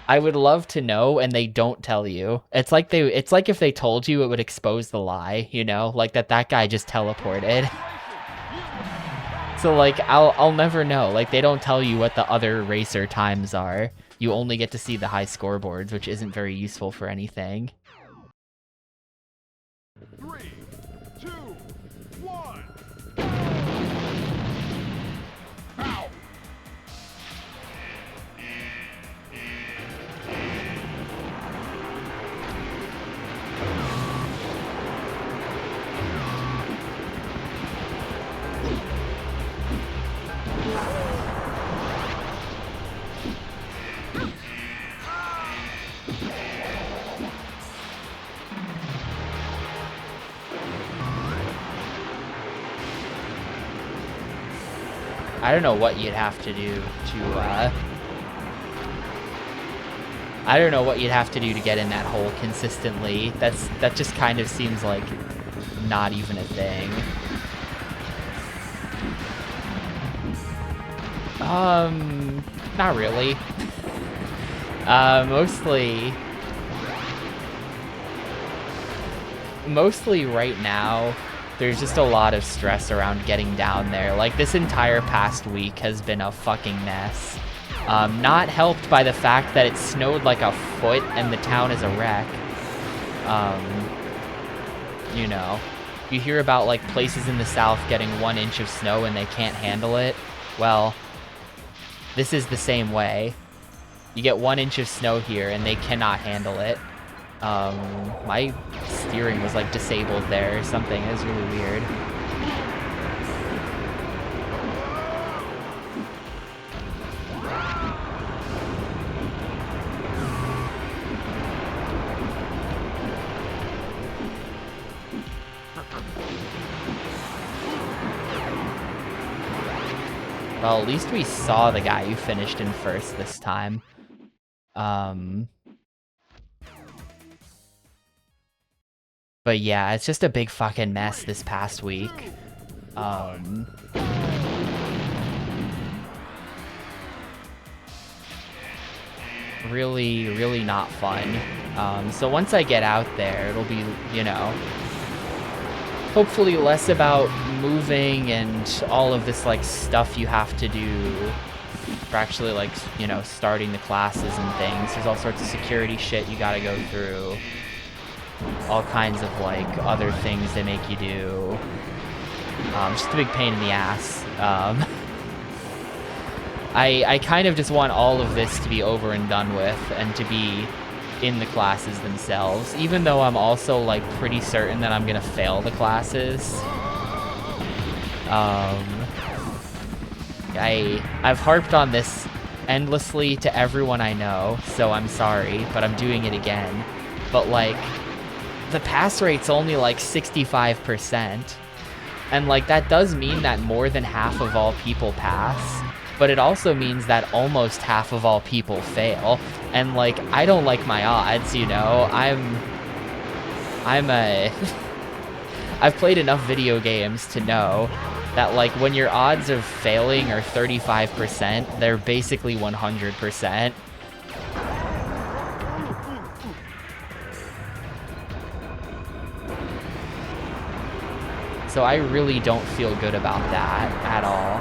I would love to know, and they don't tell you. It's like if they told you, it would expose the lie, you know? Like that guy just teleported. So, like, I'll never know. Like, they don't tell you what the other racer times are. You only get to see the high scoreboards, which isn't very useful for anything. 3, 2, 1. Ow! I don't know what you'd have to do to, I don't know what you'd have to do to get in that hole consistently. That just kind of seems like not even a thing. Not really. Mostly right now, there's just a lot of stress around getting down there. Like, this entire past week has been a fucking mess. Not helped by the fact that it snowed like a foot and the town is a wreck. You know, you hear about like places in the south getting 1 inch of snow and they can't handle it. Well, this is the same way. You get 1 inch of snow here and they cannot handle it. My steering was like disabled there or something. It was really weird. Well, at least we saw the guy who finished in first this time. But yeah, it's just a big fucking mess this past week. Really, really not fun. So once I get out there, it'll be, you know, hopefully less about moving and all of this, like, stuff you have to do for actually, like, you know, starting the classes and things. There's all sorts of security shit you gotta go through. All kinds of, like, other things they make you do. Just a big pain in the ass. I kind of just want all of this to be over and done with and to be in the classes themselves, even though I'm also, like, pretty certain that I'm gonna fail the classes. I've harped on this endlessly to everyone I know, so I'm sorry, but I'm doing it again. But, like, the pass rate's only, like, 65%. And, like, that does mean that more than half of all people pass. But it also means that almost half of all people fail. And, like, I don't like my odds, you know? I've played enough video games to know that, like, when your odds of failing are 35%, they're basically 100%. So I really don't feel good about that at all.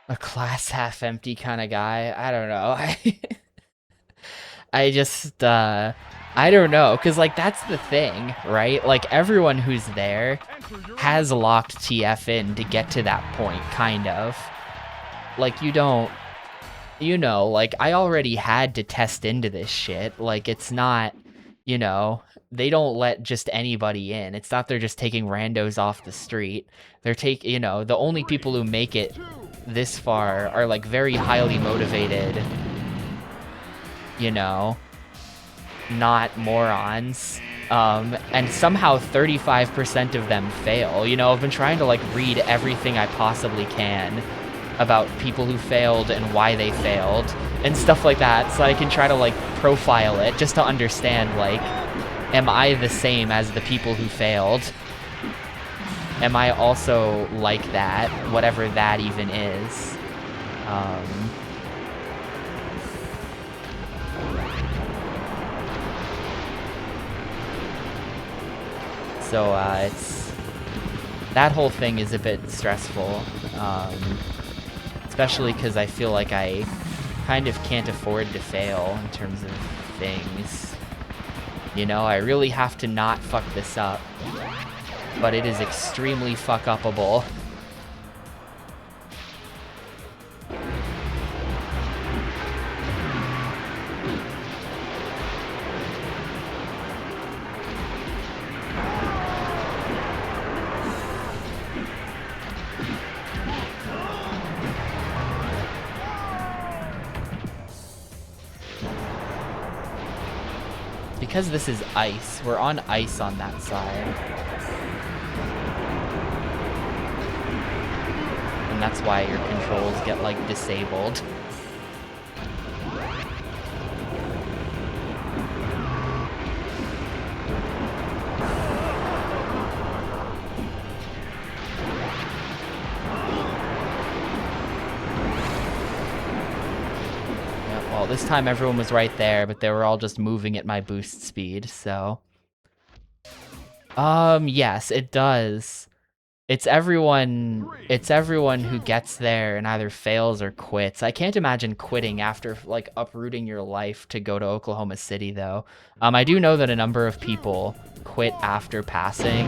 A glass half empty kind of guy. I don't know. I just, I don't know, because, like, that's the thing, right? Like, everyone who's there has locked TF in to get to that point, kind of. Like, you don't, you know, like, I already had to test into this shit. Like, it's not, you know, they don't let just anybody in. It's not they're just taking randos off the street. They're you know, the only people who make it this far are, like, very highly motivated, you know, not morons. And somehow 35% of them fail. You know, I've been trying to, like, read everything I possibly can about people who failed and why they failed and stuff like that, so I can try to, like, profile it just to understand, like, am I the same as the people who failed? Am I also like that, whatever that even is? So, it's... that whole thing is a bit stressful, especially because I feel like I kind of can't afford to fail in terms of things. You know, I really have to not fuck this up, but it is extremely fuck-upable. because this is ice, we're on ice on that side. And that's why your controls get, like, disabled. Well, this time everyone was right there, but they were all just moving at my boost speed, so... yes, it does. It's everyone who gets there and either fails or quits. I can't imagine quitting after, like, uprooting your life to go to Oklahoma City, though. I do know that a number of people quit after passing.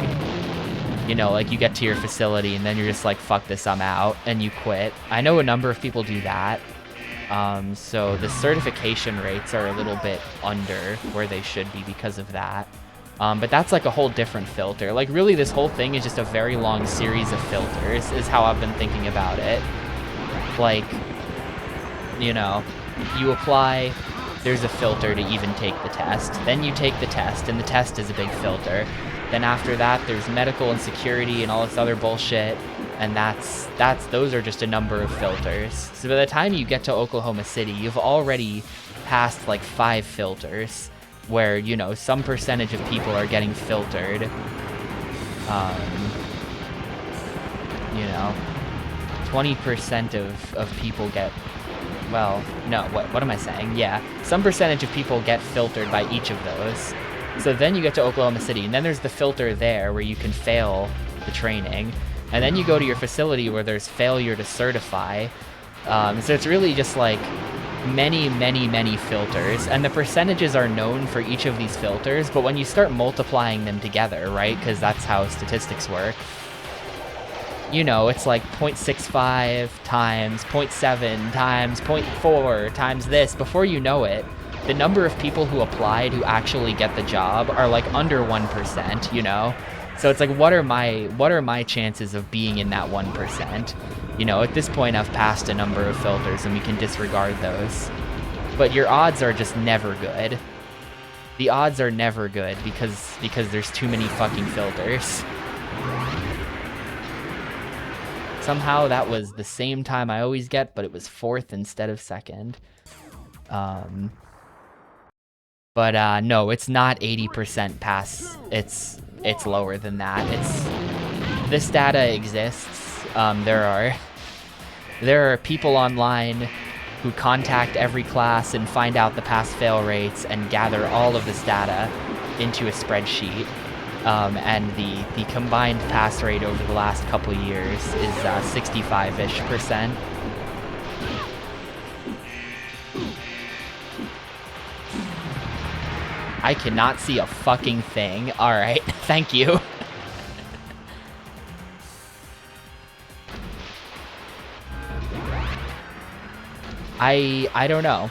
You know, like, you get to your facility and then you're just like, fuck this, I'm out, and you quit. I know a number of people do that. So the certification rates are a little bit under where they should be because of that. But that's like a whole different filter. Like, really, this whole thing is just a very long series of filters, is how I've been thinking about it. Like, you know, you apply, there's a filter to even take the test. Then you take the test, and the test is a big filter. Then after that, there's medical and security and all this other bullshit. And those are just a number of filters. So by the time you get to Oklahoma City, you've already passed like 5 filters where, you know, some percentage of people are getting filtered. You know, 20% of people get, well, no, what am I saying? Yeah, some percentage of people get filtered by each of those. So then you get to Oklahoma City, and then there's the filter there where you can fail the training. And then you go to your facility where there's failure to certify. So it's really just like many, many, many filters. And the percentages are known for each of these filters, but when you start multiplying them together, right, because that's how statistics work, you know, it's like 0.65 times 0.7 times 0.4 times this. Before you know it, the number of people who applied who actually get the job are like under 1%, you know? So it's like, what are my chances of being in that 1%? You know, at this point I've passed a number of filters and we can disregard those. But your odds are just never good. The odds are never good because there's too many fucking filters. Somehow that was the same time I always get, but it was 4th instead of 2nd. But no, it's not 80% pass. It's lower than that. This data exists. There are people online who contact every class and find out the pass-fail rates and gather all of this data into a spreadsheet. And the combined pass rate over the last couple years is 65-ish%. I cannot see a fucking thing. Alright, thank you. I don't know.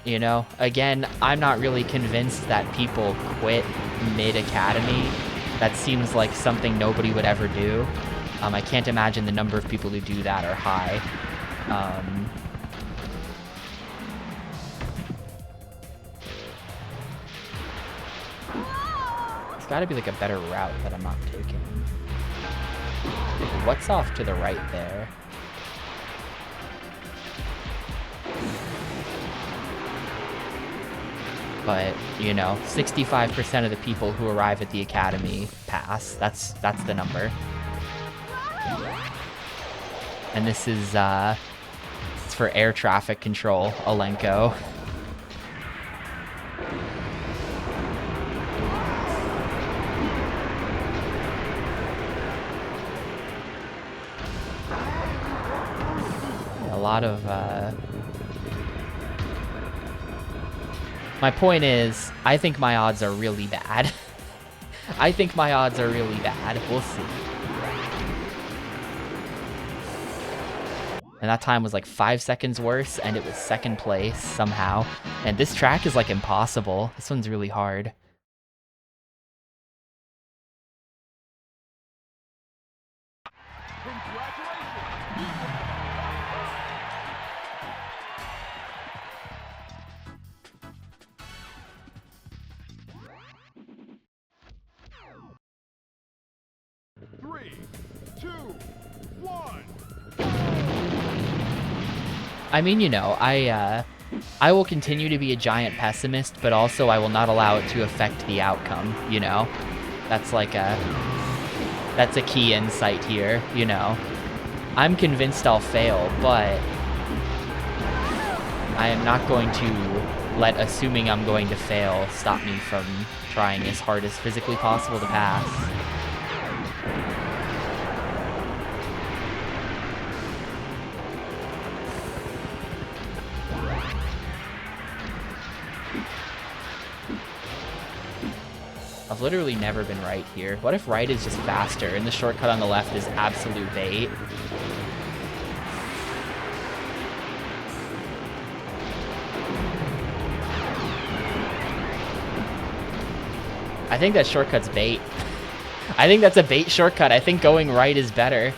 You know, again, I'm not really convinced that people quit mid-academy. That seems like something nobody would ever do. I can't imagine the number of people who do that are high. There's gotta be like a better route that I'm not taking. What's off to the right there? But, you know, 65% of the people who arrive at the academy pass. That's the number. And this is, it's for air traffic control, Alenko. A lot of, my point is, I think my odds are really bad. I think my odds are really bad. We'll see. And that time was like 5 seconds worse, and it was 2nd place somehow. And this track is like impossible. This one's really hard. 3, 2, 1. I mean, you know, I will continue to be a giant pessimist, but also I will not allow it to affect the outcome, you know? That's a key insight here, you know? I'm convinced I'll fail, but I am not going to let assuming I'm going to fail stop me from trying as hard as physically possible to pass. I've literally never been right here. What if right is just faster and the shortcut on the left is absolute bait? I think that shortcut's bait. I think that's a bait shortcut. I think going right is better.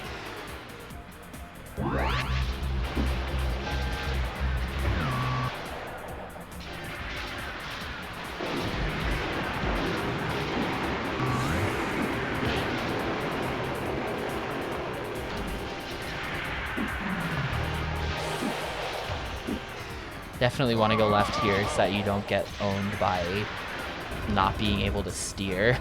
Definitely want to go left here so that you don't get owned by not being able to steer.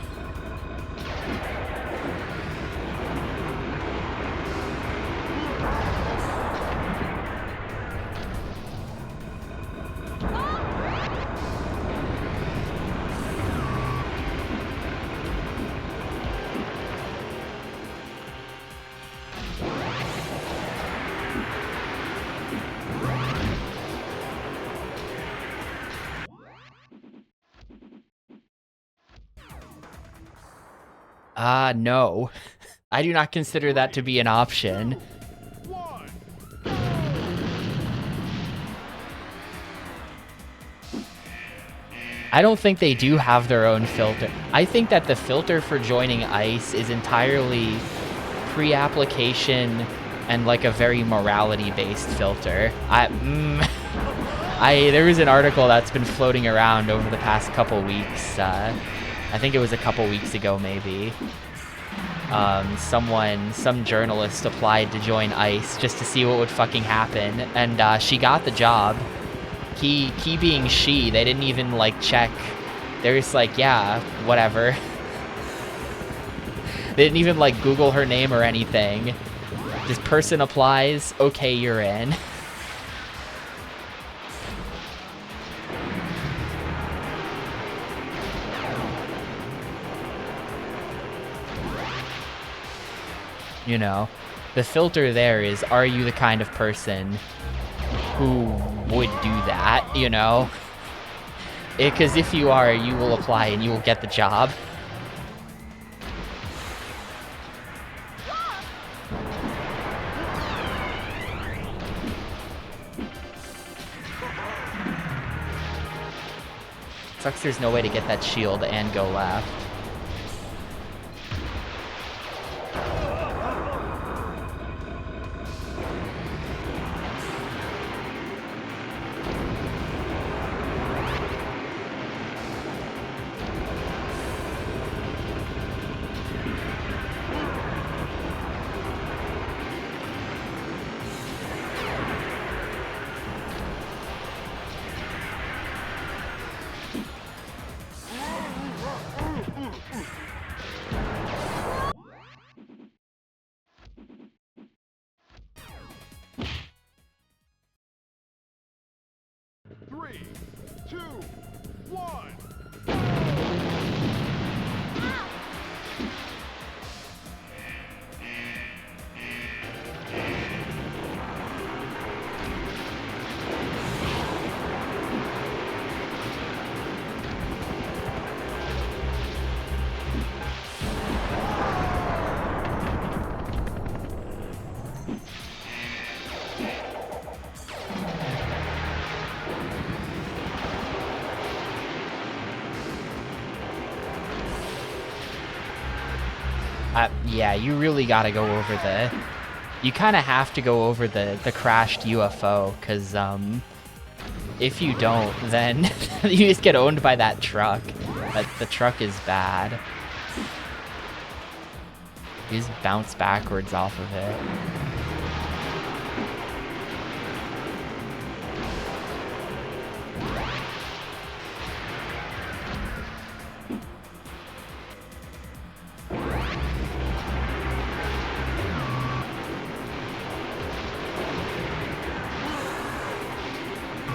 No. I do not consider that to be an option. 1. I don't think they do have their own filter. I think that the filter for joining ICE is entirely pre-application and like a very morality-based filter. There was an article that's been floating around over the past couple weeks. I think it was a couple weeks ago, maybe. Some journalist applied to join ICE just to see what would fucking happen, and she got the job. Key being she, they didn't even like check. They're just like, yeah, whatever. They didn't even like Google her name or anything. This person applies, okay, you're in. You know, the filter there is, are you the kind of person who would do that, you know? Because if you are, you will apply and you will get the job. Sucks there's no way to get that shield and go left. Three, two, one. Yeah, you really gotta go over the... You kind of have to go over the crashed UFO, because if you don't, then you just get owned by that truck. The truck is bad. You just bounce backwards off of it.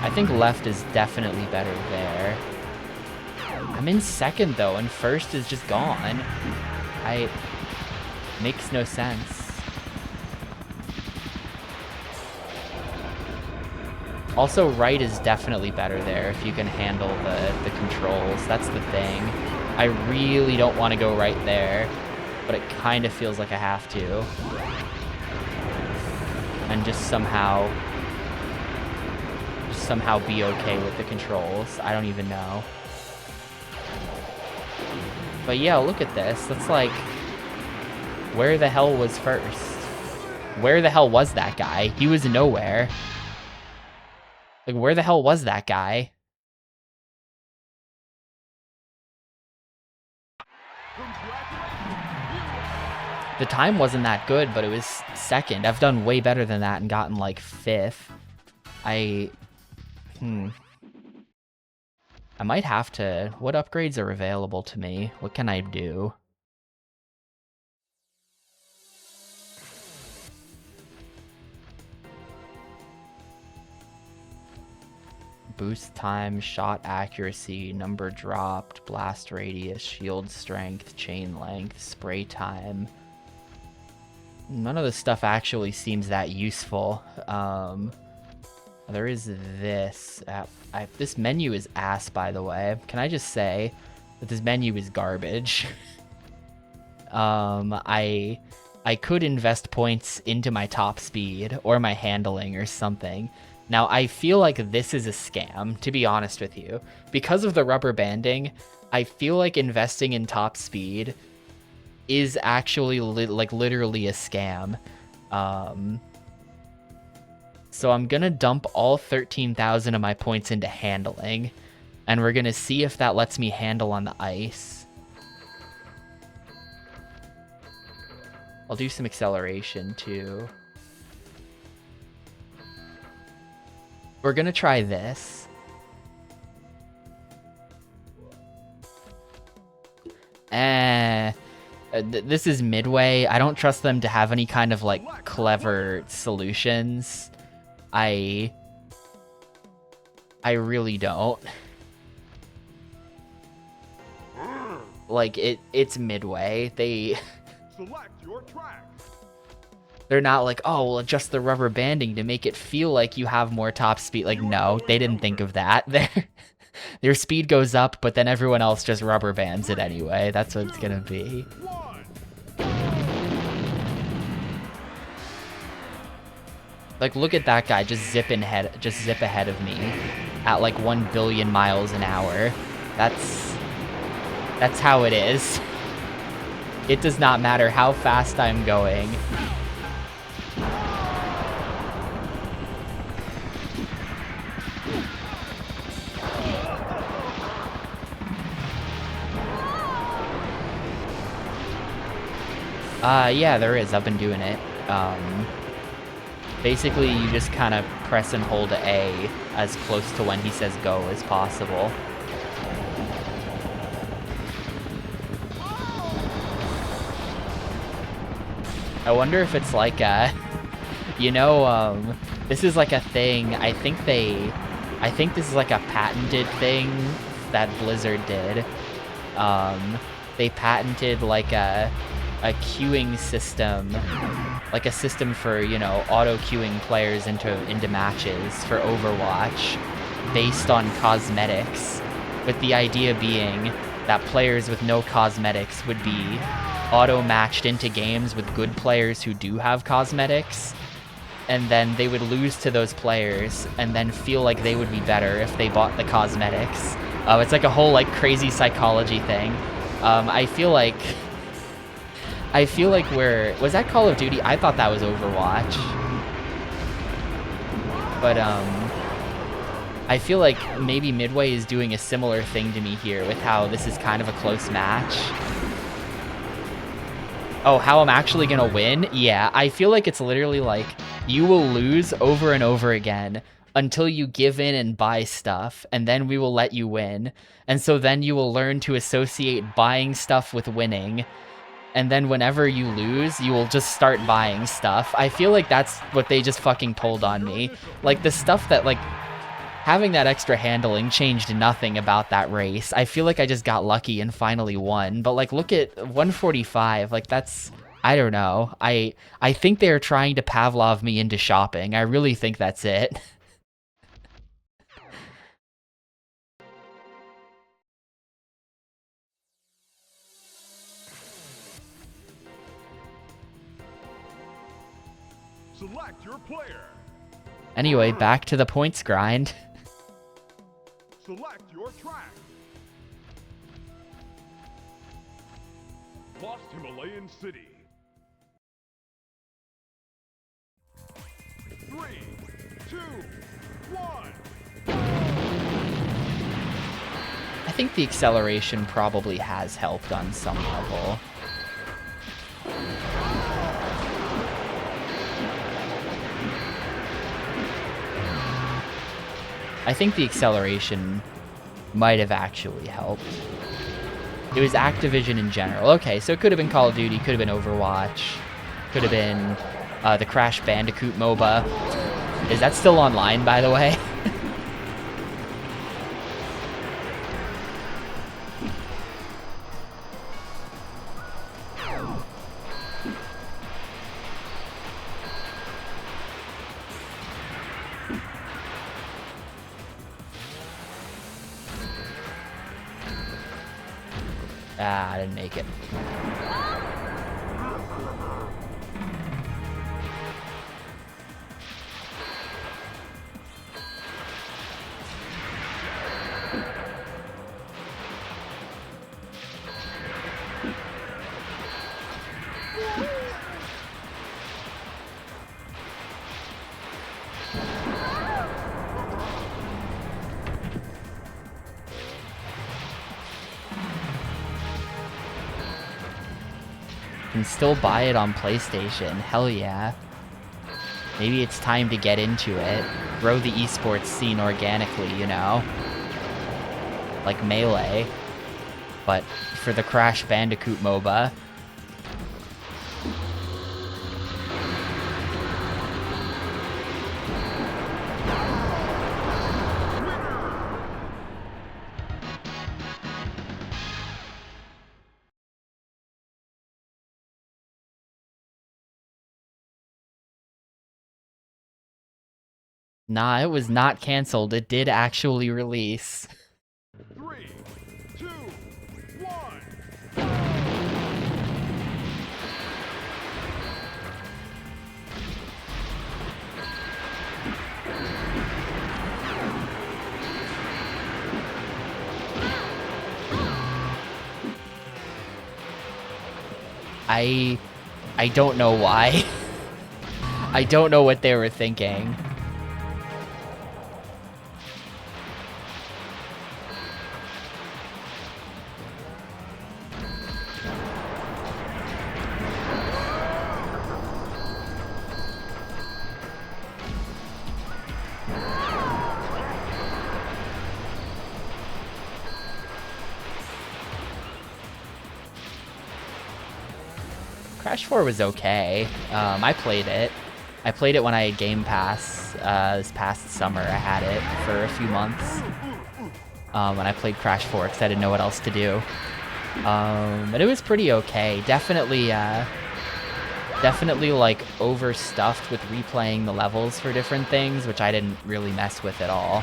I think left is definitely better there. I'm in second though, and first is just gone. Makes no sense. Also, right is definitely better there if you can handle the controls. That's the thing. I really don't want to go right there, but it kind of feels like I have to. And just somehow be okay with the controls. I don't even know. But yeah, look at this. That's like, where the hell was first? Where the hell was that guy? He was nowhere. Like, where the hell was that guy? The time wasn't that good, but it was second. I've done way better than that and gotten like 5th. I might have to... What upgrades are available to me? What can I do? Boost time, shot accuracy, number dropped, blast radius, shield strength, chain length, spray time. None of this stuff actually seems that useful. There is this. This menu is ass, by the way. Can I just say that this menu is garbage? I could invest points into my top speed or my handling or something. Now, I feel like this is a scam, to be honest with you. Because of the rubber banding, I feel like investing in top speed is actually literally a scam. So I'm gonna dump all 13,000 of my points into handling, and we're gonna see if that lets me handle on the ice. I'll do some acceleration too. We're gonna try this. This is Midway. I don't trust them to have any kind of like clever solutions. I really don't. Like it's Midway. Select your track. They're not like, oh, we'll adjust the rubber banding to make it feel like you have more top speed. Like, no, they didn't think of that. Their speed goes up, but then everyone else just rubber bands it anyway. That's what it's gonna be. Like, look at that guy just zip ahead of me at like 1 billion miles an hour. That's how it is. It does not matter how fast I'm going. Yeah, there is. I've been doing it. Basically, you just kind of press and hold A as close to when he says go as possible. I wonder if it's like a, this is like a thing. I think this is like a patented thing that Blizzard did. They patented like a queuing system, like a system for, auto queuing players into matches for Overwatch based on cosmetics, with the idea being that players with no cosmetics would be auto-matched into games with good players who do have cosmetics, and then they would lose to those players and then feel like they would be better if they bought the cosmetics. It's like a whole like crazy psychology thing. I feel like was that Call of Duty? I thought that was Overwatch. But I feel like maybe Midway is doing a similar thing to me here with how this is kind of a close match. Oh, how I'm actually gonna win? Yeah, I feel like it's literally like you will lose over and over again until you give in and buy stuff, and then we will let you win. And so then you will learn to associate buying stuff with winning. And then whenever you lose, you will just start buying stuff. I feel like that's what they just fucking told on me. Like, the stuff that, like, having that extra handling changed nothing about that race. I feel like I just got lucky and finally won. But, like, look at 145. Like, that's... I don't know. I think they're trying to Pavlov me into shopping. I really think that's it. Select your player. Anyway, back to the points grind. Select your track. Lost Himalayan City. 3, 2, 1. I think the acceleration probably has helped on some level. I think the acceleration might have actually helped. It was Activision in general. Okay, so it could have been Call of Duty, could have been Overwatch, could have been the Crash Bandicoot MOBA. Is that still online, by the way? Ah, I didn't make it. Can still buy it on PlayStation. Hell yeah. Maybe it's time to get into it. Grow the esports scene organically, you know? Like Melee. But for the Crash Bandicoot MOBA. Nah, it was not canceled. It did actually release. 3, 2, 1. I don't know why. I don't know what they were thinking. Crash 4 was okay. I played it. I played it when I had Game Pass this past summer. I had it for a few months. When I played Crash 4 because I didn't know what else to do. But it was pretty okay. Definitely like overstuffed with replaying the levels for different things, which I didn't really mess with at all.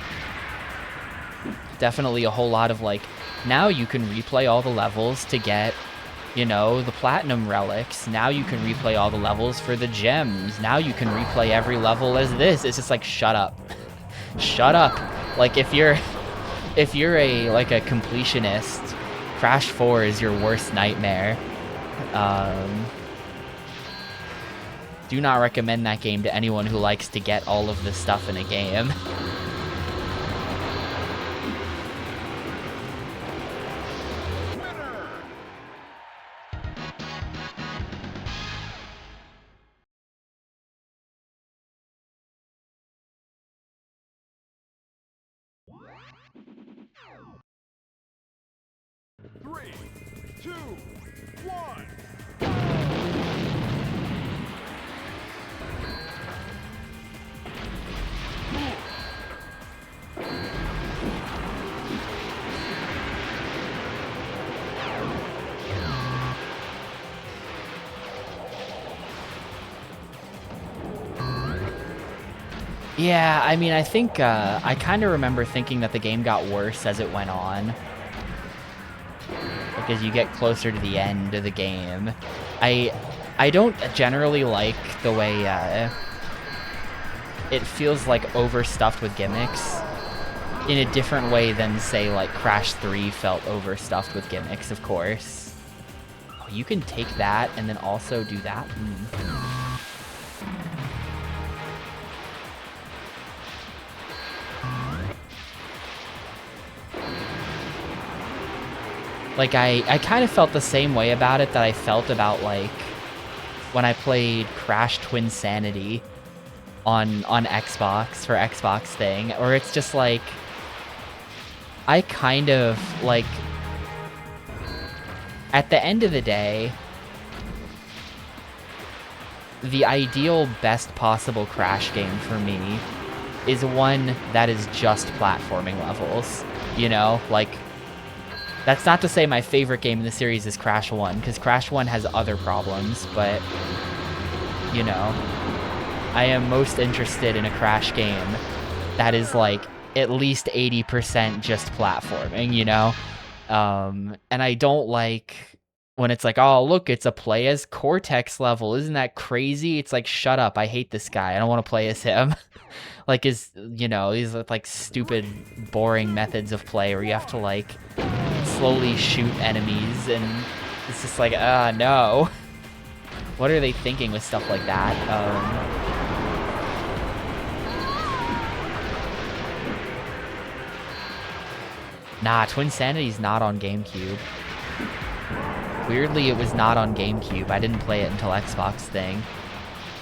Definitely a whole lot of like, now you can replay all the levels to get, you know, the platinum relics. Now you can replay all the levels for the gems. Now you can replay every level as this. It's just like, shut up. Shut up. Like, if you're a completionist, Crash 4 is your worst nightmare. Do not recommend that game to anyone who likes to get all of the stuff in a game. 2, 1. Yeah, I mean, I think I kind of remember thinking that the game got worse as it went on. Like as you get closer to the end of the game. I don't generally like the way it feels like overstuffed with gimmicks in a different way than, say, like Crash 3 felt overstuffed with gimmicks, of course. Oh, you can take that and then also do that? Like, I kind of felt the same way about it that I felt about, like, when I played Crash Twinsanity on Xbox for Xbox thing, or it's just like, I kind of, like, at the end of the day, the ideal best possible Crash game for me is one that is just platforming levels, you know? Like, that's not to say my favorite game in the series is Crash 1, because Crash 1 has other problems, but, you know, I am most interested in a Crash game that is, like, at least 80% just platforming, you know? And I don't like when it's like, oh, look, it's a play as Cortex level. Isn't that crazy? It's like, shut up. I hate this guy. I don't want to play as him. Like, you know, these are, like, stupid, boring methods of play where you have to, like, slowly shoot enemies, and it's just like, no. What are they thinking with stuff like that? Nah, Twinsanity's not on GameCube. Weirdly, it was not on GameCube. I didn't play it until Xbox thing.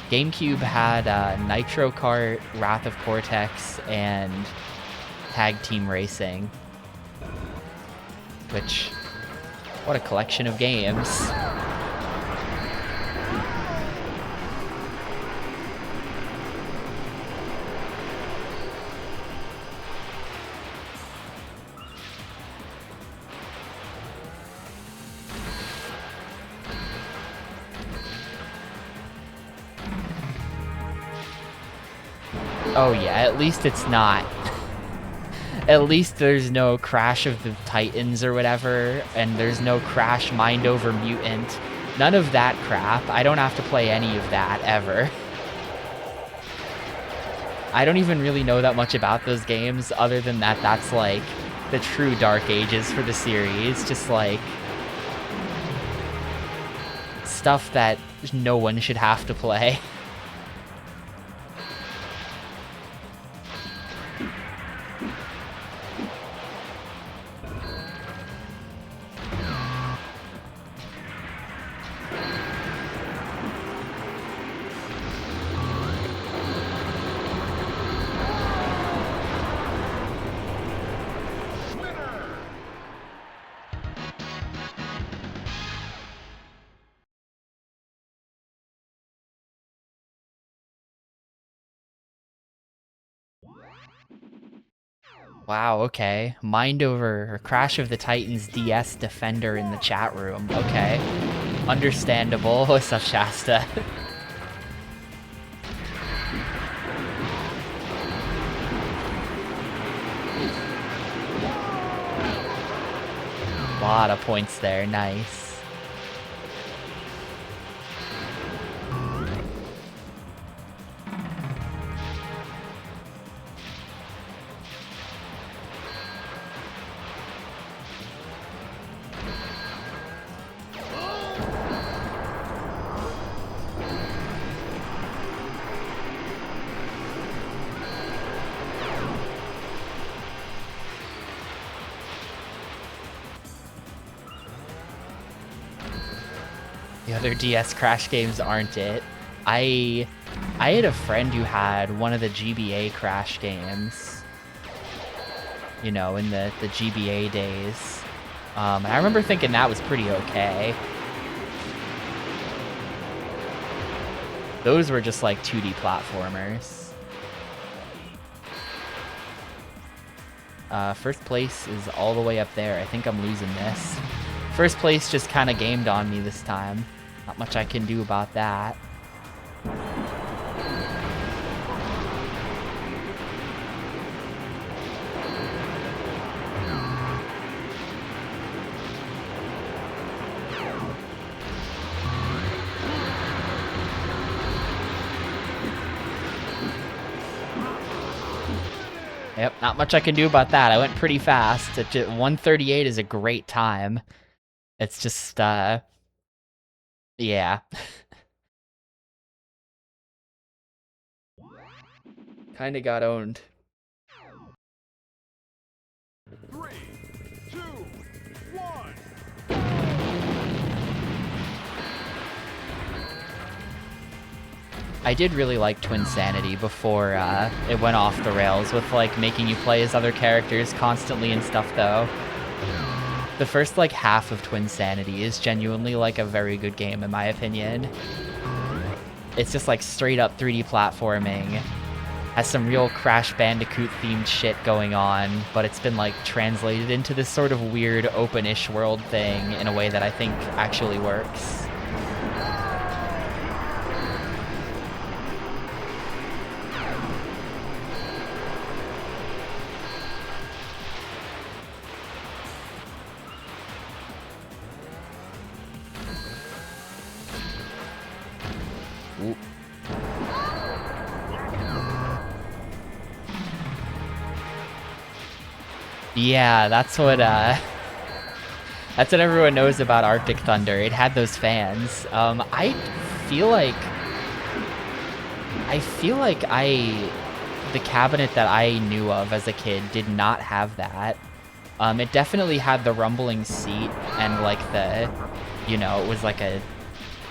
GameCube had Nitro Kart, Wrath of Cortex, and Tag Team Racing. Which, what a collection of games. Oh yeah, at least it's not. At least there's no Crash of the Titans or whatever, and there's no Crash Mind Over Mutant. None of that crap. I don't have to play any of that, ever. I don't even really know that much about those games, other than that that's, like, the true dark ages for the series. Just, like, stuff that no one should have to play. Wow, okay. Mind Over or Crash of the Titans DS Defender in the chat room. Okay. Understandable. What's up, Shasta? Lot of points there. Nice. The other DS Crash games aren't it. I had a friend who had one of the GBA Crash games. You know, in the GBA days. And I remember thinking that was pretty okay. Those were just like 2D platformers. First place is all the way up there. I think I'm losing this. First place just kind of gamed on me this time. Not much I can do about that. Yep, not much I can do about that. I went pretty fast. 1:38 is a great time. It's just, yeah. Kinda got owned. 3, 2, 1. I did really like Twinsanity before it went off the rails with like making you play as other characters constantly and stuff though. The first like half of Twinsanity is genuinely like a very good game in my opinion. It's just like straight up 3D platforming. Has some real Crash Bandicoot themed shit going on, but it's been like translated into this sort of weird open-ish world thing in a way that I think actually works. Ooh. Yeah, that's what everyone knows about Arctic Thunder. It had those fans. I feel like the cabinet that I knew of as a kid did not have that. It definitely had the rumbling seat and like the, you know, it was like a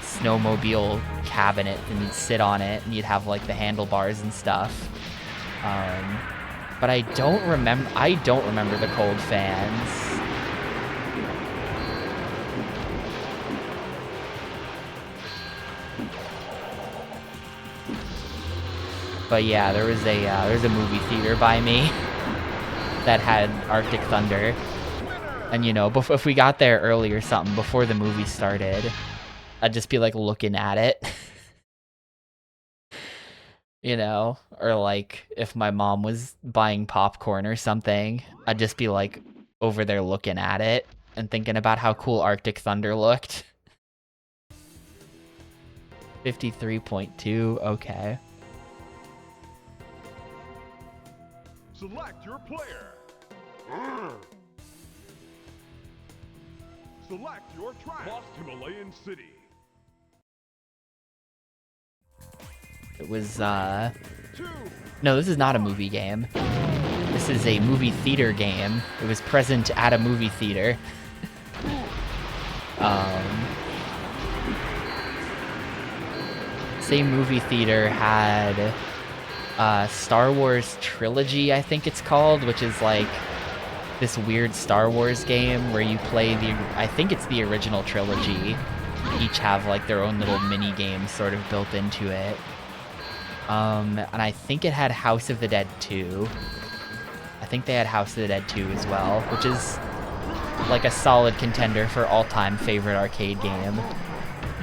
snowmobile cabinet and you'd sit on it and you'd have like the handlebars and stuff. But I don't remember the cold fans. But yeah, there's a movie theater by me that had Arctic Thunder. And you know, if we got there early or something before the movie started, I'd just be like looking at it. You know, or like if my mom was buying popcorn or something, I'd just be like over there looking at it and thinking about how cool Arctic Thunder looked. 53.2, okay. Select your player. Select your track. Lost Himalayan City. It was, no, this is not a movie game. This is a movie theater game. It was present at a movie theater. Same movie theater had Star Wars Trilogy, I think it's called, which is like this weird Star Wars game where you play I think it's the original trilogy. Each have like their own little mini games sort of built into it. And I think it had House of the Dead 2. I think they had House of the Dead 2 as well, which is like a solid contender for all-time favorite arcade game.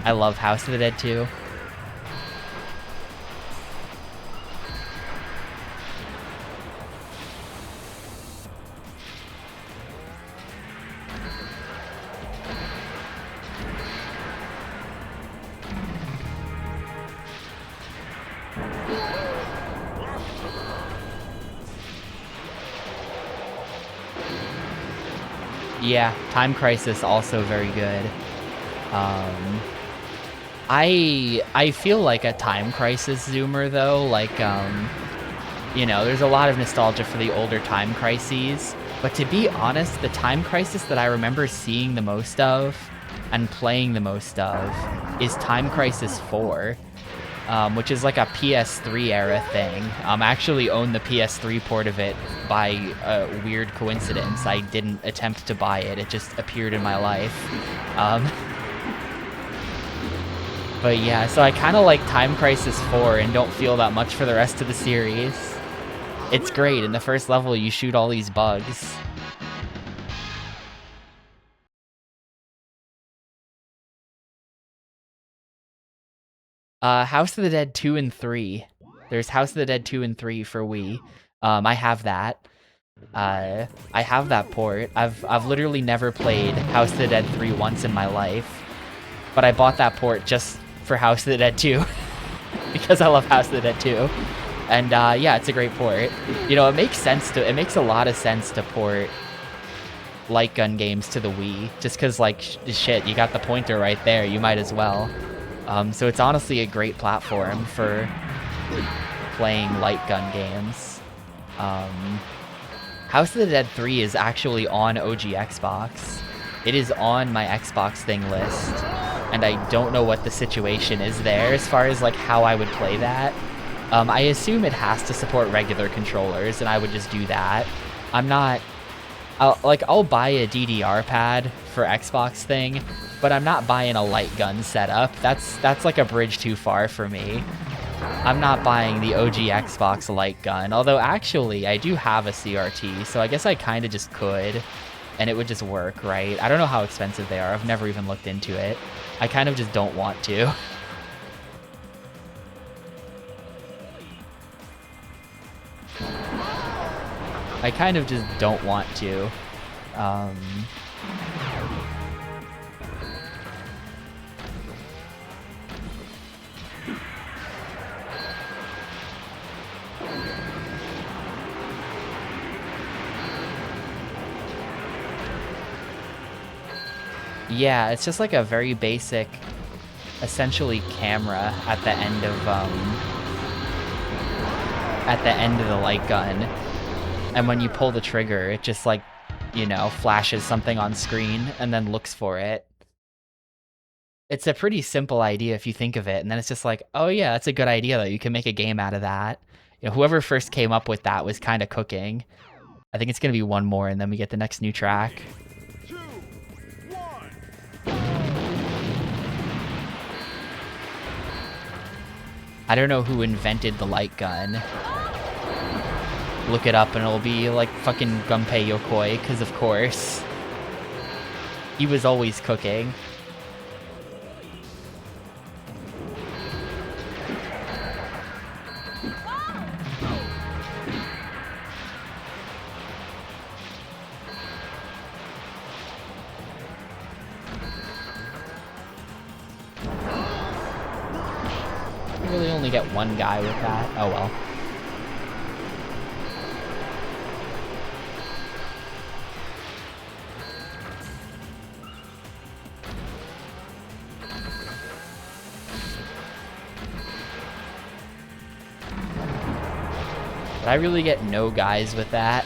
I love House of the Dead 2. Yeah, Time Crisis also very good. I feel like a Time Crisis zoomer though, like you know, there's a lot of nostalgia for the older Time Crises, but to be honest, the Time Crisis that I remember seeing the most of and playing the most of is Time Crisis 4. which is like a PS3 era thing. I actually own the PS3 port of it by a weird coincidence. I didn't attempt to buy it. It just appeared in my life. But yeah, so I kind of like Time Crisis 4 and don't feel that much for the rest of the series. It's great. In the first level, you shoot all these bugs. House of the Dead 2 and 3. There's House of the Dead 2 and 3 for Wii. I have that. I have that port. I've literally never played House of the Dead 3 once in my life, but I bought that port just for House of the Dead 2 because I love House of the Dead 2. And yeah, it's a great port. You know, it makes a lot of sense to port light gun games to the Wii, just because like shit, you got the pointer right there. You might as well. So it's honestly a great platform for playing light gun games. House of the Dead 3 is actually on OG Xbox. It is on my Xbox thing list, and I don't know what the situation is there as far as like how I would play that. I assume it has to support regular controllers, and I would just do that. I'll buy a DDR pad for Xbox thing, but I'm not buying a light gun setup. That's like a bridge too far for me. I'm not buying the OG Xbox light gun, although actually I do have a CRT, so I guess I kind of just could, and it would just work, right? I don't know how expensive they are. I've never even looked into it. I kind of just don't want to. I kind of just don't want to. Yeah, it's just like a very basic, essentially camera at the end of the light gun. And when you pull the trigger, it just like, you know, flashes something on screen and then looks for it. It's a pretty simple idea if you think of it, and then it's just like, oh yeah, that's a good idea though. You can make a game out of that. You know, whoever first came up with that was kind of cooking. I think it's gonna be one more, and then we get the next new track. 2, 1. I don't know who invented the light gun. Look it up and it'll be like fucking Gunpei Yokoi, because of course. He was always cooking. You really only get one guy with that. Oh well. Did I really get no guys with that?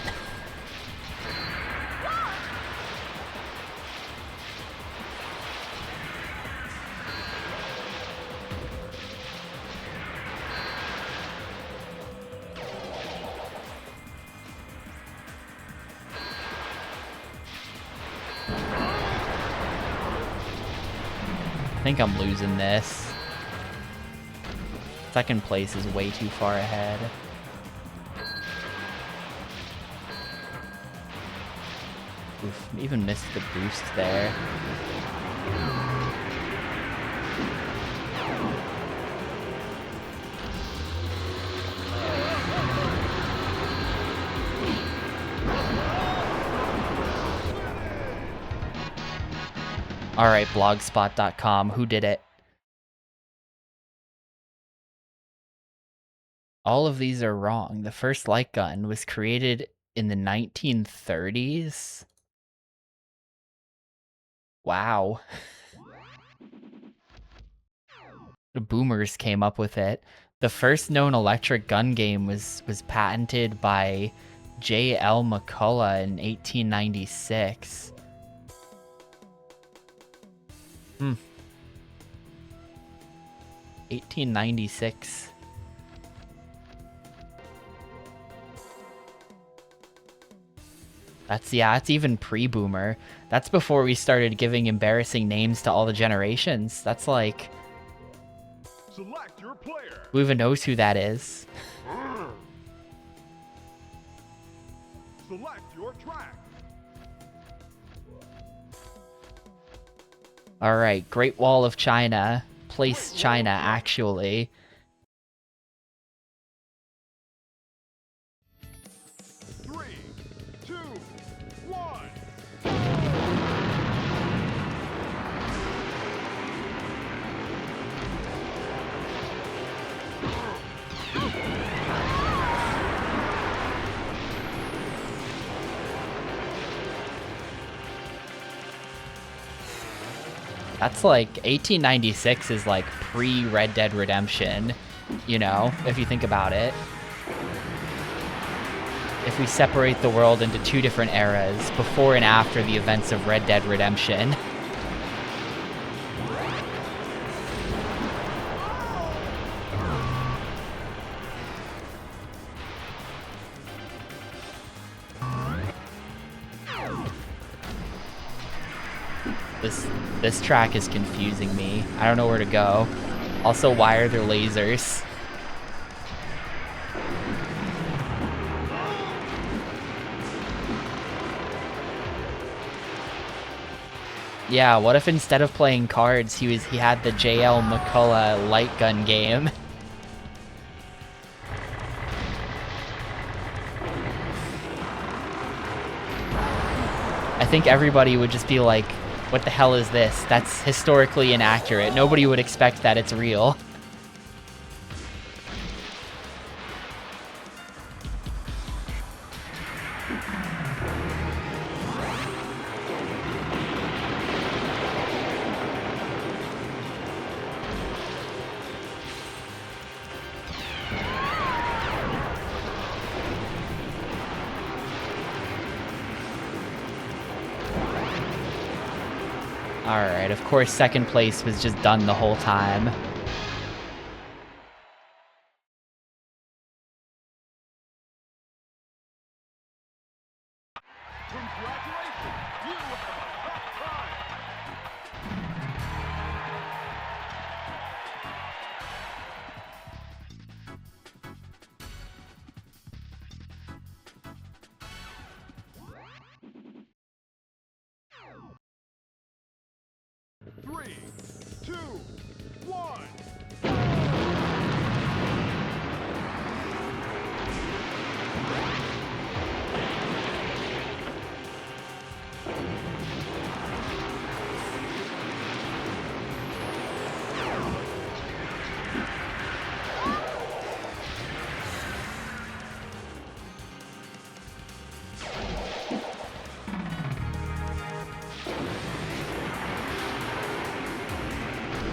I think I'm losing this. Second place is way too far ahead. Oof, even missed the boost there. Alright, blogspot.com, who did it? All of these are wrong. The first light gun was created in the 1930s? Wow. The boomers came up with it. The first known electric gun game was patented by J.L. McCullough in 1896. 1896. That's even pre-boomer. That's before we started giving embarrassing names to all the generations. That's like, Select your player. who even knows who that is? Select your track. All right, Great Wall of China. Place China, actually. Three, two, one. That's like 1896 is like pre-Red Dead Redemption, you know, if you think about it. If we separate the world into two different eras, before and after the events of Red Dead Redemption. This track is confusing me. I don't know where to go. Also, why are there lasers? Yeah, what if instead of playing cards, he had the JL McCullough light gun game? I think everybody would just be like, what the hell is this? That's historically inaccurate. Nobody would expect that it's real. Alright, of course second place was just done the whole time. Congratulations, you have a top time. Three, two, one.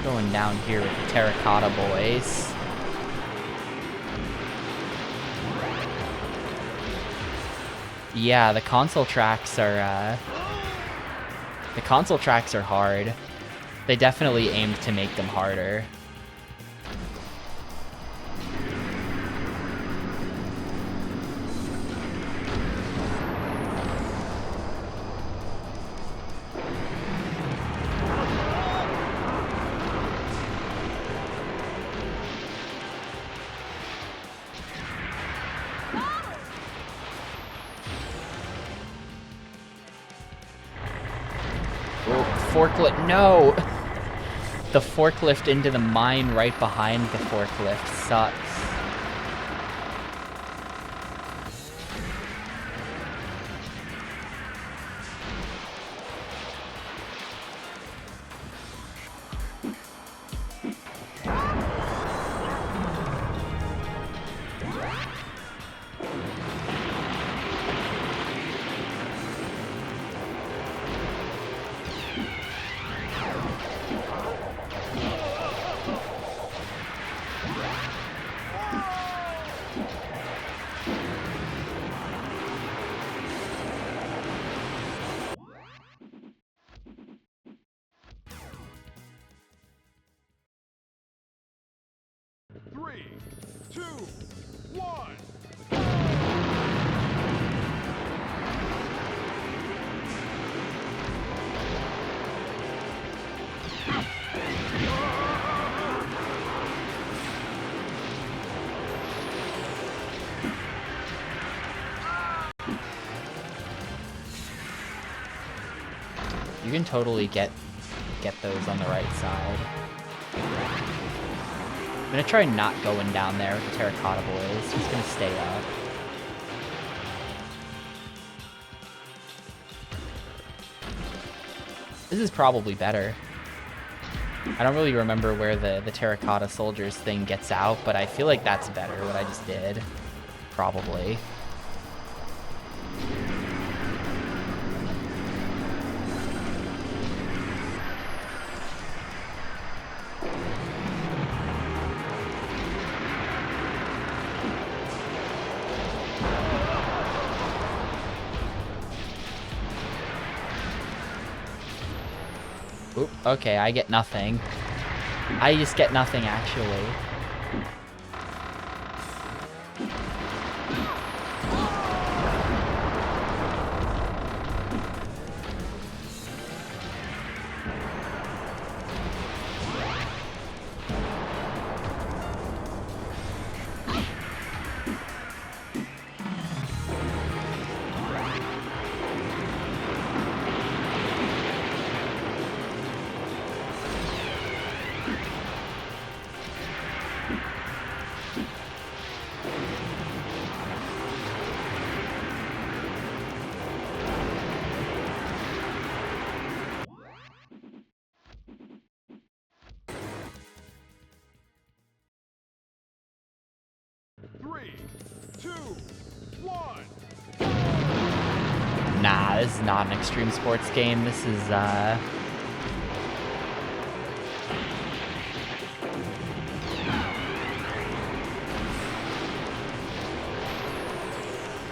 Going down here with the Terracotta Boys. Yeah, the console tracks are hard. They definitely aimed to make them harder. Forklift, no! The forklift into the mine right behind the forklift sucks. 3, 2, 1. You can totally get those on the right side. I'm gonna try not going down there with the Terracotta Boys. He's gonna stay up. This is probably better. I don't really remember where the Terracotta Soldiers thing gets out, but I feel like that's better, what I just did. Probably. Oop, okay, I get nothing. I just get nothing, actually. Nah, this is not an extreme sports game. This is,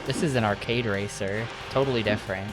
this is an arcade racer. Totally different.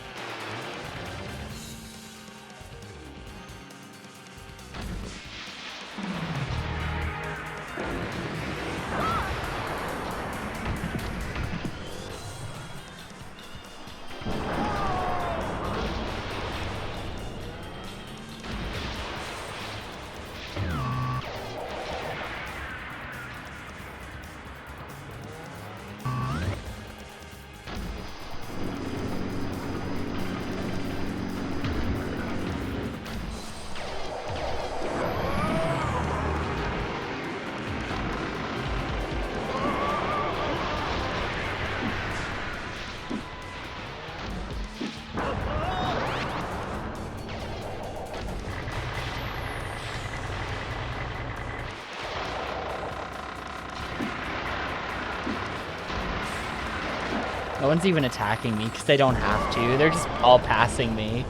No one's even attacking me because they don't have to. They're just all passing me.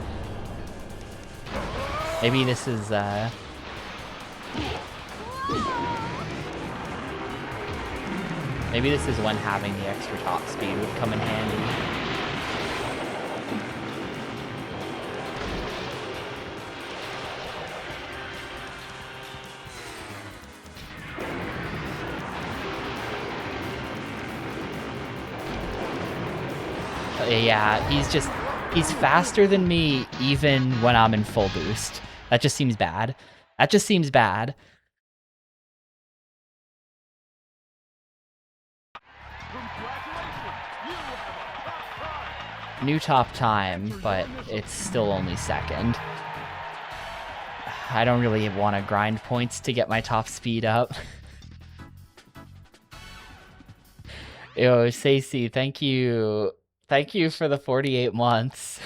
Maybe this is, maybe this is when having the extra top speed would come in handy. Yeah, he's faster than me even when I'm in full boost. That just seems bad. That just seems bad. New top time, but it's still only second. I don't really want to grind points to get my top speed up. Yo, Stacey, thank you. Thank you for the 48 months.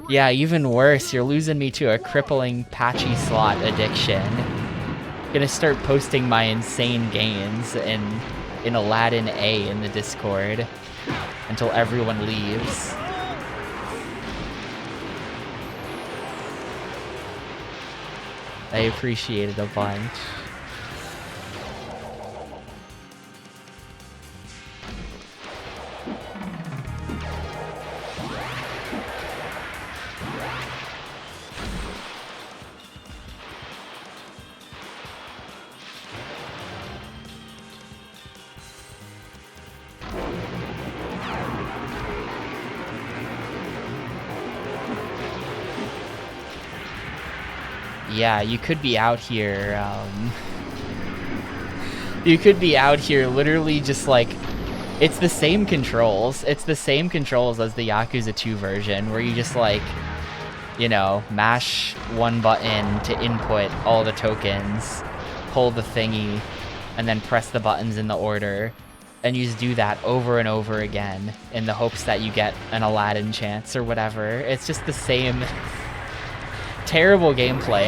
Yeah, even worse, you're losing me to a crippling patchy slot addiction. Gonna start posting my insane gains in Aladdin A in the Discord until everyone leaves. I appreciate it a bunch. yeah, you could be out here, you could be out here literally just like, it's the same controls. It's the same controls as the Yakuza 2 version, where you just like, you know, mash one button to input all the tokens, pull the thingy, and then press the buttons in the order. And you just do that over and over again in the hopes that you get an Aladdin chance or whatever. It's just the same terrible gameplay.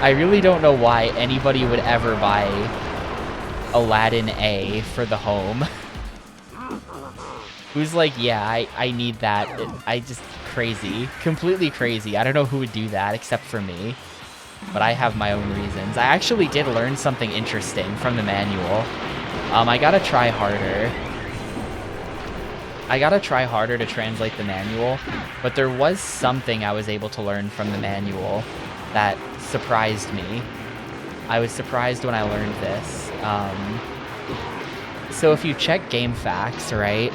I really don't know why anybody would ever buy Aladdin A for the home. Who's like, yeah, I need that. I just crazy. Completely crazy. I don't know who would do that except for me. But I have my own reasons. I actually did learn something interesting from the manual. I gotta try harder. I gotta try harder to translate the manual, but there was something I was able to learn from the manual that surprised me. I was surprised when I learned this. So if you check GameFAQs, right?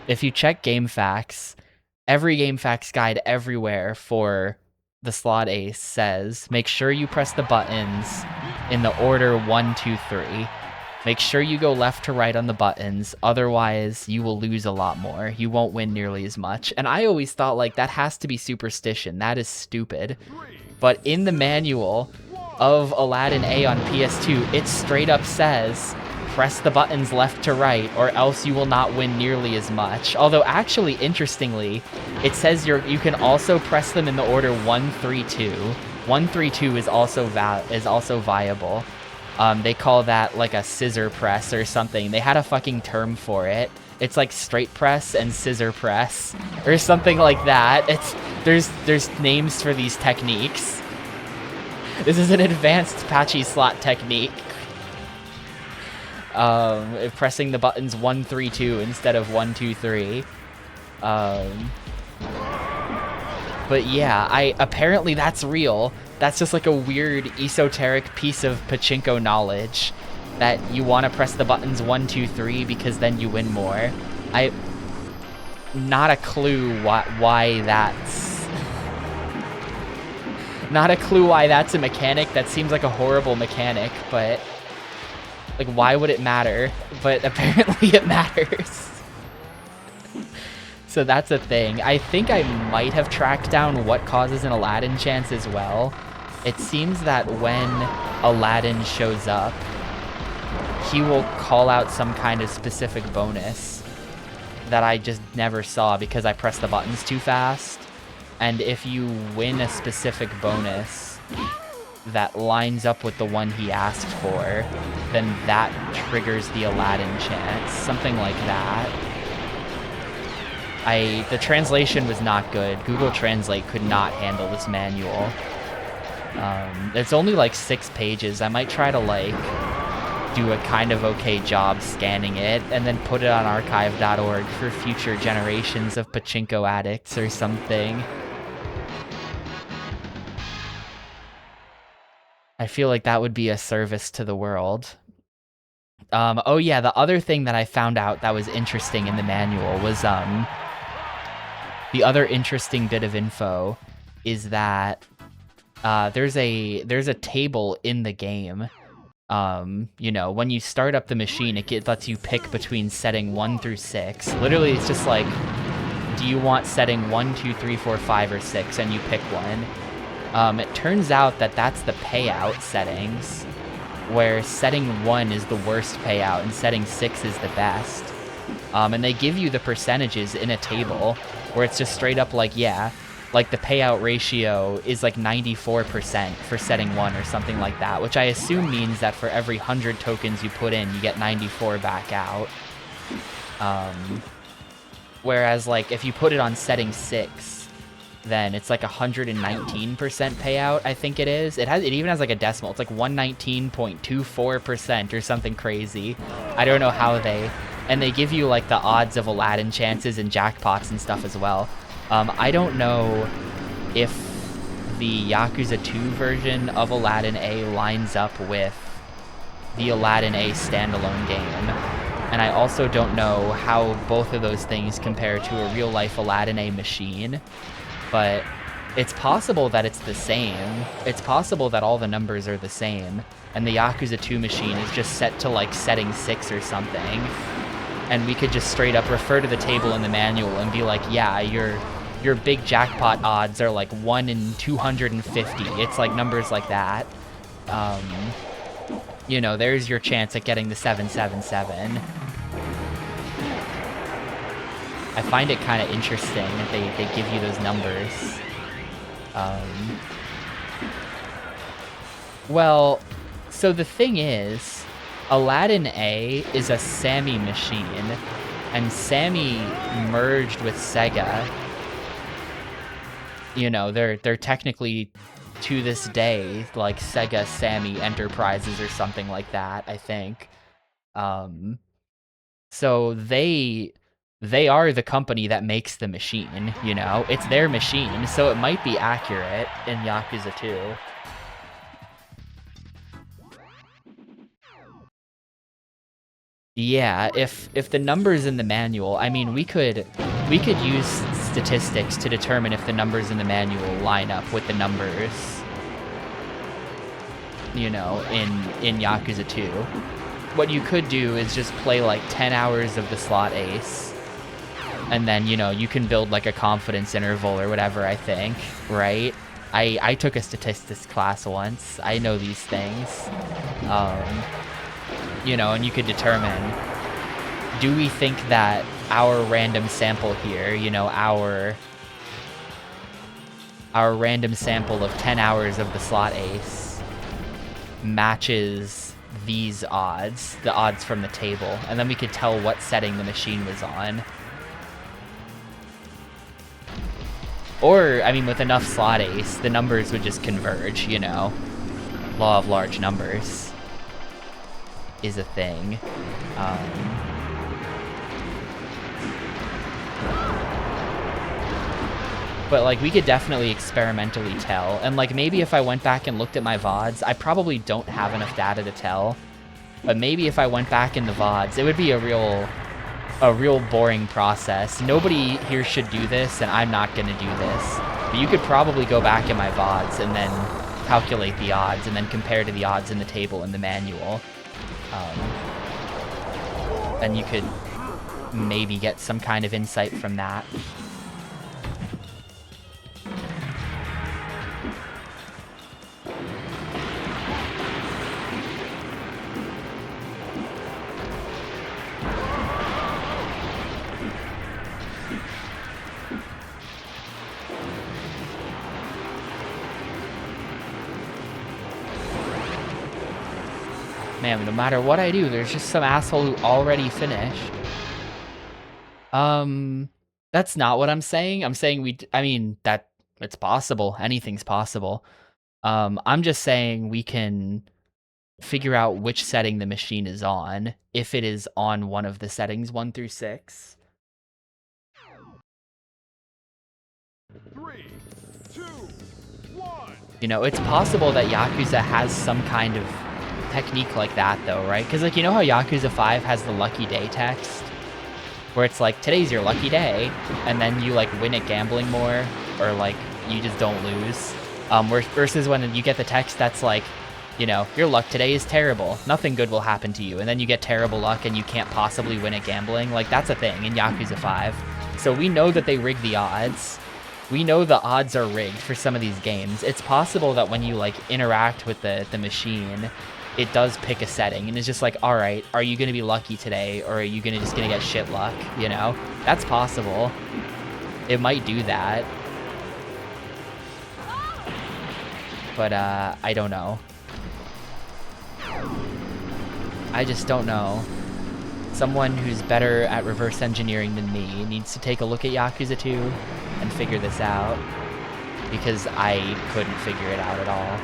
If you check GameFAQs, every GameFAQs guide everywhere for the Slot Ace says, make sure you press the buttons in the order 1, 2, 3. Make sure you go left to right on the buttons, otherwise you will lose a lot more. You won't win nearly as much. And I always thought, like, that has to be superstition. That is stupid. But in the manual of Aladdin A on PS2, it straight up says, press the buttons left to right, or else you will not win nearly as much. Although, actually, interestingly, it says you can also press them in the order 1, 3, 2. 1, 3, 2 is also viable. They call that like a scissor press or something. They had a fucking term for it. It's like straight press and scissor press or something like that. There's names for these techniques. This is an advanced patchy slot technique. Pressing the buttons 1, 3, 2 instead of 1, 2, 3. But yeah, apparently that's real. That's just like a weird esoteric piece of pachinko knowledge that you want to press the buttons 1, 2, 3 because then you win more. Not a clue why that's... Not a clue why that's a mechanic. That seems like a horrible mechanic, but... Like, why would it matter? But apparently it matters. So that's a thing. I think I might have tracked down what causes an Aladdin chance as well. It seems that when Aladdin shows up, he will call out some kind of specific bonus that I just never saw because I pressed the buttons too fast. And if you win a specific bonus that lines up with the one he asked for, then that triggers the Aladdin chance. Something like that. The translation was not good. Google Translate could not handle this manual. It's only like 6 pages. I might try to like do a kind of okay job scanning it and then put it on archive.org for future generations of pachinko addicts or something. I feel like that would be a service to the world. Oh yeah, the other thing that I found out that was interesting in the manual was the other interesting bit of info is that there's a table in the game. You know, when you start up the machine, it lets you pick between setting 1 through 6. Literally, it's just like, do you want setting 1, 2, 3, 4, 5, or 6, and you pick one. It turns out that that's the payout settings, where setting 1 is the worst payout and setting 6 is the best. And they give you the percentages in a table where it's just straight up like, yeah, like the payout ratio is like 94% for setting 1 or something like that, which I assume means that for every 100 tokens you put in, you get 94 back out. Whereas like if you put it on setting 6, then it's like 119% payout, I think it is. It even has like a decimal. It's like 119.24% or something crazy. I don't know how and they give you like the odds of Aladdin chances and jackpots and stuff as well. I don't know if the Yakuza 2 version of Aladdin A lines up with the Aladdin A standalone game. And I also don't know how both of those things compare to a real-life Aladdin A machine. But It's possible that it's the same. It's possible that all the numbers are the same, and the Yakuza 2 machine is just set to like setting 6 or something. And we could just straight up refer to the table in the manual and be like, yeah, your big jackpot odds are like 1 in 250. It's like numbers like that. You know, there's your chance at getting the 777. I find it kind of interesting that they give you those numbers. Well, so the thing is, Aladdin A is a Sammy machine, and Sammy merged with Sega. You know, they're technically, to this day, like Sega Sammy Enterprises or something like that, I think. So they are the company that makes the machine, you know? It's their machine, so it might be accurate in Yakuza 2. Yeah, if the numbers in the manual, I mean, we could use statistics to determine if the numbers in the manual line up with the numbers, you know, in Yakuza 2. What you could do is just play like 10 hours of the slot ace, and then, you know, you can build like a confidence interval or whatever, I think, right? I took a statistics class once. I know these things. You know, and you could determine, do we think that our random sample here, you know, our random sample of 10 hours of the slot ace matches these odds, the odds from the table, and then we could tell what setting the machine was on. Or, I mean, with enough slot ace, the numbers would just converge, you know. Law of large numbers is a thing. But like, we could definitely experimentally tell, and like, maybe if I went back and looked at my VODs, I probably don't have enough data to tell, but maybe if I went back in the VODs, it would be a real boring process. Nobody here should do this, and I'm not gonna do this, but you could probably go back in my VODs and then calculate the odds and then compare to the odds in the table in the manual. And you could maybe get some kind of insight from that. Man, no matter what I do, there's just some asshole who already finished. That's not what I'm saying. I'm saying I mean, that it's possible. Anything's possible. I'm just saying we can figure out which setting the machine is on, if it is on one of the settings 1 through 6. 3, 2, 1. You know, it's possible that Yakuza has some kind of technique like that, though, right? Because, like, you know how Yakuza 5 has the lucky day text? Where it's like, today's your lucky day, and then you, like, win at gambling more, or, like, you just don't lose. Versus when you get the text that's like, you know, your luck today is terrible. Nothing good will happen to you. And then you get terrible luck and you can't possibly win at gambling. Like, that's a thing in Yakuza 5. So we know that they rig the odds. We know the odds are rigged for some of these games. It's possible that when you, like, interact with the machine, it does pick a setting and it's just like, all right, are you going to be lucky today, or are you just going to get shit luck, you know? That's possible. It might do that. But, I don't know. I just don't know. Someone who's better at reverse engineering than me needs to take a look at Yakuza 2 and figure this out, because I couldn't figure it out at all.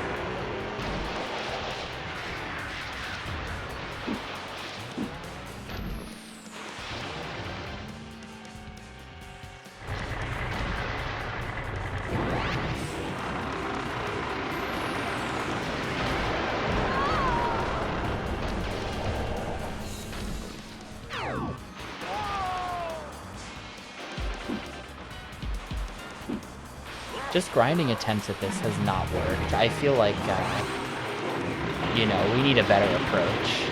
just grinding attempts at this has not worked. I feel like, you know, we need a better approach.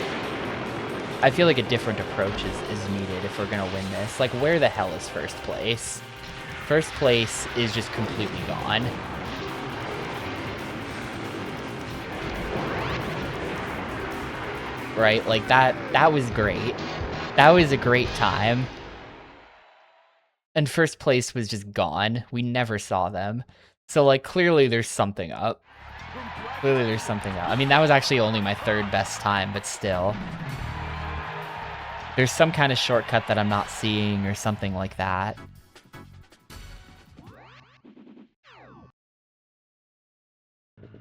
I feel like a different approach is needed if we're gonna win this. Like, where the hell is first place? First place is just completely gone. Right? Like, that was great. That was a great time. And first place was just gone. We never saw them. So, like, clearly there's something up. Clearly there's something up. I mean, that was actually only my third best time, but still. There's some kind of shortcut that I'm not seeing or something like that.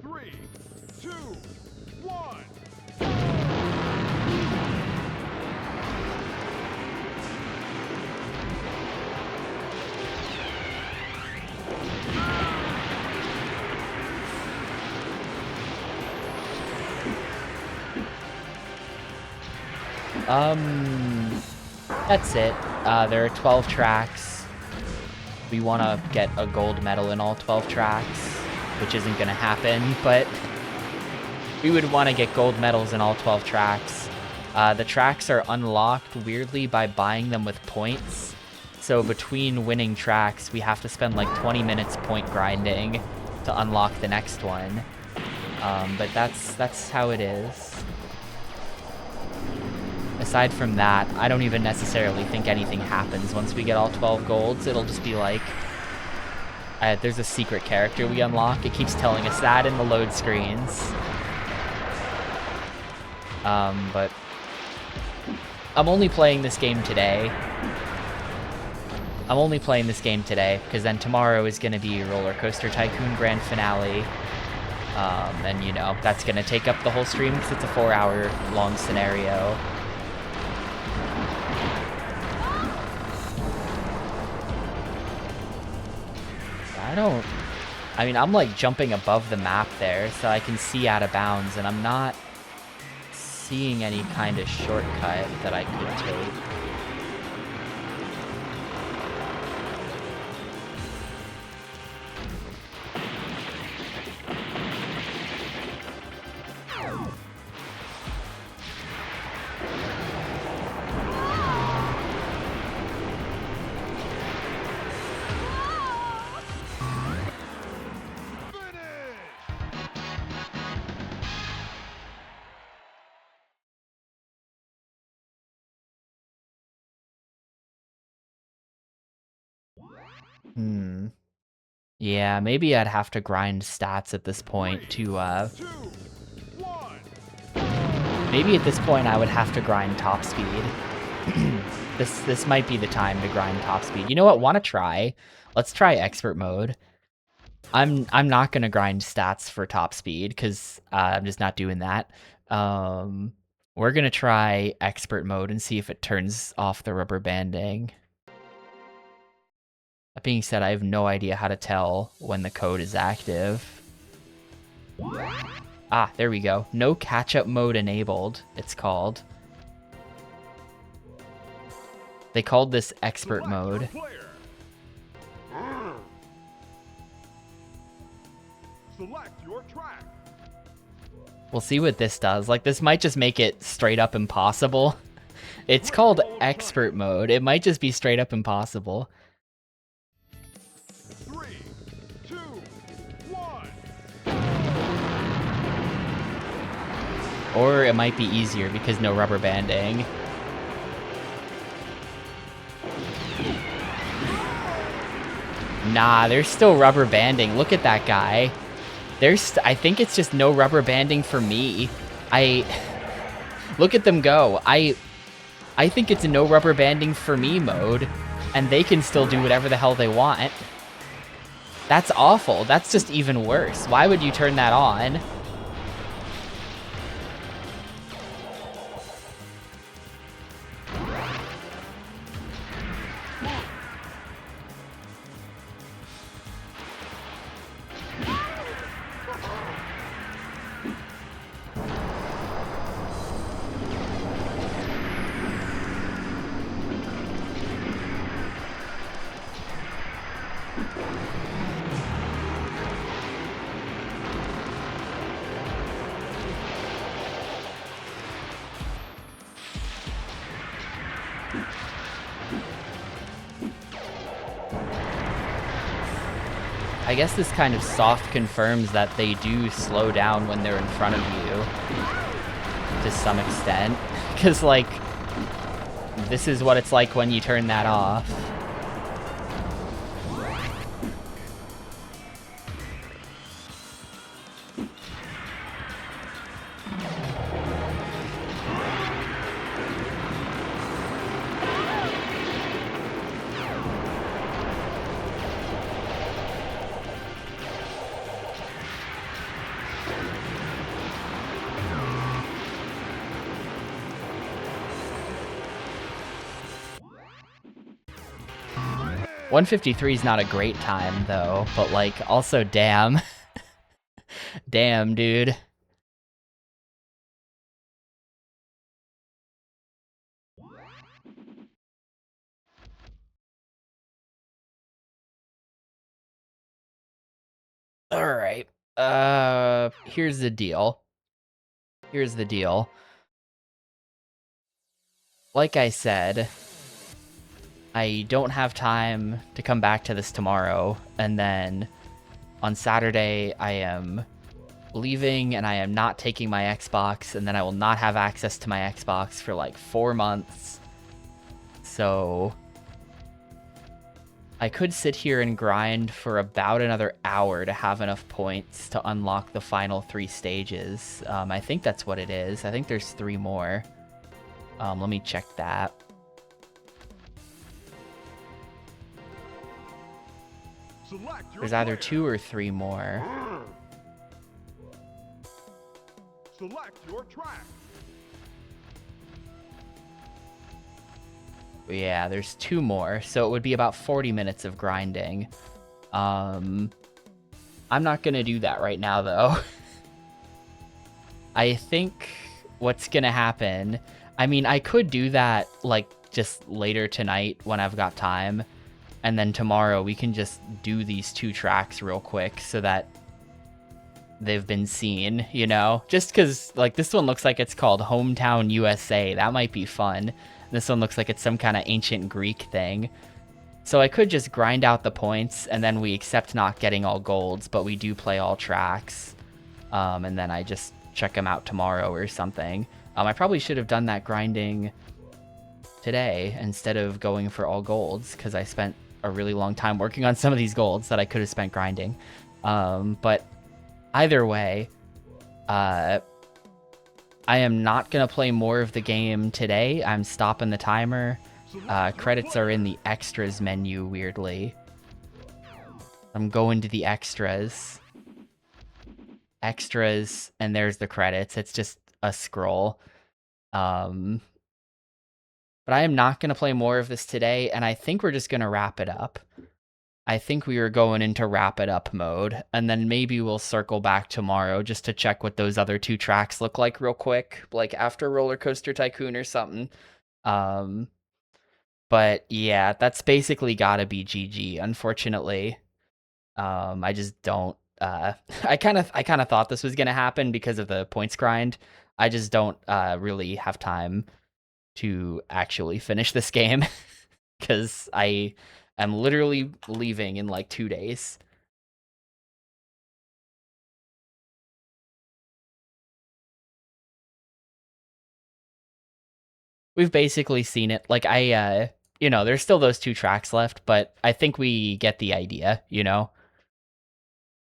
Three, two, one. That's it. There are 12 tracks. We want to get a gold medal in all 12 tracks, which isn't going to happen, but we would want to get gold medals in all 12 tracks. The tracks are unlocked, weirdly, by buying them with points. So between winning tracks, we have to spend like 20 minutes point grinding to unlock the next one. But that's how it is. Aside from that, I don't even necessarily think anything happens once we get all 12 golds. It'll just be like, there's a secret character we unlock. It keeps telling us that in the load screens. But I'm only playing this game today. Because then tomorrow is going to be Roller Coaster Tycoon Grand Finale. And, you know, that's going to take up the whole stream because it's a 4-hour long scenario. I mean, I'm like jumping above the map there so I can see out of bounds, and I'm not seeing any kind of shortcut that I could take. Yeah, maybe I'd have to grind stats at this point to, maybe at this point I would have to grind top speed. This might be the time to grind top speed. You know what? Want to try? Let's try expert mode. I'm not gonna grind stats for top speed because I'm just not doing that. We're gonna try expert mode and see if it turns off the rubber banding. That being said, I have no idea how to tell when the code is active. Ah, there we go. No catch-up mode enabled, it's called. They called this expert mode. Select your track. We'll see what this does. Like, this might just make it straight up impossible. It's called expert mode. It might just be straight up impossible. 3, 2, 1. Or it might be easier because no rubber banding. Nah, there's still rubber banding. Look at that guy. I think it's just no rubber banding for me. Look at them go. I think it's a no rubber banding for me mode, and they can still do whatever the hell they want. That's awful. That's just even worse. Why would you turn that on? I guess this kind of soft confirms that they do slow down when they're in front of you to some extent. Because, like, this is what it's like when you turn that off. $1:53 is not a great time, though, but, like, also, damn. Damn, dude. Alright. Here's the deal. Here's the deal. Like I said, I don't have time to come back to this tomorrow, and then on Saturday I am leaving and I am not taking my Xbox, and then I will not have access to my Xbox for like 4 months. So I could sit here and grind for about another hour to have enough points to unlock the final 3 stages. I think that's what it is. I think there's 3 more. Let me check that. There's either 2 or 3 more. Select your track. Yeah, there's 2 more, so it would be about 40 minutes of grinding. I'm not gonna do that right now, though. I think what's gonna happen... I mean, I could do that, like, just later tonight when I've got time, and then tomorrow we can just do these 2 tracks real quick so that they've been seen, you know? Just because, like, this one looks like it's called Hometown USA. That might be fun. This one looks like it's some kind of ancient Greek thing. So I could just grind out the points, and then we accept not getting all golds, but we do play all tracks. And then I just check them out tomorrow or something. I probably should have done that grinding today instead of going for all golds, because I spent a really long time working on some of these golds that I could have spent grinding. But either way, I am not going to play more of the game today. I'm stopping the timer. Credits are in the extras menu, weirdly. I'm going to the extras. Extras, and there's the credits. It's just a scroll. But I am not going to play more of this today, and I think we're just going to wrap it up. I think we are going into wrap it up mode, and then maybe we'll circle back tomorrow just to check what those other 2 tracks look like real quick, like after Roller Coaster Tycoon or something. But yeah, that's basically gotta be GG, unfortunately. I just don't, I kind of thought this was gonna happen because of the points grind. I just don't really have time to actually finish this game because I'm literally leaving in like 2 days. We've basically seen it. Like, you know, there's still those 2 tracks left, but I think we get the idea, you know?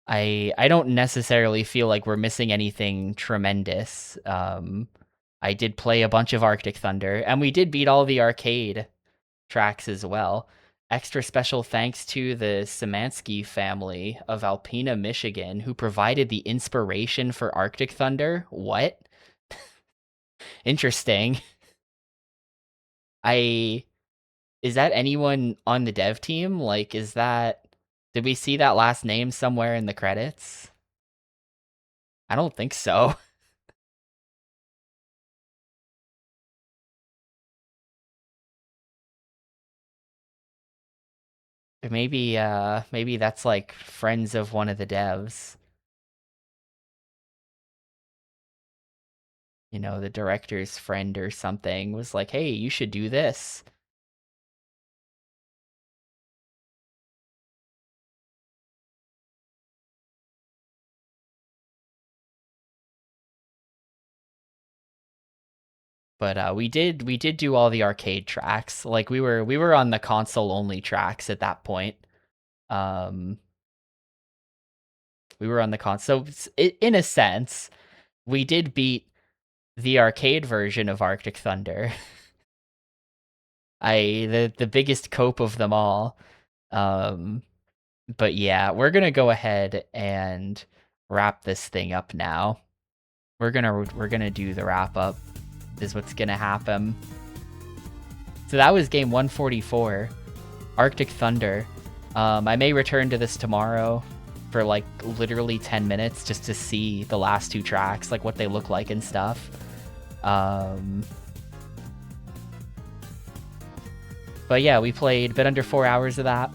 I don't necessarily feel like we're missing anything tremendous. I did play a bunch of Arctic Thunder, and we did beat all the arcade tracks as well. Extra special thanks to the Szymanski family of Alpena, Michigan, who provided the inspiration for Arctic Thunder. What? Interesting. Is that anyone on the dev team? Like, did we see that last name somewhere in the credits? I don't think so. Maybe that's like friends of one of the devs. You know, the director's friend or something was like, hey, you should do this. But we did do all the arcade tracks. Like we were on the console only tracks at that point. We were on the console. So in a sense, we did beat the arcade version of Arctic Thunder. The biggest cope of them all. But yeah, we're gonna go ahead and wrap this thing up now. We're gonna do the wrap up. Is what's gonna happen. So that was game 144, Arctic Thunder. I may return to this tomorrow for like literally 10 minutes just to see the last two tracks, like what they look like and stuff. But yeah, we played a bit under 4 hours of that.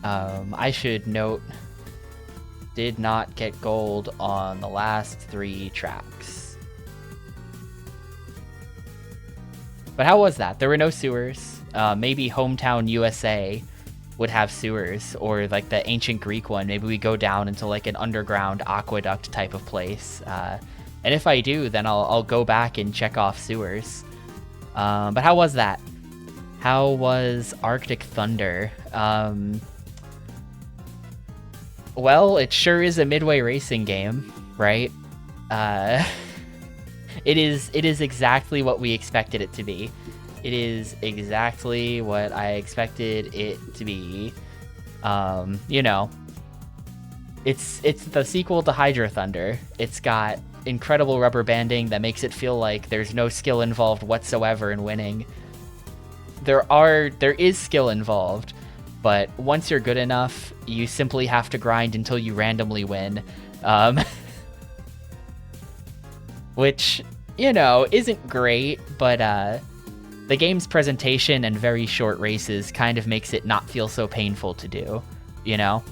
I should note, did not get gold on the last 3 tracks. But how was that? There were no sewers. Maybe Hometown USA would have sewers, or like the ancient Greek one. Maybe we go down into like an underground aqueduct type of place. And if I do, then I'll go back and check off sewers. But how was that? How was Arctic Thunder? Well, it sure is a Midway racing game, right? It is exactly what we expected it to be. It is exactly what I expected it to be. You know, it's the sequel to Hydro Thunder. It's got incredible rubber banding that makes it feel like there's no skill involved whatsoever in winning. There is skill involved, but once you're good enough, you simply have to grind until you randomly win. Which, you know, isn't great, but the game's presentation and very short races kind of makes it not feel so painful to do, you know?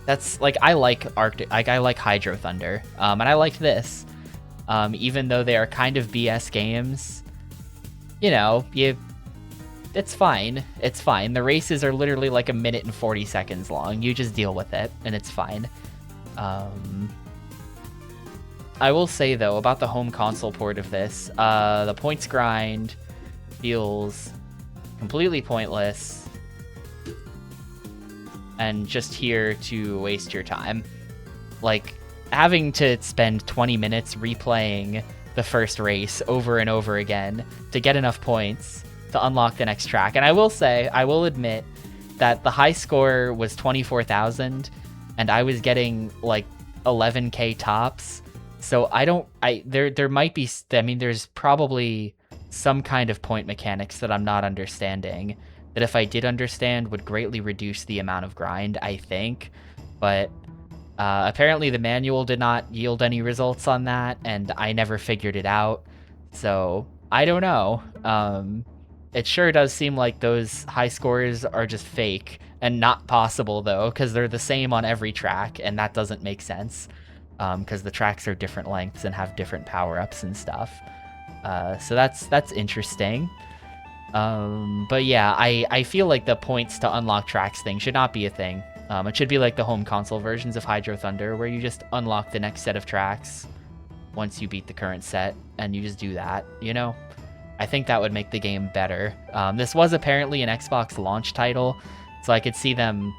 That's like, I like I like Hydro Thunder, and I liked this. Even though they are kind of BS games, you know, it's fine. It's fine. The races are literally like 1 minute and 40 seconds long. You just deal with it, and it's fine. I will say, though, about the home console port of this, the points grind feels completely pointless and just here to waste your time. Like, having to spend 20 minutes replaying the first race over and over again to get enough points to unlock the next track. And I will admit that the high score was 24,000 and I was getting like 11k tops. So there might be, I mean, there's probably some kind of point mechanics that I'm not understanding that if I did understand would greatly reduce the amount of grind, I think. But apparently the manual did not yield any results on that, and I never figured it out. So I don't know. It sure does seem like those high scores are just fake and not possible, though, because they're the same on every track, and that doesn't make sense. Because the tracks are different lengths and have different power-ups and stuff. So that's interesting. But yeah, I feel like the points to unlock tracks thing should not be a thing. It should be like the home console versions of Hydro Thunder, where you just unlock the next set of tracks once you beat the current set, and you just do that, you know? I think that would make the game better. This was apparently an Xbox launch title, so I could see them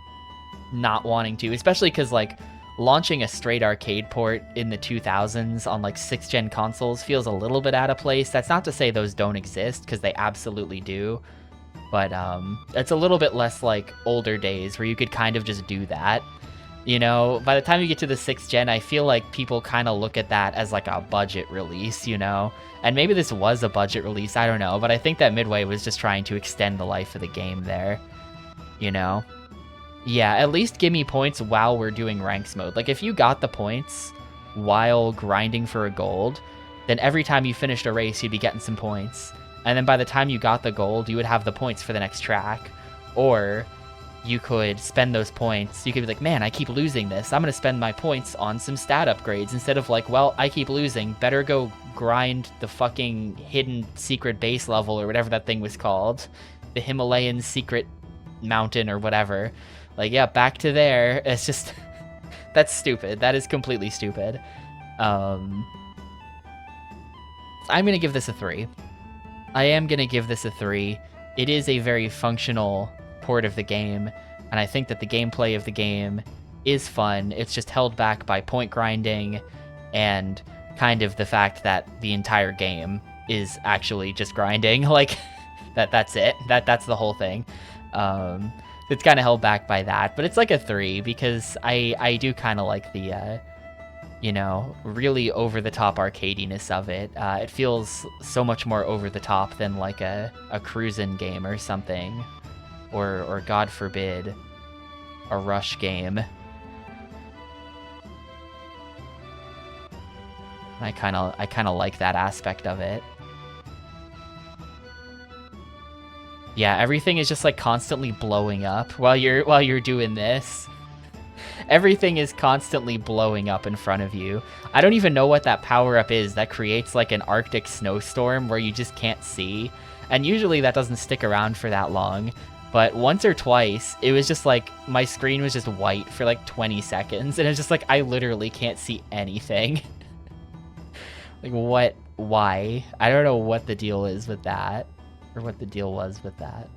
not wanting to, especially because, like, launching a straight arcade port in the 2000s on like 6th gen consoles feels a little bit out of place. That's not to say those don't exist, because they absolutely do. But it's a little bit less like older days where you could kind of just do that. You know, by the time you get to the 6th gen, I feel like people kind of look at that as like a budget release, you know? And maybe this was a budget release, I don't know. But I think that Midway was just trying to extend the life of the game there, you know? Yeah, at least give me points while we're doing ranks mode. Like, if you got the points while grinding for a gold, then every time you finished a race, you'd be getting some points. And then by the time you got the gold, you would have the points for the next track. Or you could spend those points. You could be like, man, I keep losing this. I'm going to spend my points on some stat upgrades. Instead of like, well, I keep losing. Better go grind the fucking hidden secret base level or whatever that thing was called. The Himalayan secret mountain or whatever. Like, yeah, back to there. It's just, that's stupid. That is completely stupid. I'm gonna give this a 3. I am gonna give this a 3. It is a very functional port of the game, and I think that the gameplay of the game is fun. It's just held back by point grinding and kind of the fact that the entire game is actually just grinding. Like that's it. That's the whole thing. It's kind of held back by that, but it's like a 3 because I do kind of like the you know, really over the top arcadiness of it. It feels so much more over the top than like a cruisin' game or something, or God forbid, a rush game. I kind of like that aspect of it. Yeah, everything is just like constantly blowing up while you're doing this. Everything is constantly blowing up in front of you. I don't even know what that power-up is that creates like an Arctic snowstorm where you just can't see. And usually that doesn't stick around for that long. But once or twice, it was just like my screen was just white for like 20 seconds. And it's just like I literally can't see anything. Like what? Why? I don't know what the deal is with that. Or what the deal was with that.